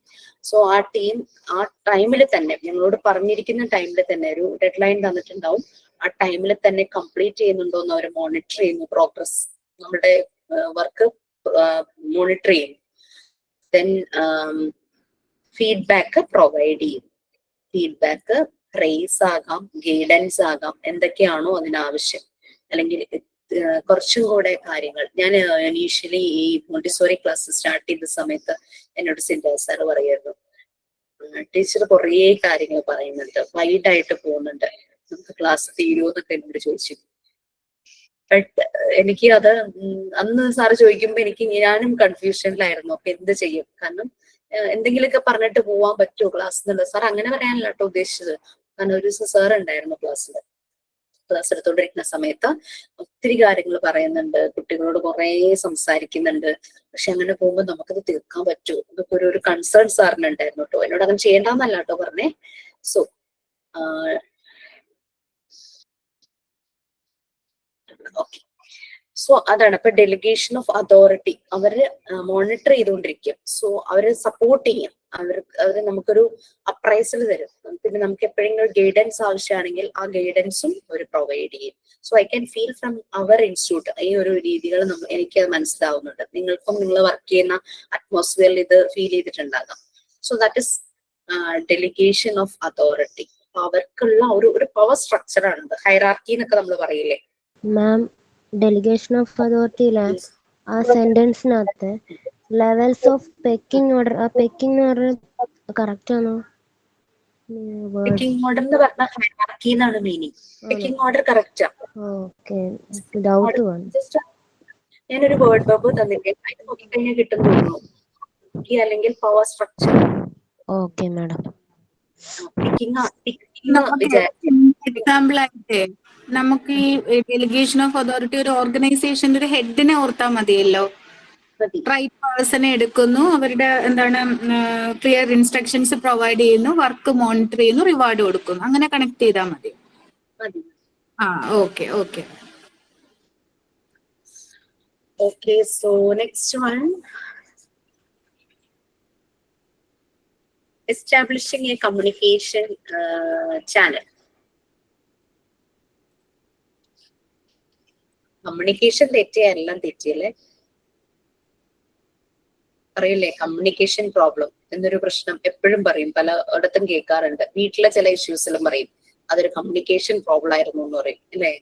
സോ ആ ടീം ആ ടൈമിൽ തന്നെ, ഞങ്ങളോട് പറഞ്ഞിരിക്കുന്ന ടൈമിൽ തന്നെ, ഒരു ഡെഡ് ലൈൻ തന്നിട്ടുണ്ടാവും, ആ ടൈമിൽ തന്നെ കംപ്ലീറ്റ് ചെയ്യുന്നുണ്ടോ എന്ന് അവർ മോണിറ്റർ ചെയ്യുന്നു. പ്രോഗ്രസ്, നമ്മുടെ വർക്ക് മോണിറ്റർ ചെയ്യുന്നു. ദെൻ ഫീഡ്ബാക്ക് പ്രൊവൈഡ് ചെയ്യും. ഫീഡ്ബാക്ക് പ്രൈസ് ആകാം, ഗൈഡൻസ് ആകാം, എന്തൊക്കെയാണോ അതിനാവശ്യം. അല്ലെങ്കിൽ കുറച്ചും കൂടെ കാര്യങ്ങൾ. ഞാൻ ഇനീഷ്യലി ഈ മോണ്ടിസോറി ക്ലാസ് സ്റ്റാർട്ട് ചെയ്ത സമയത്ത് എന്നോട് സിൻഡാ സാർ പറയായിരുന്നു, ടീച്ചർ കുറേ കാര്യങ്ങൾ പറയുന്നുണ്ട്, വൈഡ് ആയിട്ട് പോകുന്നുണ്ട്, നമുക്ക് ക്ലാസ് തീരുമോന്നൊക്കെ എന്നോട് ചോദിച്ചു. ബട്ട് എനിക്ക് അത് അന്ന് സാറ് ചോദിക്കുമ്പോ ഞാനും കൺഫ്യൂഷനിലായിരുന്നു. അപ്പൊ എന്ത് ചെയ്യും? കാരണം എന്തെങ്കിലുമൊക്കെ പറഞ്ഞിട്ട് പോവാൻ പറ്റുമോ ക്ലാസ് എന്നുള്ളത്. സാർ അങ്ങനെ പറയാനല്ല കേട്ടോ ഉദ്ദേശിച്ചത്. കാരണം ഒരു സാർ ഉണ്ടായിരുന്നു ക്ലാസ് എടുത്തോണ്ടിരിക്കുന്ന സമയത്ത് ഒത്തിരി കാര്യങ്ങൾ പറയുന്നുണ്ട്, കുട്ടികളോട് കുറെ സംസാരിക്കുന്നുണ്ട്. പക്ഷെ അങ്ങനെ പോകുമ്പോൾ നമുക്കത് തീർക്കാൻ പറ്റുമോ, ഇതൊക്കെ ഒരു കൺസേൺ സാറിനുണ്ടായിരുന്നു കേട്ടോ. എന്നോട് അങ്ങനെ ചെയ്യേണ്ടെന്നല്ല കേട്ടോ പറഞ്ഞേ. സോ ഓക്കെ, സോ അതാണ്. അപ്പൊ ഡെലിഗേഷൻ ഓഫ് അതോറിറ്റി അവര് മോണിറ്റർ ചെയ്തുകൊണ്ടിരിക്കും. സോ അവര് സപ്പോർട്ട് ചെയ്യും, അവര് നമുക്കൊരു അപ്രൈസൽ തരും. പിന്നെ നമുക്ക് എപ്പോഴെങ്കിലും ഗൈഡൻസ് ആവശ്യമാണെങ്കിൽ ആ ഗൈഡൻസും അവർ പ്രൊവൈഡ് ചെയ്യും. So I can feel from our institute ഈ ഒരു രീതികൾ എനിക്ക് മനസ്സിലാവുന്നുണ്ട്. നിങ്ങൾക്കും നിങ്ങൾ വർക്ക് ചെയ്യുന്ന അറ്റ്മോസ്ഫിയറിൽ ഇത് ഫീൽ ചെയ്തിട്ടുണ്ടാകാം. So that is delegation of authority. അവർക്കുള്ള ഒരു പവർ സ്ട്രക്ചർ ആണത്. ഹൈറാർക്കി എന്നൊക്കെ നമ്മൾ പറയില്ലേ മാം? ഡെലിഗേഷൻ ഓഫ് അതോറിറ്റിയിലെ ആ സെന്റൻസിനകത്ത് ലെവൽസ് ഓഫ് പെക്കിംഗ് ഓർഡർ, ആ പെക്കിംഗ് ഓർഡർ കറക്റ്റ് ആണോ? പെക്കിംഗ് ഓർഡർ എന്ന് പറഞ്ഞാൽ ഹൈറാർക്കി എന്നാണ് meaning. Pecking order correct. Okay, doubt വന്നു. ഞാനൊരു വേർഡ് ബബ് തന്നില്ലേ, അത് നോക്കിക്കഴിഞ്ഞാൽ കിട്ടും തോന്നുന്നു. അല്ലെങ്കിൽ power structure. Okay madam. Example ആയിട്ട് നമുക്ക് ഈ ഡെലിഗേഷൻ ഓഫ് അതോറിറ്റി ഒരു ഓർഗനൈസേഷന്റെ ഒരു ഹെഡിനെ ഓർത്താൽ മതിയല്ലോ. റൈറ്റ് പേഴ്സണെ എടുക്കുന്നു, അവരുടെ ക്ലിയർ ഇൻസ്ട്രക്ഷൻസ് പ്രൊവൈഡ് ചെയ്യുന്നു, വർക്ക് മോണിറ്റർ ചെയ്യുന്നു, റിവാർഡ് കൊടുക്കുന്നു. അങ്ങനെ കണക്ട് ചെയ്താൽ മതി. ആ okay okay okay. So next one, establishing a communication channel. Communication തെറ്റിയ എല്ലാം തെറ്റിയല്ലേ. അറിയില്ലേ കമ്മ്യൂണിക്കേഷൻ പ്രോബ്ലം എന്നൊരു പ്രശ്നം എപ്പോഴും പറയും, പലയിടത്തും കേൾക്കാറുണ്ട്. വീട്ടിലെ ചില ഇഷ്യൂസിലും പറയും അതൊരു കമ്മ്യൂണിക്കേഷൻ പ്രോബ്ലം ആയിരുന്നു എന്ന് പറയും അല്ലേ.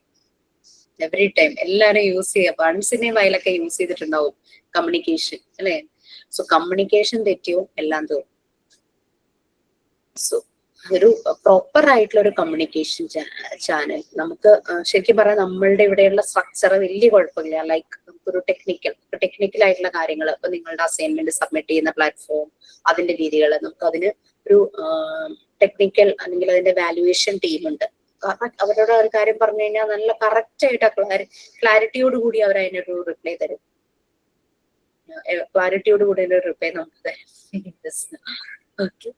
എവറി ടൈം എല്ലാരും യൂസ് ചെയ്യുക, വൺസിനെ വയലൊക്കെ യൂസ് ചെയ്തിട്ടുണ്ടാവും കമ്മ്യൂണിക്കേഷൻ അല്ലേ. സോ കമ്മ്യൂണിക്കേഷൻ തെറ്റിയോ എല്ലാം തോന്നും. സോ ഒരു പ്രോപ്പർ ആയിട്ടുള്ള ഒരു കമ്മ്യൂണിക്കേഷൻ ചാനൽ നമുക്ക് ശരിക്കും പറയാം നമ്മളുടെ ഇവിടെയുള്ള സ്ട്രക്ചർ വലിയ കുഴപ്പമില്ല. ലൈക്ക് നമുക്കൊരു ടെക്നിക്കൽ ആയിട്ടുള്ള കാര്യങ്ങൾ, ഇപ്പൊ നിങ്ങളുടെ അസൈൻമെന്റ് സബ്മിറ്റ് ചെയ്യുന്ന പ്ലാറ്റ്ഫോം, അതിന്റെ രീതികൾ, നമുക്ക് അതിന് ഒരു ടെക്നിക്കൽ അല്ലെങ്കിൽ അതിന്റെ വാല്യുവേഷൻ ടീമുണ്ട്. അവരോട് ഒരു കാര്യം പറഞ്ഞു കഴിഞ്ഞാൽ നല്ല കറക്റ്റ് ആയിട്ട് ക്ലാരിറ്റിയോട് കൂടി അവർ അതിനൊരു റിപ്ലൈ തരും. ക്ലാരിറ്റിയോട് കൂടി ഒരു റിപ്ലൈ നമുക്ക് തരും. ഓക്കെ,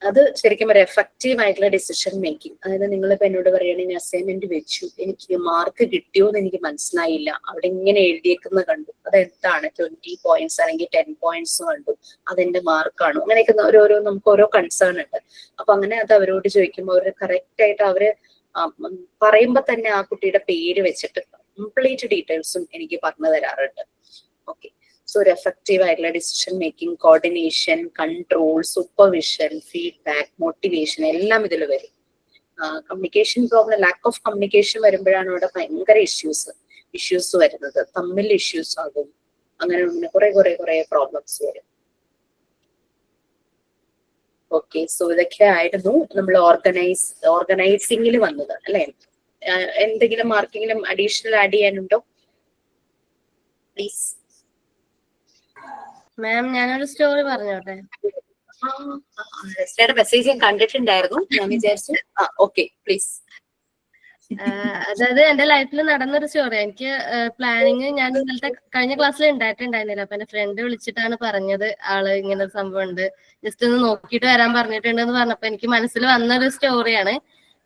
അത് ശരിക്കും ഒരു എഫക്റ്റീവ് ആയിട്ടുള്ള ഡിസിഷൻ മേക്കിംഗ്. അതായത് നിങ്ങളിപ്പോ എന്നോട് പറയുകയാണെങ്കിൽ അസൈൻമെന്റ് വെച്ചു, എനിക്ക് മാർക്ക് കിട്ടിയോ എന്ന് എനിക്ക് മനസ്സിലായില്ല, അവിടെ ഇങ്ങനെ എഴുതിയേക്കുന്ന കണ്ടു, അതെന്താണ് 20 points അല്ലെങ്കിൽ 10 points കണ്ടു, അതെന്റെ മാർക്കാണോ, അങ്ങനെയൊക്കെ ഓരോരോ നമുക്ക് ഓരോ കൺസേൺ ഉണ്ട്. അപ്പൊ അങ്ങനെ അത് അവരോട് ചോദിക്കുമ്പോൾ അവർ കറക്റ്റ് ആയിട്ട് അവര് പറയുമ്പോ തന്നെ ആ കുട്ടിയുടെ പേര് വെച്ചിട്ട് കംപ്ലീറ്റ് ഡീറ്റെയിൽസും എനിക്ക് പറഞ്ഞു തരാറുണ്ട്. ഓക്കെ, സോ ഒരു എഫക്റ്റീവ് ആയിട്ടുള്ള decision making, coordination, control, supervision, feedback, motivation എല്ലാം ഇതിൽ വരും. Communication problem, lack of communication വരുമ്പോഴാണ് ഇവിടെ ഭയങ്കര ഇഷ്യൂസ് വരുന്നത്. തമ്മിൽ ഇഷ്യൂസ് ആകും, അങ്ങനെ കുറെ പ്രോബ്ലംസ് വരും. ഓക്കെ, സോ ഇതൊക്കെ ആയിരുന്നു നമ്മൾ ഓർഗനൈസിംഗിൽ വന്നത് അല്ലെ. എന്തെങ്കിലും മാർക്കെങ്കിലും അഡീഷണൽ ആഡ് ചെയ്യാനുണ്ടോ പ്ലീസ്? മാം ഞാനൊരു സ്റ്റോറി പറഞ്ഞോട്ടെ. മെസ്സേജ് ഞാൻ കണ്ടിട്ടുണ്ടായിരുന്നു, ഞാൻ വിചാരിച്ചു. Okay please. അതായത് എന്റെ ലൈഫിൽ നടന്നൊരു സ്റ്റോറി. എനിക്ക് പ്ലാനിങ് ഞാൻ ഇന്നലത്തെ കഴിഞ്ഞ ക്ലാസ്സിൽ ഉണ്ടായിട്ടുണ്ടായിരുന്നില്ല. അപ്പൊ എന്റെ ഫ്രണ്ട് വിളിച്ചിട്ടാണ് പറഞ്ഞത് ആള് ഇങ്ങനെ ഒരു സംഭവം ഉണ്ട്, ജസ്റ്റ് ഒന്ന് നോക്കിയിട്ട് വരാൻ പറഞ്ഞിട്ടുണ്ടെന്ന് പറഞ്ഞപ്പോ എനിക്ക് മനസ്സിൽ വന്നൊരു സ്റ്റോറിയാണ്.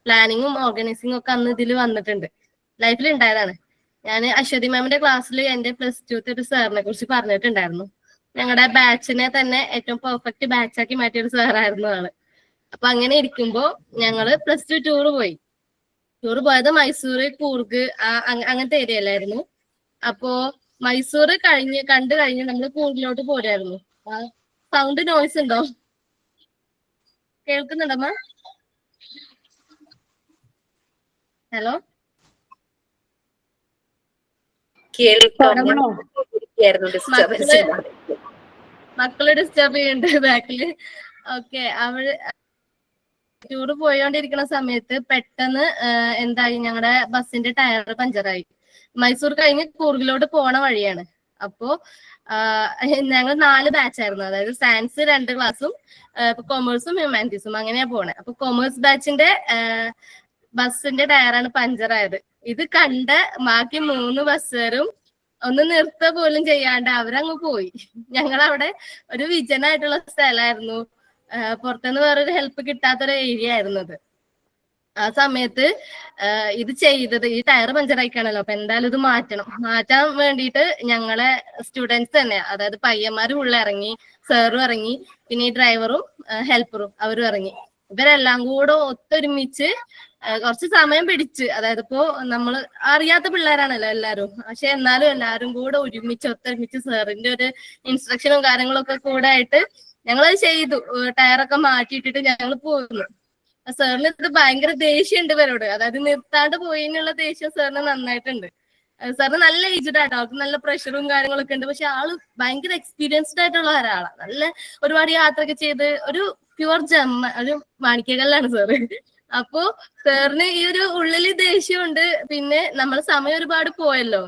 പ്ലാനിങ്ങും ഓർഗനൈസിങ്ങും ഒക്കെ അന്ന് ഇതിൽ വന്നിട്ടുണ്ട്, ലൈഫിൽ ഉണ്ടായതാണ്. ഞാൻ അശ്വതി മാമിന്റെ ക്ലാസ്സിൽ എന്റെ +2 ഒരു സാറിനെ കുറിച്ച് പറഞ്ഞിട്ടുണ്ടായിരുന്നു. ഞങ്ങളുടെ ബാച്ചിനെ തന്നെ ഏറ്റവും പെർഫെക്റ്റ് ബാച്ചാക്കി മാറ്റിയൊരു സാറായിരുന്നു ആള്. അപ്പൊ അങ്ങനെ ഇരിക്കുമ്പോ ഞങ്ങള് +2 ടൂർ പോയത് മൈസൂര്, കൂർഗ് അങ്ങനത്തെ ഏരിയയിലായിരുന്നു. അപ്പോ മൈസൂർ കണ്ടു കഴിഞ്ഞ് നമ്മള് കൂർഗിലോട്ട് പോരായിരുന്നു. സൗണ്ട് നോയ്സ് ഉണ്ടോ? കേൾക്കുന്നുണ്ടമ്മ? ഹലോ, മക്കള് ഡിസ്റ്റർബ് ചെയ്യുന്നുണ്ട് ബാക്കില്. ഓക്കെ, അവള് ടൂർ പോയോണ്ടിരിക്കുന്ന സമയത്ത് പെട്ടെന്ന് എന്തായി, ഞങ്ങളുടെ ബസ്സിന്റെ ടയർ പഞ്ചറായി. മൈസൂർ കഴിഞ്ഞ് കൂർഗിലോട്ട് പോണ വഴിയാണ്. അപ്പോ ഞങ്ങൾ 4 ബാച്ചായിരുന്നു. അതായത് സയൻസ് 2 ക്ലാസ്സും കൊമേഴ്സും ഹ്യൂമാനിറ്റീസും അങ്ങനെയാ പോണേ. അപ്പൊ കൊമേഴ്സ് ബാച്ചിന്റെ ബസ്സിന്റെ ടയറാണ് പഞ്ചറായത്. ഇത് കണ്ട ബാക്കി 3 ബസ്സുകാരും ഒന്ന് നിർത്ത പോലും ചെയ്യാണ്ട് അവരങ്ങ് പോയി. ഞങ്ങളവിടെ ഒരു വിജനായിട്ടുള്ള സ്ഥലമായിരുന്നു, പുറത്തുനിന്ന് വേറൊരു ഹെൽപ്പ് കിട്ടാത്തൊരു ഏരിയ ആയിരുന്നു അത്. ആ സമയത്ത് ഇത് ചെയ്തത്, ഈ ടയർ പഞ്ചറായിക്കാണല്ലോ, അപ്പൊ എന്തായാലും ഇത് മാറ്റാൻ വേണ്ടിയിട്ട് ഞങ്ങളെ സ്റ്റുഡൻസ് തന്നെ, അതായത് പയ്യന്മാര് ഉള്ള ഇറങ്ങി, സാറും ഇറങ്ങി, പിന്നെ ഈ ഡ്രൈവറും ഹെൽപ്പറും അവരും ഇറങ്ങി. ഇവരെല്ലാം കൂടെ ഒത്തൊരുമിച്ച് കുറച്ച് സമയം പിടിച്ച്, അതായത് ഇപ്പോ നമ്മള് അറിയാത്ത പിള്ളേരാണല്ലോ എല്ലാരും, പക്ഷെ എന്നാലും എല്ലാരും കൂടെ ഒത്തൊരുമിച്ച് സാറിന്റെ ഒരു ഇൻസ്ട്രക്ഷനും കാര്യങ്ങളൊക്കെ കൂടെ ആയിട്ട് ഞങ്ങളത് ചെയ്തു. ടയറൊക്കെ മാറ്റിയിട്ടിട്ട് ഞങ്ങൾ പോന്നു. സാറിന് ഇത് ഭയങ്കര ദേഷ്യമുണ്ട് ഇവരോട്, അതായത് നിർത്താണ്ട് പോയിന്നുള്ള ദേഷ്യം സാറിന് നന്നായിട്ടുണ്ട്. സാറിന് നല്ല ഏജ്ഡ് ആട്ടോ, അവർക്ക് നല്ല പ്രഷറും കാര്യങ്ങളൊക്കെ ഉണ്ട്. പക്ഷെ ആള് ഭയങ്കര എക്സ്പീരിയൻസ്ഡ് ആയിട്ടുള്ള ഒരാളാണ്, നല്ല ഒരുപാട് യാത്രയൊക്കെ ചെയ്ത് ഒരു പ്യുവർ ഒരു മാണിക്യകല്ലാണ് സാറ്. അപ്പോ സാറിന് ഈ ഒരു ഉള്ളില് ദേഷ്യമുണ്ട്. പിന്നെ നമ്മൾ സമയം ഒരുപാട് പോയല്ലോ,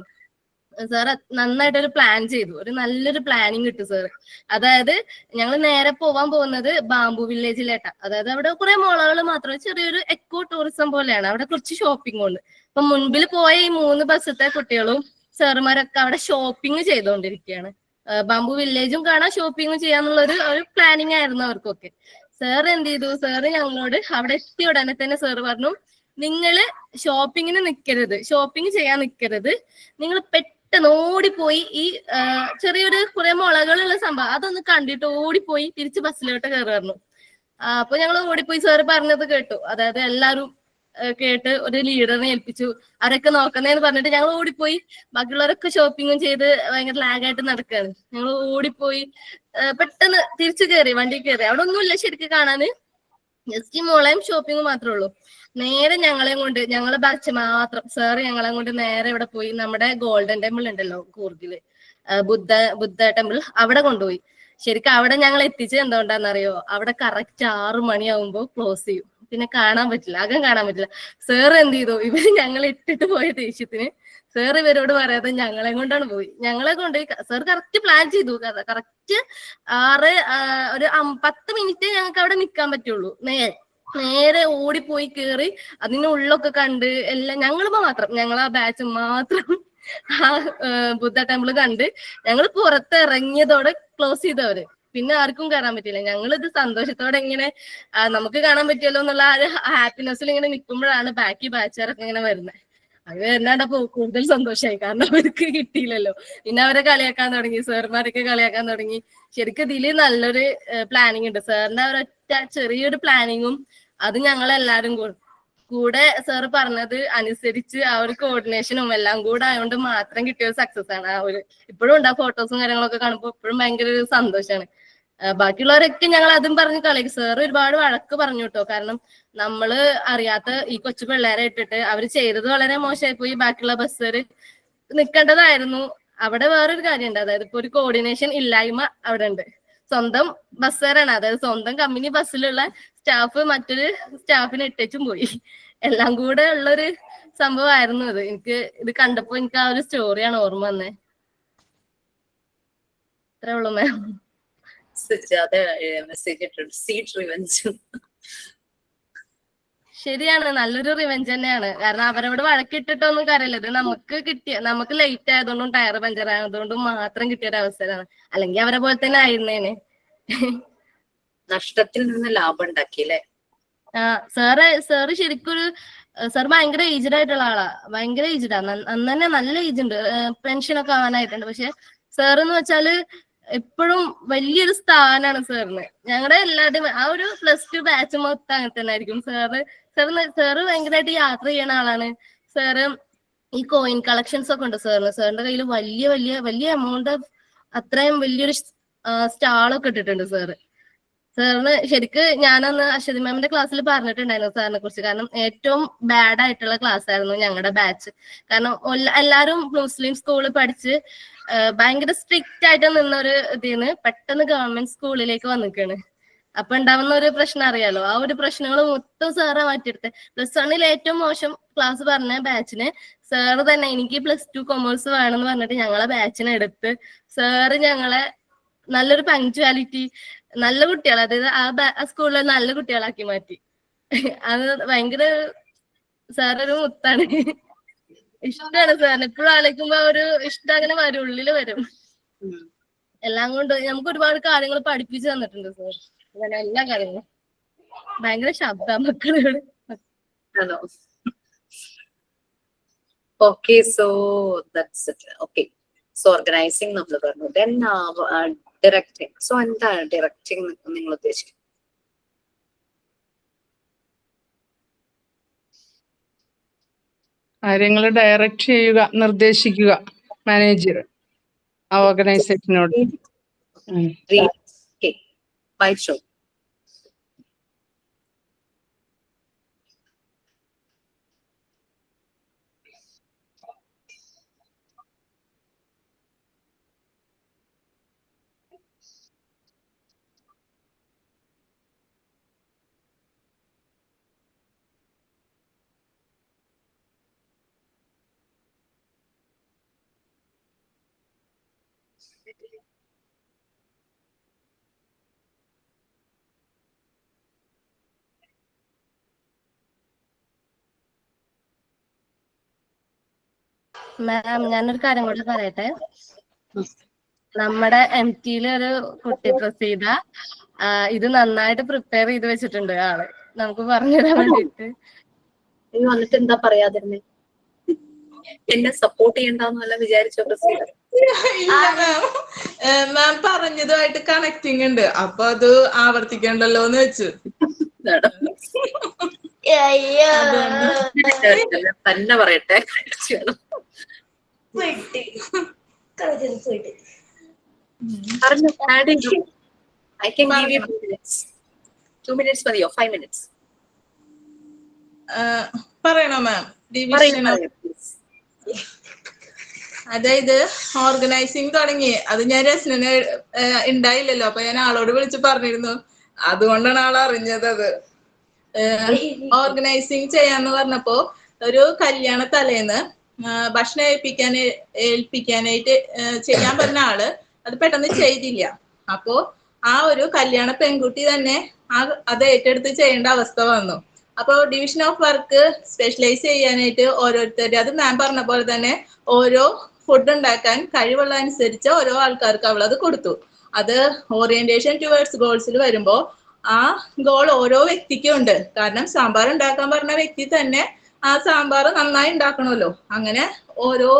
സാർ നന്നായിട്ടൊരു പ്ലാൻ ചെയ്തു, ഒരു നല്ലൊരു പ്ലാനിങ് കിട്ടും സാറ്. അതായത് ഞങ്ങൾ നേരെ പോവാൻ പോകുന്നത് ബാംബു വില്ലേജിലേട്ടാ. അതായത് അവിടെ കുറെ മുളകൾ മാത്രമേ, ചെറിയൊരു എക്കോ ടൂറിസം പോലെയാണ്, അവിടെ കുറച്ച് ഷോപ്പിംഗ് ഉണ്ട്. അപ്പൊ മുൻപിൽ പോയ ഈ 3 ബസ്സത്തെ കുട്ടികളും സാറുമാരൊക്കെ അവിടെ ഷോപ്പിംഗ് ചെയ്തുകൊണ്ടിരിക്കുകയാണ്. ബാംബു വില്ലേജും കാണാൻ ഷോപ്പിംഗും ചെയ്യാന്നുള്ള ഒരു പ്ലാനിങ് ആയിരുന്നു അവർക്കൊക്കെ. സാർ എന്ത് ചെയ്തു, സാറ് ഞങ്ങളോട് അവിടെ എത്തിയ ഉടനെ തന്നെ സാറ് പറഞ്ഞു, നിങ്ങള് ഷോപ്പിംഗ് ചെയ്യാൻ നിൽക്കരുത്, നിങ്ങൾ പെട്ടെന്ന് ഓടിപ്പോയി ഈ ചെറിയൊരു കുറെ മുളകളുള്ള സംഭവം അതൊന്ന് കണ്ടിട്ട് ഓടിപ്പോയി തിരിച്ച് ബസ്സിലോട്ട് കയറുമായിരുന്നു. അപ്പൊ ഞങ്ങൾ ഓടിപ്പോയി സാറ് പറഞ്ഞത് കേട്ടു. അതായത് എല്ലാരും കേട്ട് ഒരു ലീഡറിനെ ഏൽപ്പിച്ചു. അവരൊക്കെ നോക്കുന്നതെന്ന് പറഞ്ഞിട്ട് ഞങ്ങൾ ഓടിപ്പോയി. ബാക്കിയുള്ളവരൊക്കെ ഷോപ്പിങ്ങും ചെയ്ത് ഭയങ്കര ലാഗായിട്ട് നടക്കുകയാണ്. ഞങ്ങൾ ഓടിപ്പോയി പെട്ടെന്ന് തിരിച്ചു കയറി, വണ്ടി കയറി. അവിടെ ഒന്നുമില്ല ശരിക്കും കാണാന്, ജസ്റ്റ് മോളെയും ഷോപ്പിംഗ് മാത്രമേ ഉള്ളൂ. നേരെ ഞങ്ങളെയും കൊണ്ട്, ഞങ്ങളെ ബാച്ച് മാത്രം, സാറ് ഞങ്ങളെ കൊണ്ട് നേരെ ഇവിടെ പോയി നമ്മുടെ ഗോൾഡൻ ടെമ്പിൾ ഉണ്ടല്ലോ കൂർഗില്, ബുദ്ധ ടെമ്പിൾ, അവിടെ കൊണ്ടുപോയി. ശരിക്കും അവിടെ ഞങ്ങൾ എത്തിച്ചത് എന്തുകൊണ്ടാണെന്നറിയോ? അവിടെ കറക്റ്റ് 6 മണിയാവുമ്പോ ക്ലോസ് ചെയ്യും, പിന്നെ കാണാൻ പറ്റില്ല, അകം കാണാൻ പറ്റില്ല. സാർ എന്ത് ചെയ്തു, ഇവര് ഞങ്ങൾ ഇട്ടിട്ട് പോയ ദേഷ്യത്തിന് സാർ ഇവരോട് പറയാതെ ഞങ്ങളെ കൊണ്ടാണ് പോയി. ഞങ്ങളെ കൊണ്ടുപോയി സാർ കറക്റ്റ് പ്ലാൻ ചെയ്തു. കറക്റ്റ് 10 മിനിറ്റ് ഞങ്ങൾക്ക് അവിടെ നിൽക്കാൻ പറ്റുള്ളൂ. നേരെ ഓടിപ്പോയി കേറി അതിനുള്ളൊക്കെ കണ്ട് എല്ലാം ഞങ്ങൾ മാത്രം, ഞങ്ങൾ ആ ബാച്ച് മാത്രം ആ ബുദ്ധ ടെമ്പിൾ കണ്ട് ഞങ്ങൾ പുറത്തിറങ്ങിയതോടെ ക്ലോസ് ചെയ്തവര്. പിന്നെ ആർക്കും കയറാൻ പറ്റില്ല. ഞങ്ങളിത് സന്തോഷത്തോടെ ഇങ്ങനെ നമുക്ക് കാണാൻ പറ്റിയല്ലോ എന്നുള്ള ആ ഒരു ഹാപ്പിനെസ്സിൽ ഇങ്ങനെ നിൽക്കുമ്പോഴാണ് ബാക്കി ബാച്ചുകാരൊക്കെ ഇങ്ങനെ വരുന്നത്. അത് വരുന്നാണ്ടപ്പോ കൂടുതൽ സന്തോഷമായി, കാരണം അവർക്ക് കിട്ടിയില്ലല്ലോ. പിന്നെ അവരെ കളിയാക്കാൻ തുടങ്ങി, സാർമാരൊക്കെ കളിയാക്കാൻ തുടങ്ങി. ശരിക്കും ഇതില് നല്ലൊരു പ്ലാനിങ് ഉണ്ട്. സാറിന്റെ ഒരൊറ്റ ചെറിയൊരു പ്ലാനിങ്ങും അത് ഞങ്ങളെല്ലാരും കൂടെ സാറ് പറഞ്ഞത് അനുസരിച്ച് ആ ഒരു കോർഡിനേഷനും എല്ലാം കൂടെ ആയതുകൊണ്ട് മാത്രം കിട്ടിയ ഒരു സക്സസ് ആണ്. ആ ഒരു ഇപ്പോഴും ഉണ്ട് ആ ഫോട്ടോസും കാര്യങ്ങളൊക്കെ കാണുമ്പോൾ ഇപ്പോഴും ഭയങ്കര ഒരു സന്തോഷമാണ്. ബാക്കിയുള്ളവരൊക്കെ ഞങ്ങൾ അതും പറഞ്ഞ് കളിക്കും. സാറ് ഒരുപാട് വഴക്ക് പറഞ്ഞു കേട്ടോ, കാരണം നമ്മള് അറിയാത്ത ഈ കൊച്ചു പിള്ളേരെ ഇട്ടിട്ട് അവര് ചെയ്തത് വളരെ മോശമായി പോയി. ബാക്കിയുള്ള ബസ്സുകാര് നിൽക്കേണ്ടതായിരുന്നു. അവിടെ വേറൊരു കാര്യമുണ്ട്, അതായത് ഇപ്പൊ ഒരു കോർഡിനേഷൻ ഇല്ലായ്മ അവിടെ ഉണ്ട്. സ്വന്തം ബസ്സുകാരാണ്, അതായത് സ്വന്തം കമ്പനി ബസ്സിലുള്ള സ്റ്റാഫ് മറ്റൊരു സ്റ്റാഫിനെ ഇട്ടേച്ചും പോയി. എല്ലാം കൂടെ ഉള്ളൊരു സംഭവമായിരുന്നു ഇത്. എനിക്ക് ഇത് കണ്ടപ്പോ എനിക്ക് ആ ഒരു സ്റ്റോറിയാണ് ഓർമ്മ വന്നേ. അത്രേ ഉള്ളൂ മാം. സുജാത മെസ്സേജ് ഇട്ടിട്ടുണ്ട്, സീറ്റ് റിവെഞ്ച്. ശരിയാണ്, നല്ലൊരു റിവെഞ്ച് തന്നെയാണ്. കാരണം അവരോട് വഴക്കിട്ടിട്ടൊന്നും കാര്യമില്ല. ഇത് നമുക്ക് ലേറ്റ് ആയതുകൊണ്ടും ടയർ പഞ്ചർ ആയതുകൊണ്ടും മാത്രം കിട്ടിയ ഒരു അവസരമാണ്. അല്ലെങ്കിൽ അവരെ പോലെ തന്നെ ആയിരുന്നേനെ. നഷ്ടത്തിൽ നിന്ന് ലാഭം ഉണ്ടാക്കി അല്ലേ? സാറ് ശരിക്കും സാർ ഭയങ്കര ഏജ്ഡ് ആയിട്ടുള്ള ആളാ, ഭയങ്കര ഏജ്ഡാ. അന്ന് തന്നെ നല്ല ഏജ് ഉണ്ട്, പെൻഷനൊക്കെ ആവാനായിട്ടുണ്ട്. പക്ഷെ സാർ എന്ന് വെച്ചാല് എപ്പോഴും വലിയൊരു സ്ഥാനാണ് സാറിന്. ഞങ്ങളുടെ എല്ലാവരുടെയും ആ ഒരു +2 ബാച്ച് മൊത്തം അങ്ങനെ തന്നെ ആയിരിക്കും. സാറ് ഭയങ്കരമായിട്ട് യാത്ര ചെയ്യണ ആളാണ്. സാറ് ഈ കോയിൻ കളക്ഷൻസ് ഒക്കെ ഉണ്ട് സാറിന്റെ കയ്യിൽ വലിയ വലിയ വലിയ എമൗണ്ട്, അത്രയും വലിയൊരു സ്റ്റാളൊക്കെ ഇട്ടിട്ടുണ്ട് സാറ്. സാറിന് ശരിക്ക് ഞാനന്ന് അശ്വതി മാമിന്റെ ക്ലാസ്സിൽ പറഞ്ഞിട്ടുണ്ടായിരുന്നു സാറിനെ കുറിച്ച്. കാരണം ഏറ്റവും ബാഡ് ആയിട്ടുള്ള ക്ലാസ് ആയിരുന്നു ഞങ്ങളുടെ ബാച്ച്. കാരണം എല്ലാരും മുസ്ലിം സ്കൂളിൽ പഠിച്ച് ഭയങ്കര സ്ട്രിക്റ്റ് ആയിട്ട് നിന്നൊരു ഇതിന്ന് പെട്ടെന്ന് ഗവൺമെന്റ് സ്കൂളിലേക്ക് വന്നിക്കാണ്. അപ്പൊ ഉണ്ടാവുന്ന ഒരു പ്രശ്നം അറിയാലോ, ആ ഒരു പ്രശ്നങ്ങൾ മൊത്തം സാറാ മാറ്റിയെടുത്തത്. +1 ഏറ്റവും മോശം ക്ലാസ് പറഞ്ഞ ബാച്ചിന് സാറ് തന്നെ എനിക്ക് +2 കൊമേഴ്സ് വേണമെന്ന് പറഞ്ഞിട്ട് ഞങ്ങളെ ബാച്ചിനെ എടുത്ത് സാറ് ഞങ്ങളെ നല്ലൊരു പങ്ക്ച്വാലിറ്റി, നല്ല കുട്ടികൾ, അതായത് ആ സ്കൂളിലെ നല്ല കുട്ടികളാക്കി മാറ്റി. അത് ഭയങ്കര സാറൊരു മുത്താണ്. ഇഷ്ടമാണ് സാറിന്. എപ്പോഴും ആലോചിക്കുമ്പോ ഒരു ഇഷ്ടം അങ്ങനെ വരും, ഉള്ളില് വരും. എല്ലാം കൊണ്ട് നമുക്ക് ഒരുപാട് കാര്യങ്ങൾ പഠിപ്പിച്ചു തന്നിട്ടുണ്ട് സാർ. അങ്ങനെ എല്ലാ കാര്യങ്ങളും. ഭയങ്കര ശബ്ദ മക്കളോട്. Okay, so that's it. Okay, so organising നമ്മൾ പറഞ്ഞു. Then directing. സോ എന്താണ് ഡയറക്റ്റിംഗ് നിങ്ങൾ ഉദ്ദേശിക്കുന്നത്? കാര്യങ്ങൾ ഡയറക്റ്റ് ചെയ്യുക, നിർദ്ദേശിക്കുക മാനേജർ ആ ഓർഗനൈസേഷനോട്. വായിച്ചോ. മാം, ഞാനൊരു കാര്യം കൂടി പറയട്ടെ. നമ്മുടെ MT ഒരു കുട്ടി പ്രസീത ഇത് നന്നായിട്ട് പ്രിപ്പയർ ചെയ്ത് വെച്ചിട്ടുണ്ട് ആള്, നമുക്ക് പറഞ്ഞുതരാൻ വേണ്ടിട്ട്. നീ വന്നിട്ട് എന്താ പറയാതിരുന്നേ? എന്നെ സപ്പോർട്ട് ചെയ്യണ്ടെന്നല്ല വിചാരിച്ചോ പ്രസീത? മാം പറഞ്ഞതുമായിട്ട് കണക്റ്റിംഗ് ഉണ്ട്, അപ്പൊ അത് ആവർത്തിക്കണ്ടല്ലോ എന്ന് വെച്ചു. തന്നെ പറയട്ടെ. പറഞ്ഞു ആഡ് ചെയ്തു. I can give you 2 minutes. 2 minutes മതിയോ? 5 minutes. പറയണോ മാം? ഡിവിഷൻ അതായത് ഓർഗനൈസിങ് തുടങ്ങി. അത് ഞാൻ രസന ഉണ്ടായില്ലല്ലോ, അപ്പൊ ഞാൻ ആളോട് വിളിച്ച് പറഞ്ഞിരുന്നു. അതുകൊണ്ടാണ് ആൾ അറിഞ്ഞത്. അത് ഓർഗനൈസിങ് ചെയ്യാന്ന് പറഞ്ഞപ്പോ ഒരു കല്യാണ തലേന്ന് ഭക്ഷണം ഏൽപ്പിക്കാനായിട്ട് ചെയ്യാൻ പറഞ്ഞ ആള് അത് പെട്ടെന്ന് ചെയ്തില്ല. അപ്പോ ആ ഒരു കല്യാണ പെൺകുട്ടി തന്നെ അത് ഏറ്റെടുത്ത് ചെയ്യേണ്ട അവസ്ഥ വന്നു. അപ്പോ ഡിവിഷൻ ഓഫ് വർക്ക് സ്പെഷ്യലൈസ് ചെയ്യാനായിട്ട് ഓരോരുത്തർ, അത് മാം പറഞ്ഞ പോലെ തന്നെ ഓരോ ഫുഡ് ഉണ്ടാക്കാൻ കഴിവുള്ള അനുസരിച്ച് ഓരോ ആൾക്കാർക്ക് അവളത് കൊടുത്തു. അത് ഓറിയന്റേഷൻ ടുവേർഡ്സ് ഗോൾസിൽ വരുമ്പോ ആ ഗോൾ ഓരോ വ്യക്തിക്കും ഉണ്ട്. കാരണം സാമ്പാർ ഉണ്ടാക്കാൻ പറഞ്ഞ വ്യക്തി തന്നെ ആ സാമ്പാർ നന്നായി ഉണ്ടാക്കണമല്ലോ. അങ്ങനെ ഓരോ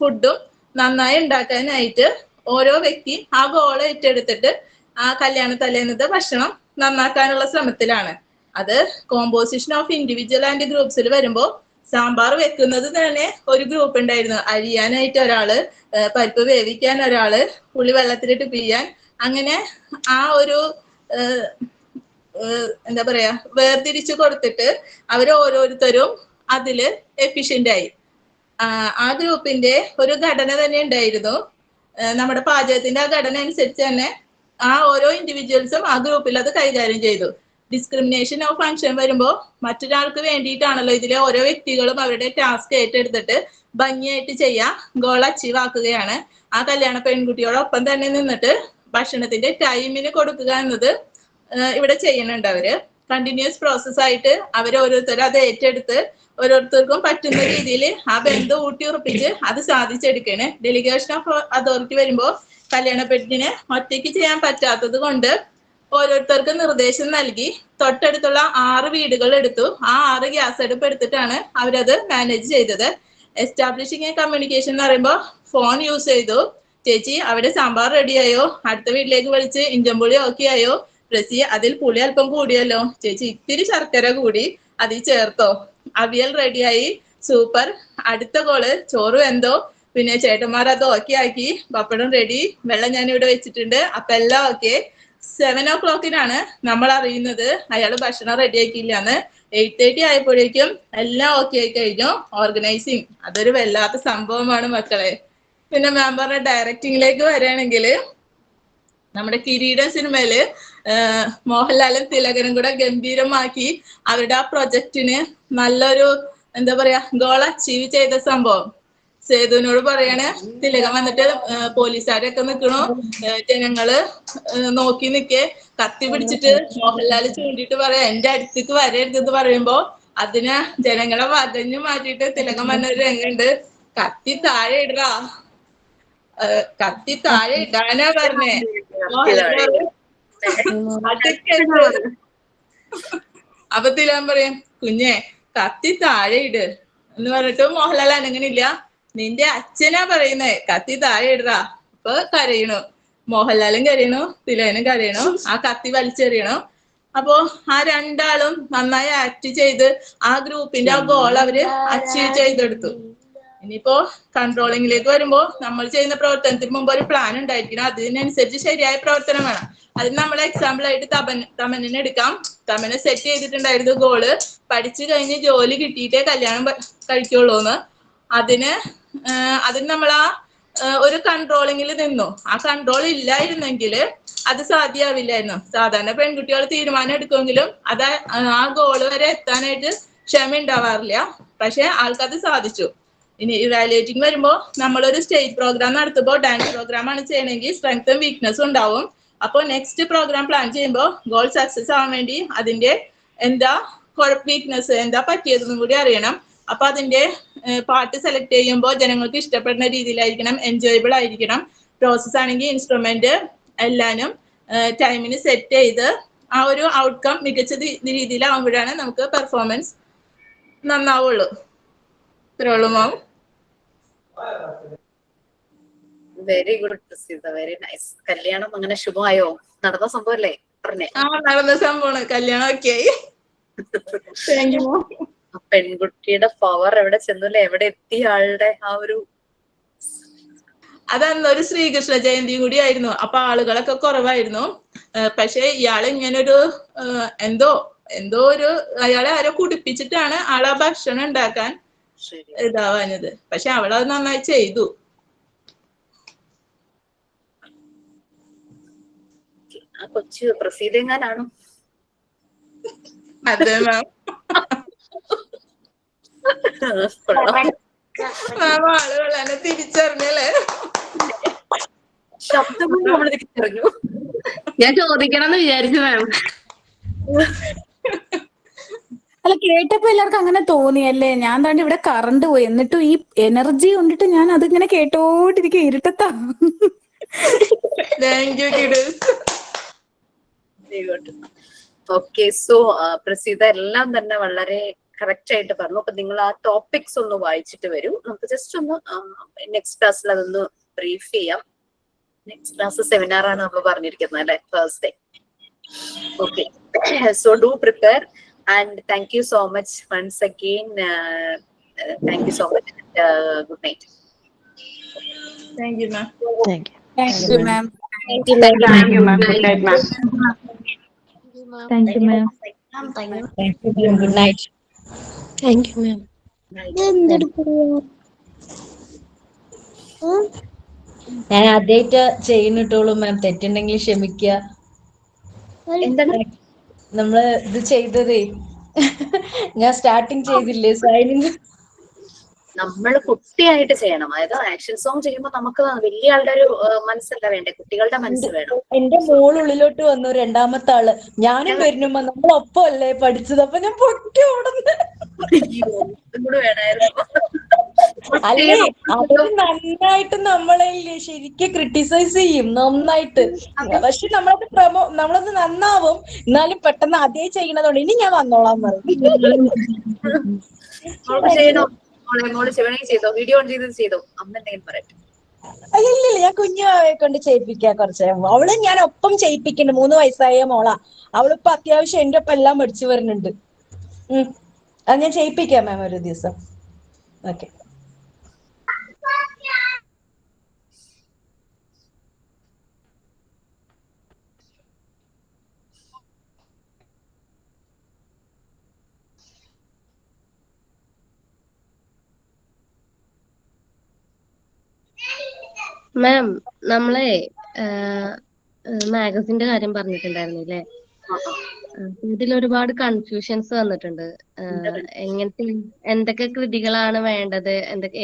ഫുഡും നന്നായി ഉണ്ടാക്കാനായിട്ട് ഓരോ വ്യക്തി ആ ഗോൾ ഏറ്റെടുത്തിട്ട് ആ കല്യാണ തലേന്നത്തെ ഭക്ഷണം നന്നാക്കാനുള്ള ശ്രമത്തിലാണ്. അത് കോമ്പോസിഷൻ ഓഫ് ഇൻഡിവിജ്വൽ ആൻഡ് ഗ്രൂപ്പ്സിൽ വരുമ്പോ സാമ്പാർ വെക്കുന്നത് തന്നെ ഒരു ഗ്രൂപ്പ് ഉണ്ടായിരുന്നു. അരിയാനായിട്ട് ഒരാള്, പരിപ്പ് വേവിക്കാൻ ഒരാള്, പുളി വെള്ളത്തിലിട്ട് പിഴിയാൻ, അങ്ങനെ ആ ഒരു എന്താ പറയാ വേർതിരിച്ചു കൊടുത്തിട്ട് അവർ ഓരോരുത്തരും അതില് എഫിഷ്യന്റ് ആയി. ആ ഗ്രൂപ്പിന്റെ ഒരു ഘടന തന്നെ ഉണ്ടായിരുന്നു. നമ്മുടെ പാചകത്തിന്റെ ആ ഘടന അനുസരിച്ച് തന്നെ ആ ഓരോ ഇൻഡിവിജ്വൽസും ആ ഗ്രൂപ്പിൽ അത് കൈകാര്യം ചെയ്തു. ഡിസ്ക്രിമിനേഷൻ ഓഫ് ഫങ്ഷൻ വരുമ്പോ മറ്റൊരാൾക്ക് വേണ്ടിയിട്ടാണല്ലോ ഇതിലെ ഓരോ വ്യക്തികളും അവരുടെ ടാസ്ക് ഏറ്റെടുത്തിട്ട് ഭംഗിയായിട്ട് ചെയ്യാ ഗോൾ അച്ചീവ് ആക്കുകയാണ്. ആ കല്യാണ പെൺകുട്ടിയോടൊപ്പം തന്നെ നിന്നിട്ട് ഭക്ഷണത്തിന്റെ ടൈമിന് കൊടുക്കുക എന്നത് ഇവിടെ ചെയ്യുന്നുണ്ട്. അവര് കണ്ടിന്യൂസ് പ്രോസസ് ആയിട്ട് അവർ ഓരോരുത്തരും അത് ഏറ്റെടുത്ത് ഓരോരുത്തർക്കും പറ്റുന്ന രീതിയിൽ ആ ബന്ധം ഊട്ടി ഉറപ്പിച്ച് അത് സാധിച്ചെടുക്കണേ. ഡെലിഗേഷൻ ഓഫ് അതോറിറ്റി വരുമ്പോ കല്യാണ പെണ്ണിന് ഒറ്റയ്ക്ക് ചെയ്യാൻ പറ്റാത്തത് കൊണ്ട് ഓരോരുത്തർക്ക് നിർദ്ദേശം നൽകി തൊട്ടടുത്തുള്ള 6 വീടുകൾ എടുത്തു. ആ 6 ഗ്യാസ് അടുപ്പ് എടുത്തിട്ടാണ് അവരത് മാനേജ് ചെയ്തത്. എസ്റ്റാബ്ലിഷിംഗ് കമ്മ്യൂണിക്കേഷൻ എന്ന് പറയുമ്പോൾ ഫോൺ യൂസ് ചെയ്തു. ചേച്ചി അവിടെ സാമ്പാർ റെഡിയായോ? അടുത്ത വീട്ടിലേക്ക് വിളിച്ച് ഇഞ്ചമ്പുളി ഓക്കെ ആയോ? പ്രസി അതിൽ പുളി അല്പം കൂടിയല്ലോ. ചേച്ചി ഇത്തിരി ശർക്കര കൂടി അതിൽ ചേർത്തോ? അവിയൽ റെഡിയായി, സൂപ്പർ. അടുത്ത കോള് ചോറ് വെന്തോ? പിന്നെ ചേട്ടന്മാർ അത് ഓക്കെ ആക്കി, പപ്പടം റെഡി, വെള്ളം ഞാൻ ഇവിടെ വെച്ചിട്ടുണ്ട്, അപ്പൊ എല്ലാം ഓക്കെ. 7 o'clock നമ്മൾ അറിയുന്നത് അയാൾ ഭക്ഷണം റെഡിയാക്കിയില്ലാന്ന്. 8:30 ആയപ്പോഴേക്കും എല്ലാം ഓക്കെ ആയി കഴിഞ്ഞു. ഓർഗനൈസിങ് അതൊരു വല്ലാത്ത സംഭവമാണ് മക്കളെ. പിന്നെ മാം പറഞ്ഞ ഡയറക്ടിങ്ങിലേക്ക് വരികയാണെങ്കിൽ നമ്മുടെ കിരീടം സിനിമയില് മോഹൻലാലും തിലകനും കൂടെ ഗംഭീരമാക്കി അവരുടെ ആ പ്രൊജക്ടിന് നല്ലൊരു എന്താ പറയാ ഗോൾ അച്ചീവ് ചെയ്ത സംഭവം. സേതുവിനോട് പറയാണ്, തിലകൻ വന്നിട്ട് പോലീസുകാരൊക്കെ നിക്കണു, ജനങ്ങള് നോക്കി നിക്കേ, കത്തി പിടിച്ചിട്ട് മോഹൻലാൽ ചൂണ്ടിട്ട് പറയാ എന്റെ അടുത്തേക്ക് വരരുതെന്ന് പറയുമ്പോ അതിനെ ജനങ്ങളെ വകഞ്ഞു മാറ്റിയിട്ട് തിലകൻ വന്ന ഒരു രംഗുണ്ട്. കത്തി താഴെ ഇടാ, കത്തി താഴെ ഇടാനാ പറഞ്ഞേ. അപ്പൊ തിലകൻ പറയും കുഞ്ഞെ കത്തി താഴെ ഇട് എന്ന് പറഞ്ഞിട്ട് മോഹൻലാൽ അനങ്ങനില്ല. നിന്റെ അച്ഛനാ പറയുന്നേ കത്തി താഴെ ഇടാ. അപ്പൊ കരയണു, മോഹൻലാലും കരയണു, തിലകനും കരയണു, ആ കത്തി വലിച്ചെറിയണു. അപ്പോ ആ രണ്ടാളും നന്നായി ആക്ട് ചെയ്ത് ആ ഗ്രൂപ്പിന്റെ ആ ഗോൾ അവര് അച്ചീവ് ചെയ്തെടുത്തു. ഇനിയിപ്പോ കൺട്രോളിങ്ങിലേക്ക് വരുമ്പോ നമ്മൾ ചെയ്യുന്ന പ്രവർത്തനത്തിന് മുമ്പ് ഒരു പ്ലാൻ ഉണ്ടായിരിക്കണം. അതിനനുസരിച്ച് ശരിയായ പ്രവർത്തനം വേണം. അതിന് നമ്മൾ എക്സാമ്പിൾ ആയിട്ട് തമന്നിനെ എടുക്കാം. തമന് സെറ്റ് ചെയ്തിട്ടുണ്ടായിരുന്നു ഗോള് പഠിച്ചു കഴിഞ്ഞ് ജോലി കിട്ടിയിട്ടേ കല്യാണം കഴിക്കുള്ളൂന്ന്. അതിന് നമ്മൾ ആ ഒരു കൺട്രോളിങ്ങിൽ നിന്നു. ആ കൺട്രോൾ ഇല്ലായിരുന്നെങ്കിൽ അത് സാധ്യമാവില്ലായിരുന്നു. സാധാരണ പെൺകുട്ടികൾ തീരുമാനം എടുക്കുമെങ്കിലും അത് ആ ഗോള് വരെ എത്താനായിട്ട് ക്ഷമ ഉണ്ടാവാറില്ല. പക്ഷെ ആൾക്കത് സാധിച്ചു. ഇനി ഇവാലുവേറ്റിംഗ് വരുമ്പോ നമ്മളൊരു സ്റ്റേജ് പ്രോഗ്രാം നടത്തുമ്പോൾ ഡാൻസ് പ്രോഗ്രാം ആണ് ചെയ്യണമെങ്കിൽ സ്ട്രെങ്ത്തും വീക്ക്നെസ്സും ഉണ്ടാവും. അപ്പോൾ നെക്സ്റ്റ് പ്രോഗ്രാം പ്ലാൻ ചെയ്യുമ്പോൾ ഗോൾ സക്സസ് ആവാൻ വേണ്ടി അതിന്റെ എന്താ വീക്ക്നെസ് എന്താ പറ്റിയതെന്നും കൂടി അറിയണം. അപ്പൊ അതിന്റെ പാട്ട് സെലക്ട് ചെയ്യുമ്പോൾ ജനങ്ങൾക്ക് ഇഷ്ടപ്പെടുന്ന രീതിയിലായിരിക്കണം, എൻജോയബിൾ ആയിരിക്കണം. പ്രോസസ് ആണെങ്കിൽ ഇൻസ്ട്രുമെന്റ് എല്ലാനും ടൈമിന് സെറ്റ് ചെയ്ത് ആ ഒരു ഔട്ട്കം മികച്ച രീതിയിലാവുമ്പോഴാണ് നമുക്ക് പെർഫോമൻസ് നന്നാവുള്ളൂ. ഇത്രയുള്ളൂ ma'am. Very good Praseetha, very nice. കല്യാണം അങ്ങനെ ശുഭമായോ? നടന്ന സംഭവല്ലേ പറഞ്ഞേ? ആ നടന്ന സംഭവമാണ്. കല്യാണം ഒക്കെ ആയി. Thank you. ആ പെൺകുട്ടിയുടെ പവർ എവിടെ ചെന്നില്ല, എവിടെ എത്തി ആളുടെ ആ ഒരു. അതന്നൊരു ശ്രീകൃഷ്ണ ജയന്തിയും കൂടി ആയിരുന്നു. അപ്പൊ ആളുകളൊക്കെ കുറവായിരുന്നു. പക്ഷെ ഇയാള് ഇങ്ങനൊരു എന്തോ ഒരു അയാളെ ആരോ കുടിപ്പിച്ചിട്ടാണ് ആളാ ഭക്ഷണം ഉണ്ടാക്കാൻ ഇതാവാഞ്ഞത്. പക്ഷെ അവളത് നന്നായി ചെയ്തു. ആ കൊച്ചു പ്രസീതെങ്ങാനാണോ? അതെ മാം. മാം ആളുകൾ എന്നെ തിരിച്ചറിഞ്ഞല്ലേ? ശബ്ദം കൊണ്ട് നമ്മൾ തിരിച്ചറിഞ്ഞു. ഞാൻ ചോദിക്കണം എന്ന് വിചാരിച്ചു മാം. അല്ല, കേട്ടപ്പോ എല്ലാവർക്കും അങ്ങനെ തോന്നിയല്ലേ? ഞാൻ താണ്ട് ഇവിടെ കറണ്ട് പോയി, എന്നിട്ടും ഈ എനർജി കൊണ്ടിട്ട് ഞാൻ അതിങ്ങനെ കേട്ടോണ്ടിരിക്കുക, ഇരുട്ടത്താ. Thank you kids. Okay, so Praseetha എല്ലാം തന്നെ വളരെ കറക്റ്റ് ആയിട്ട് പറഞ്ഞു. അപ്പൊ നിങ്ങൾ ആ ടോപ്പിക്സ് ഒന്ന് വായിച്ചിട്ട് വരൂ. നമുക്ക് ജസ്റ്റ് ഒന്ന് നെക്സ്റ്റ് ക്ലാസ്സിൽ അതൊന്ന് ബ്രീഫ് ചെയ്യാം. നെക്സ്റ്റ് ക്ലാസ് സെമിനാർ ആണ് നമ്മൾ പറഞ്ഞിരിക്കുന്നത് അല്ലെ, Thursday. Okay, so do prepare and thank you so much once again. Thank you so much. Good night. Thank you ma'am. Thank you ma'am. Thank you, ma'am. Good night, ma'am. Thank you, ma'am. Good night. Thank you, ma'am. ഞാൻ ആദ്യമായിട്ട് ചെയ്യുന്നിട്ടുള്ളൂ മാം, തെറ്റുണ്ടെങ്കിൽ ക്ഷമിക്കുക. നമ്മള് ഇത് ചെയ്തതേ ഞാൻ starting ചെയ്തില്ലേ signing, നമ്മൾ കുട്ടിയായിട്ട് ചെയ്യണം. അതായത് ആക്ഷൻ സോങ് ചെയ്യുമ്പോൾ നമുക്ക് വലിയ ആളുടെ ഒരു മനസ്സല്ല വേണ്ടേ, കുട്ടികളുടെ മനസ്സ് വേണം. എന്റെ മോളുള്ളിലോട്ട് വന്നു, രണ്ടാമത്തെ ആള്. ഞാനും വരുന്നുമ്പോ നമ്മളൊപ്പം അല്ലേ പഠിച്ചത്, അപ്പൊ ഞാൻ പൊട്ടി ഓടുന്നു. അല്ലേ, അവര് നന്നായിട്ട് നമ്മളെ ശരിക്കും ക്രിട്ടിസൈസ് ചെയ്യും നന്നായിട്ട്. പക്ഷെ നമ്മളത് നന്നാവും. എന്നാലും പെട്ടെന്ന് അതേ ചെയ്യണതുകൊണ്ട് ഇനി ഞാൻ വന്നോളാൻ പറയും. ചെയ്തോ, വീഡിയോ ഓൺ ചെയ്ത് ചെയ്തോ, അമ്മ എന്തെങ്കിലും പറയട്ടെ. ഇല്ല, ഞാൻ കുഞ്ഞാവെ കൊണ്ട് ചെയ്യിപ്പിക്കാം കുറച്ച്. അവള് ഞാൻ ഒപ്പം ചെയ്യിപ്പിക്കുന്നുണ്ട്. 3 വയസ്സായ മോളാ. അവളിപ്പോ അത്യാവശ്യം എന്റെ ഒപ്പം എല്ലാം പഠിച്ചു വരുന്നുണ്ട്. അത് ഞാൻ ചെയ്യിപ്പിക്കാം മാം ഒരു ദിവസം. ഓക്കെ. മാം, നമ്മളെ മാഗസിന്റെ കാര്യം പറഞ്ഞിട്ടുണ്ടായിരുന്നില്ലേ? ഇതിൽ ഒരുപാട് കൺഫ്യൂഷൻസ് വന്നിട്ടുണ്ട്. എന്തൊക്കെ കൃതികളാണ് വേണ്ടത്,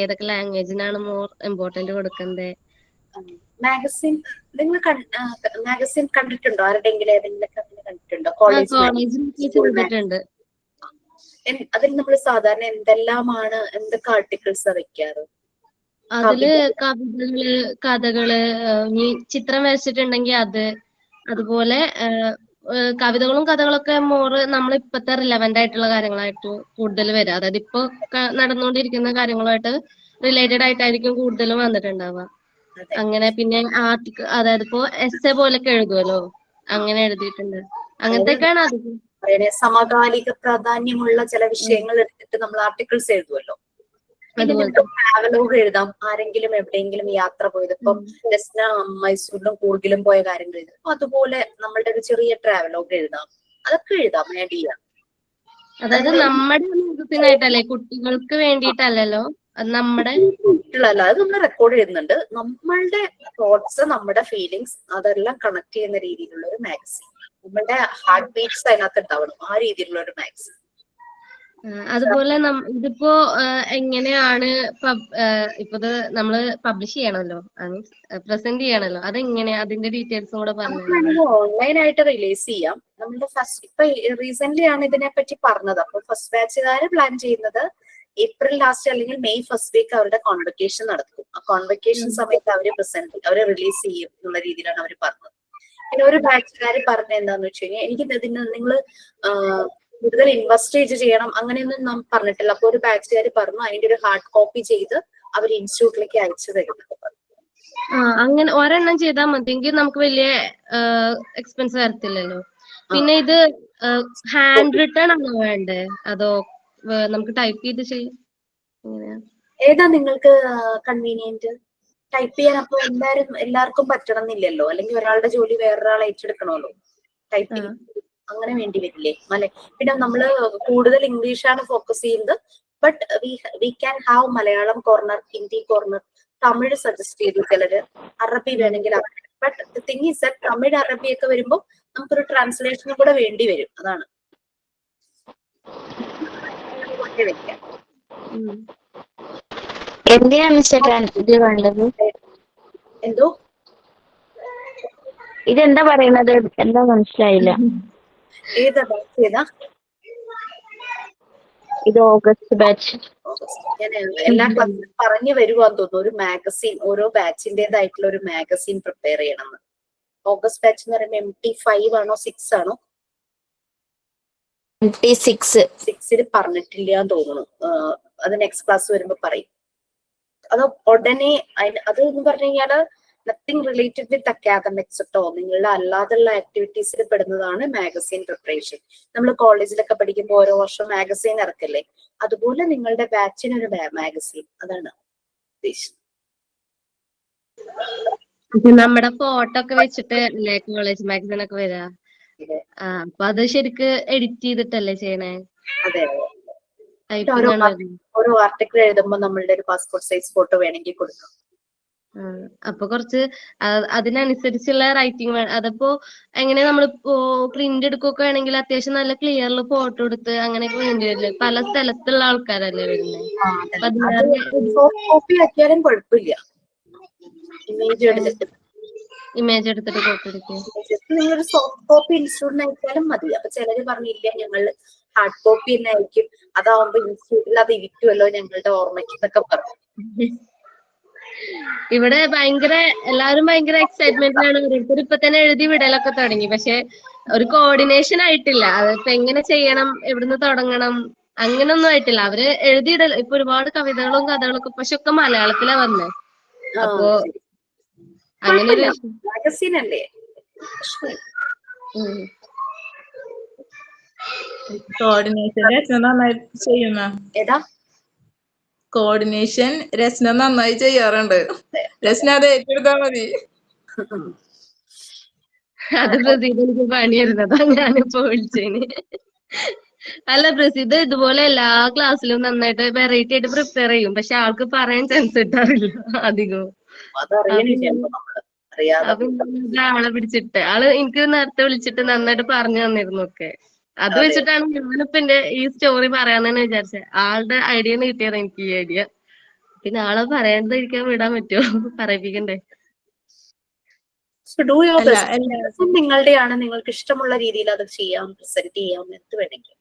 ഏതൊക്കെ ലാംഗ്വേജിനാണ് മോർ ഇമ്പോർട്ടന്റ് കൊടുക്കുന്നത്? മാഗസിൻ നിങ്ങൾ മാഗസിൻ കണ്ടിട്ടുണ്ടോ? ആരുടെങ്കിലും ഏതെങ്കിലും കണ്ടിട്ടുണ്ടോ? കോളേജിൽ അതിൽ നമ്മൾ സാധാരണ എന്തൊക്കെ ആർട്ടിക്കിൾസ് വെക്കാറ്? അതില് കഥകള്, ഈ ചിത്രം വരച്ചിട്ടുണ്ടെങ്കിൽ അത്, അതുപോലെ കവിതകളും കഥകളൊക്കെ മോറ് നമ്മൾ ഇപ്പത്തെ റിലവന്റ് ആയിട്ടുള്ള കാര്യങ്ങളായിട്ട് കൂടുതൽ വരിക. അതായത് ഇപ്പൊ നടന്നുകൊണ്ടിരിക്കുന്ന കാര്യങ്ങളുമായിട്ട് റിലേറ്റഡ് ആയിട്ടായിരിക്കും കൂടുതലും വന്നിട്ടുണ്ടാവുക. അങ്ങനെ പിന്നെ ആർട്ടിക്കിൾ, അതായത് ഇപ്പോ എസ്സേ പോലൊക്കെ എഴുതുമല്ലോ, അങ്ങനെ എഴുതിയിട്ടുണ്ട്. അങ്ങനത്തെയൊക്കെയാണ് അത്. സമകാലിക പ്രാധാന്യമുള്ള ചില വിഷയങ്ങൾ എടുത്തിട്ട് നമ്മൾ ആർട്ടിക്കിൾസ് എഴുതുമല്ലോ. ട്രാവലോഗ് എഴുതാം. ആരെങ്കിലും എവിടെയെങ്കിലും യാത്ര പോയത്, ഇപ്പം ജസ്ന മൈസൂരിലും കൂർഗിലും പോയ കാര്യങ്ങൾ എഴുതാം. അപ്പൊ അതുപോലെ നമ്മളുടെ ഒരു ചെറിയ ട്രാവലോഗ് എഴുതാം. അതൊക്കെ എഴുതാം, ആഡ് ചെയ്യാം. അതായത് നമ്മുടെ വികസനമായിട്ടല്ലേ, കുട്ടികൾക്ക് വേണ്ടിയിട്ടല്ലല്ലോ, അത് നമ്മുടെ കുട്ടികളല്ല, അത് നമ്മൾ റെക്കോർഡ് ചെയ്യുന്നുണ്ട്. നമ്മളുടെ തോട്ട്സ്, നമ്മുടെ ഫീലിങ്സ് അതെല്ലാം കണക്ട് ചെയ്യുന്ന രീതിയിലുള്ള ഒരു മാഗസിൻ. നമ്മളുടെ ഹാർട്ട് ബീറ്റ്സ് അതിനകത്ത് ഉണ്ടാവണം, ആ രീതിയിലുള്ള ഒരു മാഗസിൻ. അതുപോലെ ഇതിപ്പോ എങ്ങനെയാണ് ഇപ്പൊ ഇത് നമ്മള് പബ്ലിഷ് ചെയ്യണമല്ലോ, പ്രസന്റ് ചെയ്യണമല്ലോ, അതെങ്ങനെയാ, അതിന്റെ ഡീറ്റെയിൽസും കൂടെ പറഞ്ഞു. ഓൺലൈൻ ആയിട്ട് റിലീസ് ചെയ്യാം. നമ്മുടെ ഫസ്റ്റ് ഇപ്പൊ റീസെന്റ് ആണ് ഇതിനെ പറ്റി പറഞ്ഞത്. അപ്പൊ ഫസ്റ്റ് ബാച്ചുകാര് പ്ലാൻ ചെയ്യുന്നത് ഏപ്രിൽ ലാസ്റ്റ് അല്ലെങ്കിൽ മെയ് ഫസ്റ്റ് വീക്ക് അവരുടെ കോൺവെക്കേഷൻ നടക്കും. ആ കോൺവെക്കേഷൻ സമയത്ത് അവര് റിലീസ് ചെയ്യും എന്നുള്ള രീതിയിലാണ് അവർ പറഞ്ഞത്. പിന്നെ ഒരു ബാച്ചുകാര് പറഞ്ഞത് എന്താന്ന് വെച്ച് കഴിഞ്ഞാൽ, എനിക്ക് ഇതിന് നിങ്ങൾ കൂടുതൽ ഇൻവെസ്റ്റേജ് ചെയ്യണം അങ്ങനെയൊന്നും നാം പറഞ്ഞിട്ടില്ല. അപ്പൊ ഒരു ബാച്ചുകാര് പറഞ്ഞു അതിന്റെ ഒരു ഹാർഡ് കോപ്പി ചെയ്ത് അവർ ഇൻസ്റ്റിറ്റ്യൂട്ടിലേക്ക് അയച്ചു തരുന്നത്. അങ്ങനെ ഒരെണ്ണം ചെയ്താൽ മതിയെങ്കിൽ നമുക്ക് വലിയ എക്സ്പെൻസ് വരത്തില്ലല്ലോ. പിന്നെ ഇത് ഹാൻഡ് റിട്ടൺ ആണോ വേണ്ടേ, അതോ നമുക്ക് ടൈപ്പ് ചെയ്ത് ചെയ്യാം? എങ്ങനെയാ? ഏതാ നിങ്ങൾക്ക് കൺവീനിയന്റ്? ടൈപ്പ് ചെയ്യാൻ അപ്പൊ എല്ലാവർക്കും പറ്റണം എന്നില്ലല്ലോ, അല്ലെങ്കിൽ ഒരാളുടെ ജോലി വേറൊരാൾ ഏറ്റെടുക്കണമല്ലോ. ടൈപ്പിംഗ് അങ്ങനെ വേണ്ടി വരില്ലേ പിന്നെ നമ്മള് കൂടുതൽ ഇംഗ്ലീഷാണ് ഫോക്കസ് ചെയ്യുന്നത്. But we can have Malayalam corner, Hindi corner, Tamil suggest ചെയ്തു ചിലര്, അറബി വേണമെങ്കിൽ. But the thing is that Tamil അറബി ഒക്കെ വരുമ്പോൾ നമുക്കൊരു ട്രാൻസ്ലേഷനും കൂടെ വേണ്ടി വരും. അതാണ് വെക്കാം. എന്തിനാണ് ചേട്ടാ ഇത് വേണ്ടത്? എന്തോ ഇതെന്താ പറയുന്നത്? എന്താ മനസ്സിലായില്ല. ഏതാ ബാച്ച് ഏതാ? ഇത് ഓഗസ്റ്റ് ബാച്ച്. ഞാൻ എല്ലാ ക്ലാസ്സിലും പറഞ്ഞു വരുവാന്ന് തോന്നുന്നു. ഒരു മാഗസീൻ, ഓരോ ബാച്ചിന്റേതായിട്ടുള്ള ഒരു മാഗസീൻ പ്രിപ്പയർ ചെയ്യണമെന്ന്. ഓഗസ്റ്റ് ബാച്ച് എന്ന് പറയുമ്പോൾ MT5 ആണോ 6 ആണോ? MT6 പറഞ്ഞിട്ടില്ല എന്ന് തോന്നുന്നു. അത് നെക്സ്റ്റ് ക്ലാസ് വരുമ്പോ പറയും. അത് ഉടനെ അത് എന്ന് പറഞ്ഞു കഴിഞ്ഞാല് നത്തിങ് റിലേറ്റഡ് വിത്ത് അക്കാദമിക്സ് കേട്ടോ. നിങ്ങളുടെ അല്ലാതുള്ള ആക്ടിവിറ്റീസിൽ പെടുന്നതാണ് മാഗസീൻ പ്രിപ്പറേഷൻ. നമ്മൾ കോളേജിലൊക്കെ പഠിക്കുമ്പോൾ ഓരോ വർഷം മാഗസീൻ ഇറക്കില്ലേ, അതുപോലെ നിങ്ങളുടെ ബാച്ചിനൊരു മാഗസീൻ. അതാണ് ഉദ്ദേശം. നമ്മുടെ ഫോട്ടോ ഒക്കെ വെച്ചിട്ട് അല്ലേ കോളേജ് മാഗസിൻ ഒക്കെ വരാ? അപ്പൊ അത് ശരിക്ക് എഡിറ്റ് ചെയ്തിട്ടല്ലേ ചെയ്യണേ? അതെ. ഓരോ ആർട്ടിക്കിൾ എഴുതുമ്പോൾ നമ്മളുടെ ഒരു പാസ്പോർട്ട് സൈസ് ഫോട്ടോ വേണമെങ്കിൽ കൊടുക്കാം. അപ്പൊ കുറച്ച് അതിനനുസരിച്ചുള്ള റൈറ്റിംഗ് അതിപ്പോ എങ്ങനെ നമ്മളിപ്പോ പ്രിന്റ് എടുക്കുകയൊക്കെ വേണമെങ്കിൽ അത്യാവശ്യം നല്ല ക്ലിയറിൽ ഫോട്ടോ എടുത്ത് അങ്ങനെയൊക്കെ വേണ്ടി വരില്ലേ? പല സ്ഥലത്തുള്ള ആൾക്കാരല്ലേ വരുന്നത്. സോഫ്റ്റ് കോപ്പി ആക്കിയാലും കുഴപ്പമില്ല. ഇമേജ് എടുത്തിട്ട് ഫോട്ടോ എടുക്കുക. നിങ്ങളൊരു സോഫ്റ്റ് കോപ്പി ഇൻസ്റ്റിറ്റ്യൂട്ടിന് അയച്ചാലും മതി. അപ്പൊ ചിലര് പറഞ്ഞില്ല ഞങ്ങൾ ഹാർഡ് കോപ്പി തന്നെ ആയിരിക്കും, അതാവുമ്പോ ഇൻസ്റ്റിറ്റ്യൂട്ടിൽ അത് ഇരിക്കുമല്ലോ ഞങ്ങളുടെ ഓർമ്മയ്ക്ക് എന്നൊക്കെ പറഞ്ഞു. ഇവിടെ എല്ലാവരും ഭയങ്കര എക്സൈറ്റ്മെന്റിലാണ്. ഓരോരുത്തർ ഇപ്പൊ തന്നെ എഴുതി വിടലൊക്കെ തുടങ്ങി. പക്ഷെ ഒരു കോർഡിനേഷൻ ആയിട്ടില്ല. അതിപ്പോ എങ്ങനെ ചെയ്യണം, എവിടുന്ന് തുടങ്ങണം, അങ്ങനൊന്നും ആയിട്ടില്ല. അവര് എഴുതിയിടൽ ഇപ്പൊ ഒരുപാട് കവിതകളും കഥകളൊക്കെ പക്ഷെ ഒക്കെ മലയാളത്തിലാ വന്നേ. അപ്പോ അങ്ങനെ ഒരു മാഗസീൻ അല്ലേ? കോർഡിനേഷൻ രചന നന്നായി ചെയ്യുന്ന ഏതാ? കോർഡിനേഷൻ രചന നന്നായി ചെയ്യാറുണ്ട്. രചന അത് ഏറ്റെടുത്താ മതി. അത് പ്രസീദ് പണിയായിരുന്നതാ ഞാനിപ്പോ വിളിച്ചേന്. അല്ല പ്രസീദ് ഇതുപോലെ എല്ലാ ക്ലാസ്സിലും നന്നായിട്ട് വെറൈറ്റി ആയിട്ട് പ്രിപ്പയർ ചെയ്യും. പക്ഷെ ആൾക്ക് പറയാൻ ചാൻസ് കിട്ടാറില്ല അധികവും. ആളെ പിടിച്ചിട്ട് എനിക്ക് നേരത്തെ വിളിച്ചിട്ട് നന്നായിട്ട് പറഞ്ഞു തന്നിരുന്നു ഒക്കെ. അത് വെച്ചിട്ടാണ് ഞാനിപ്പോ ഈ സ്റ്റോറി പറയാൻ തന്നെ വിചാരിച്ചത്. ആളുടെ ഐഡിയ കിട്ടിയത് എനിക്ക് ഈ ഐഡിയ. പിന്നെ ആളെ പറയാതിരിക്കാൻ വിടാൻ പറ്റുമോ? പറയിപ്പിക്കണ്ടേ? നിങ്ങളുടെയാണ്, നിങ്ങൾക്ക് ഇഷ്ടമുള്ള രീതിയിൽ അത് ചെയ്യാം, പ്രസന്റ് ചെയ്യാം, എന്ത് വേണമെങ്കിലും.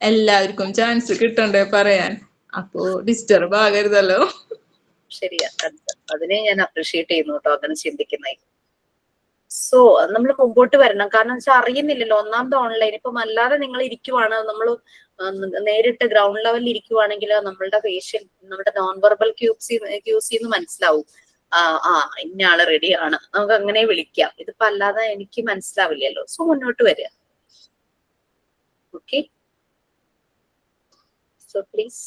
എല്ലാവർക്കും ചാൻസ് കിട്ടണ്ടേ പറയാൻ, അപ്പോ ഡിസ്റ്റർബ് ആകരുതല്ലോ. ശരിയാ, അതിനെ ഞാൻ അപ്രീഷിയേറ്റ് ചെയ്യുന്നു കേട്ടോ, അങ്ങനെ ചിന്തിക്കുന്നേ. സോ നമ്മൾ മുമ്പോട്ട് വരണം. കാരണം വെച്ചാൽ അറിയുന്നില്ലല്ലോ. ഒന്നാമത് ഓൺലൈൻ ഇപ്പം അല്ലാതെ നിങ്ങൾ ഇരിക്കുവാണ്, നമ്മൾ നേരിട്ട് ഗ്രൗണ്ട് ലെവലിൽ ഇരിക്കുവാണെങ്കിൽ നമ്മളുടെ ഫേഷ്യൽ, നമ്മുടെ നോൺ വെർബൽ ക്യൂസിന്ന് മനസ്സിലാവും. ഇന്ന ആള് റെഡിയാണ്, നമുക്ക് അങ്ങനെ വിളിക്കാം. ഇതിപ്പോ അല്ലാതെ എനിക്ക് മനസ്സിലാവില്ലല്ലോ. സോ മുന്നോട്ട് വരിക. Okay, so please.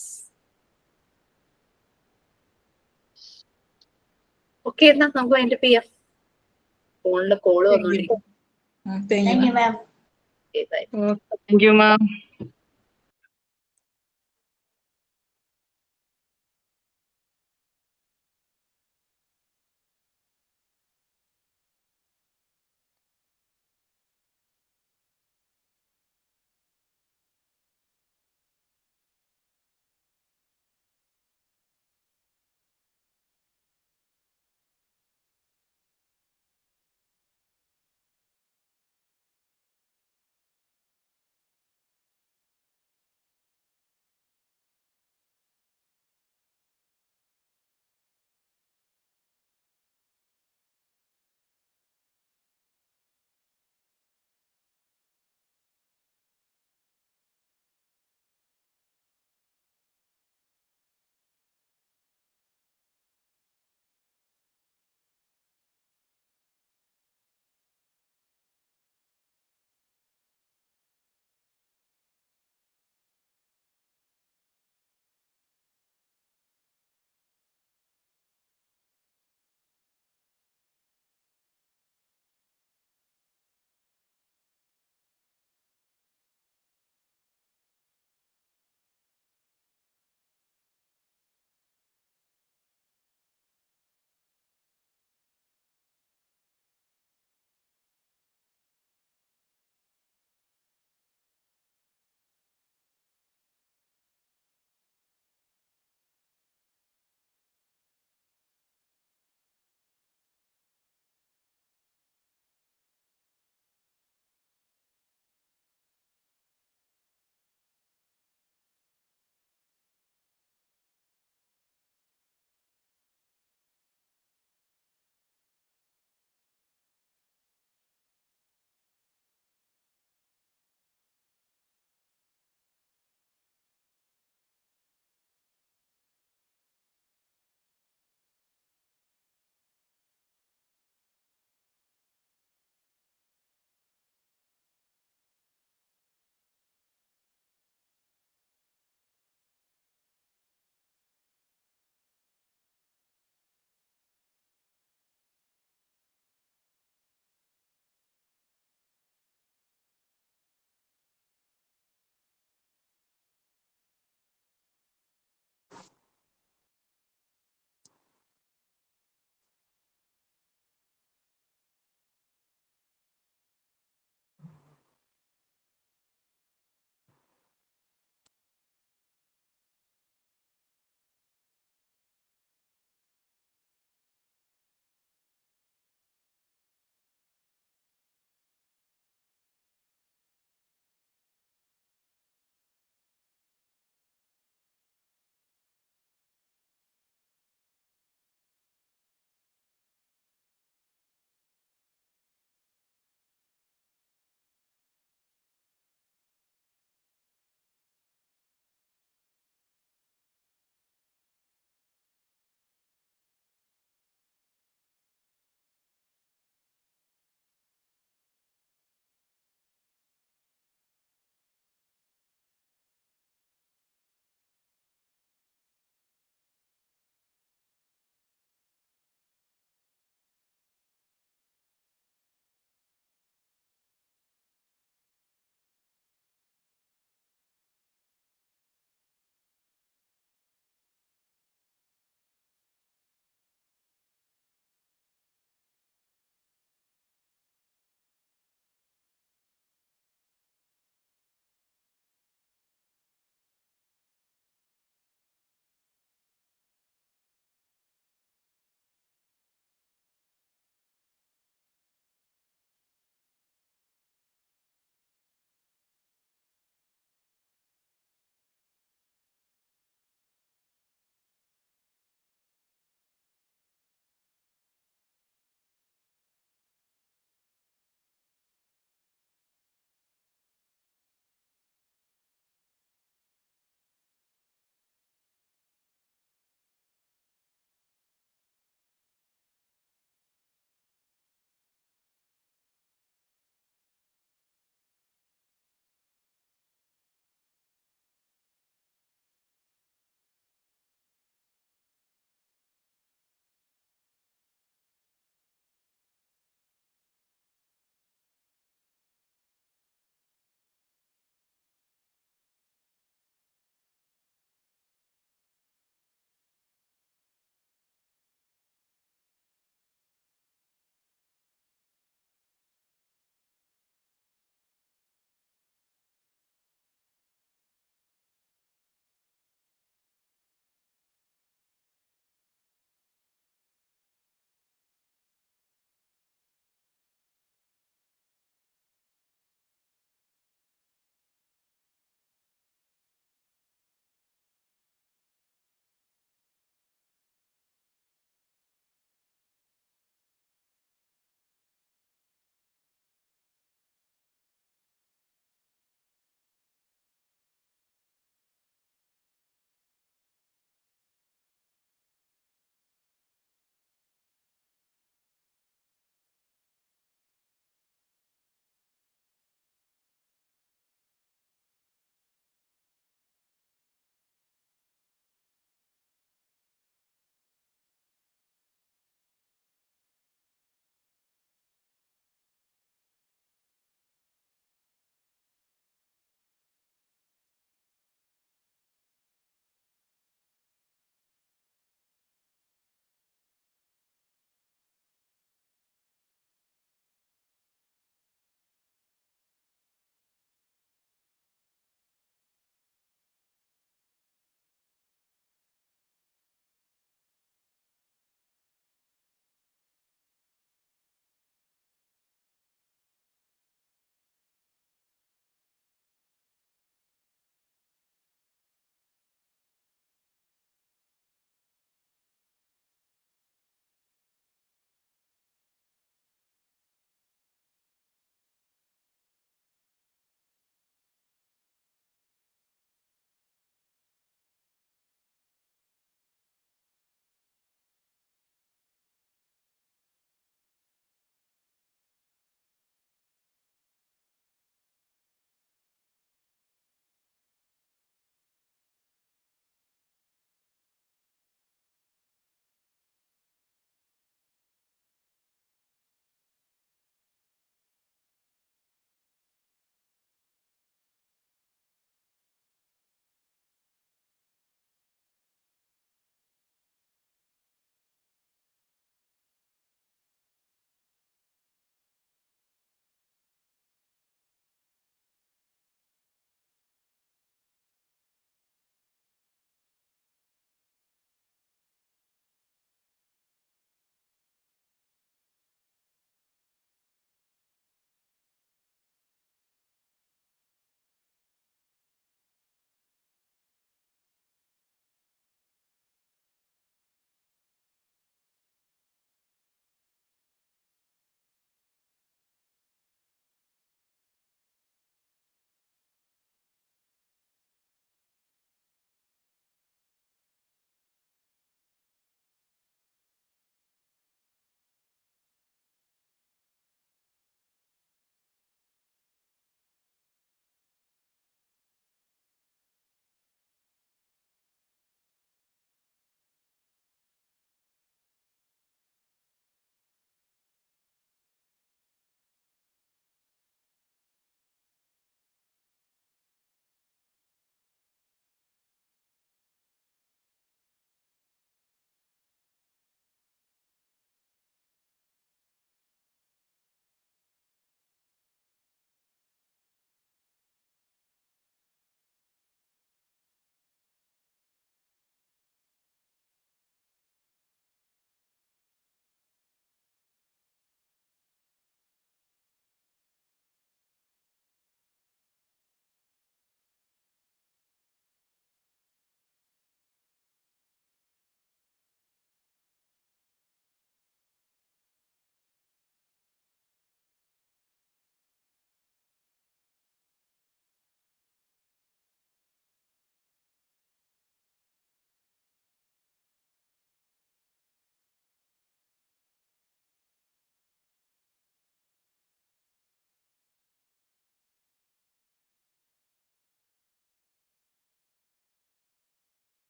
ഓക്കെ, എന്നാ നമുക്ക് അതിന്റെ ചെയ്യാം. ഫോണില് കോള് വന്നോണ്ടിരിക്കും. Thank you ma'am. Thank you ma'am.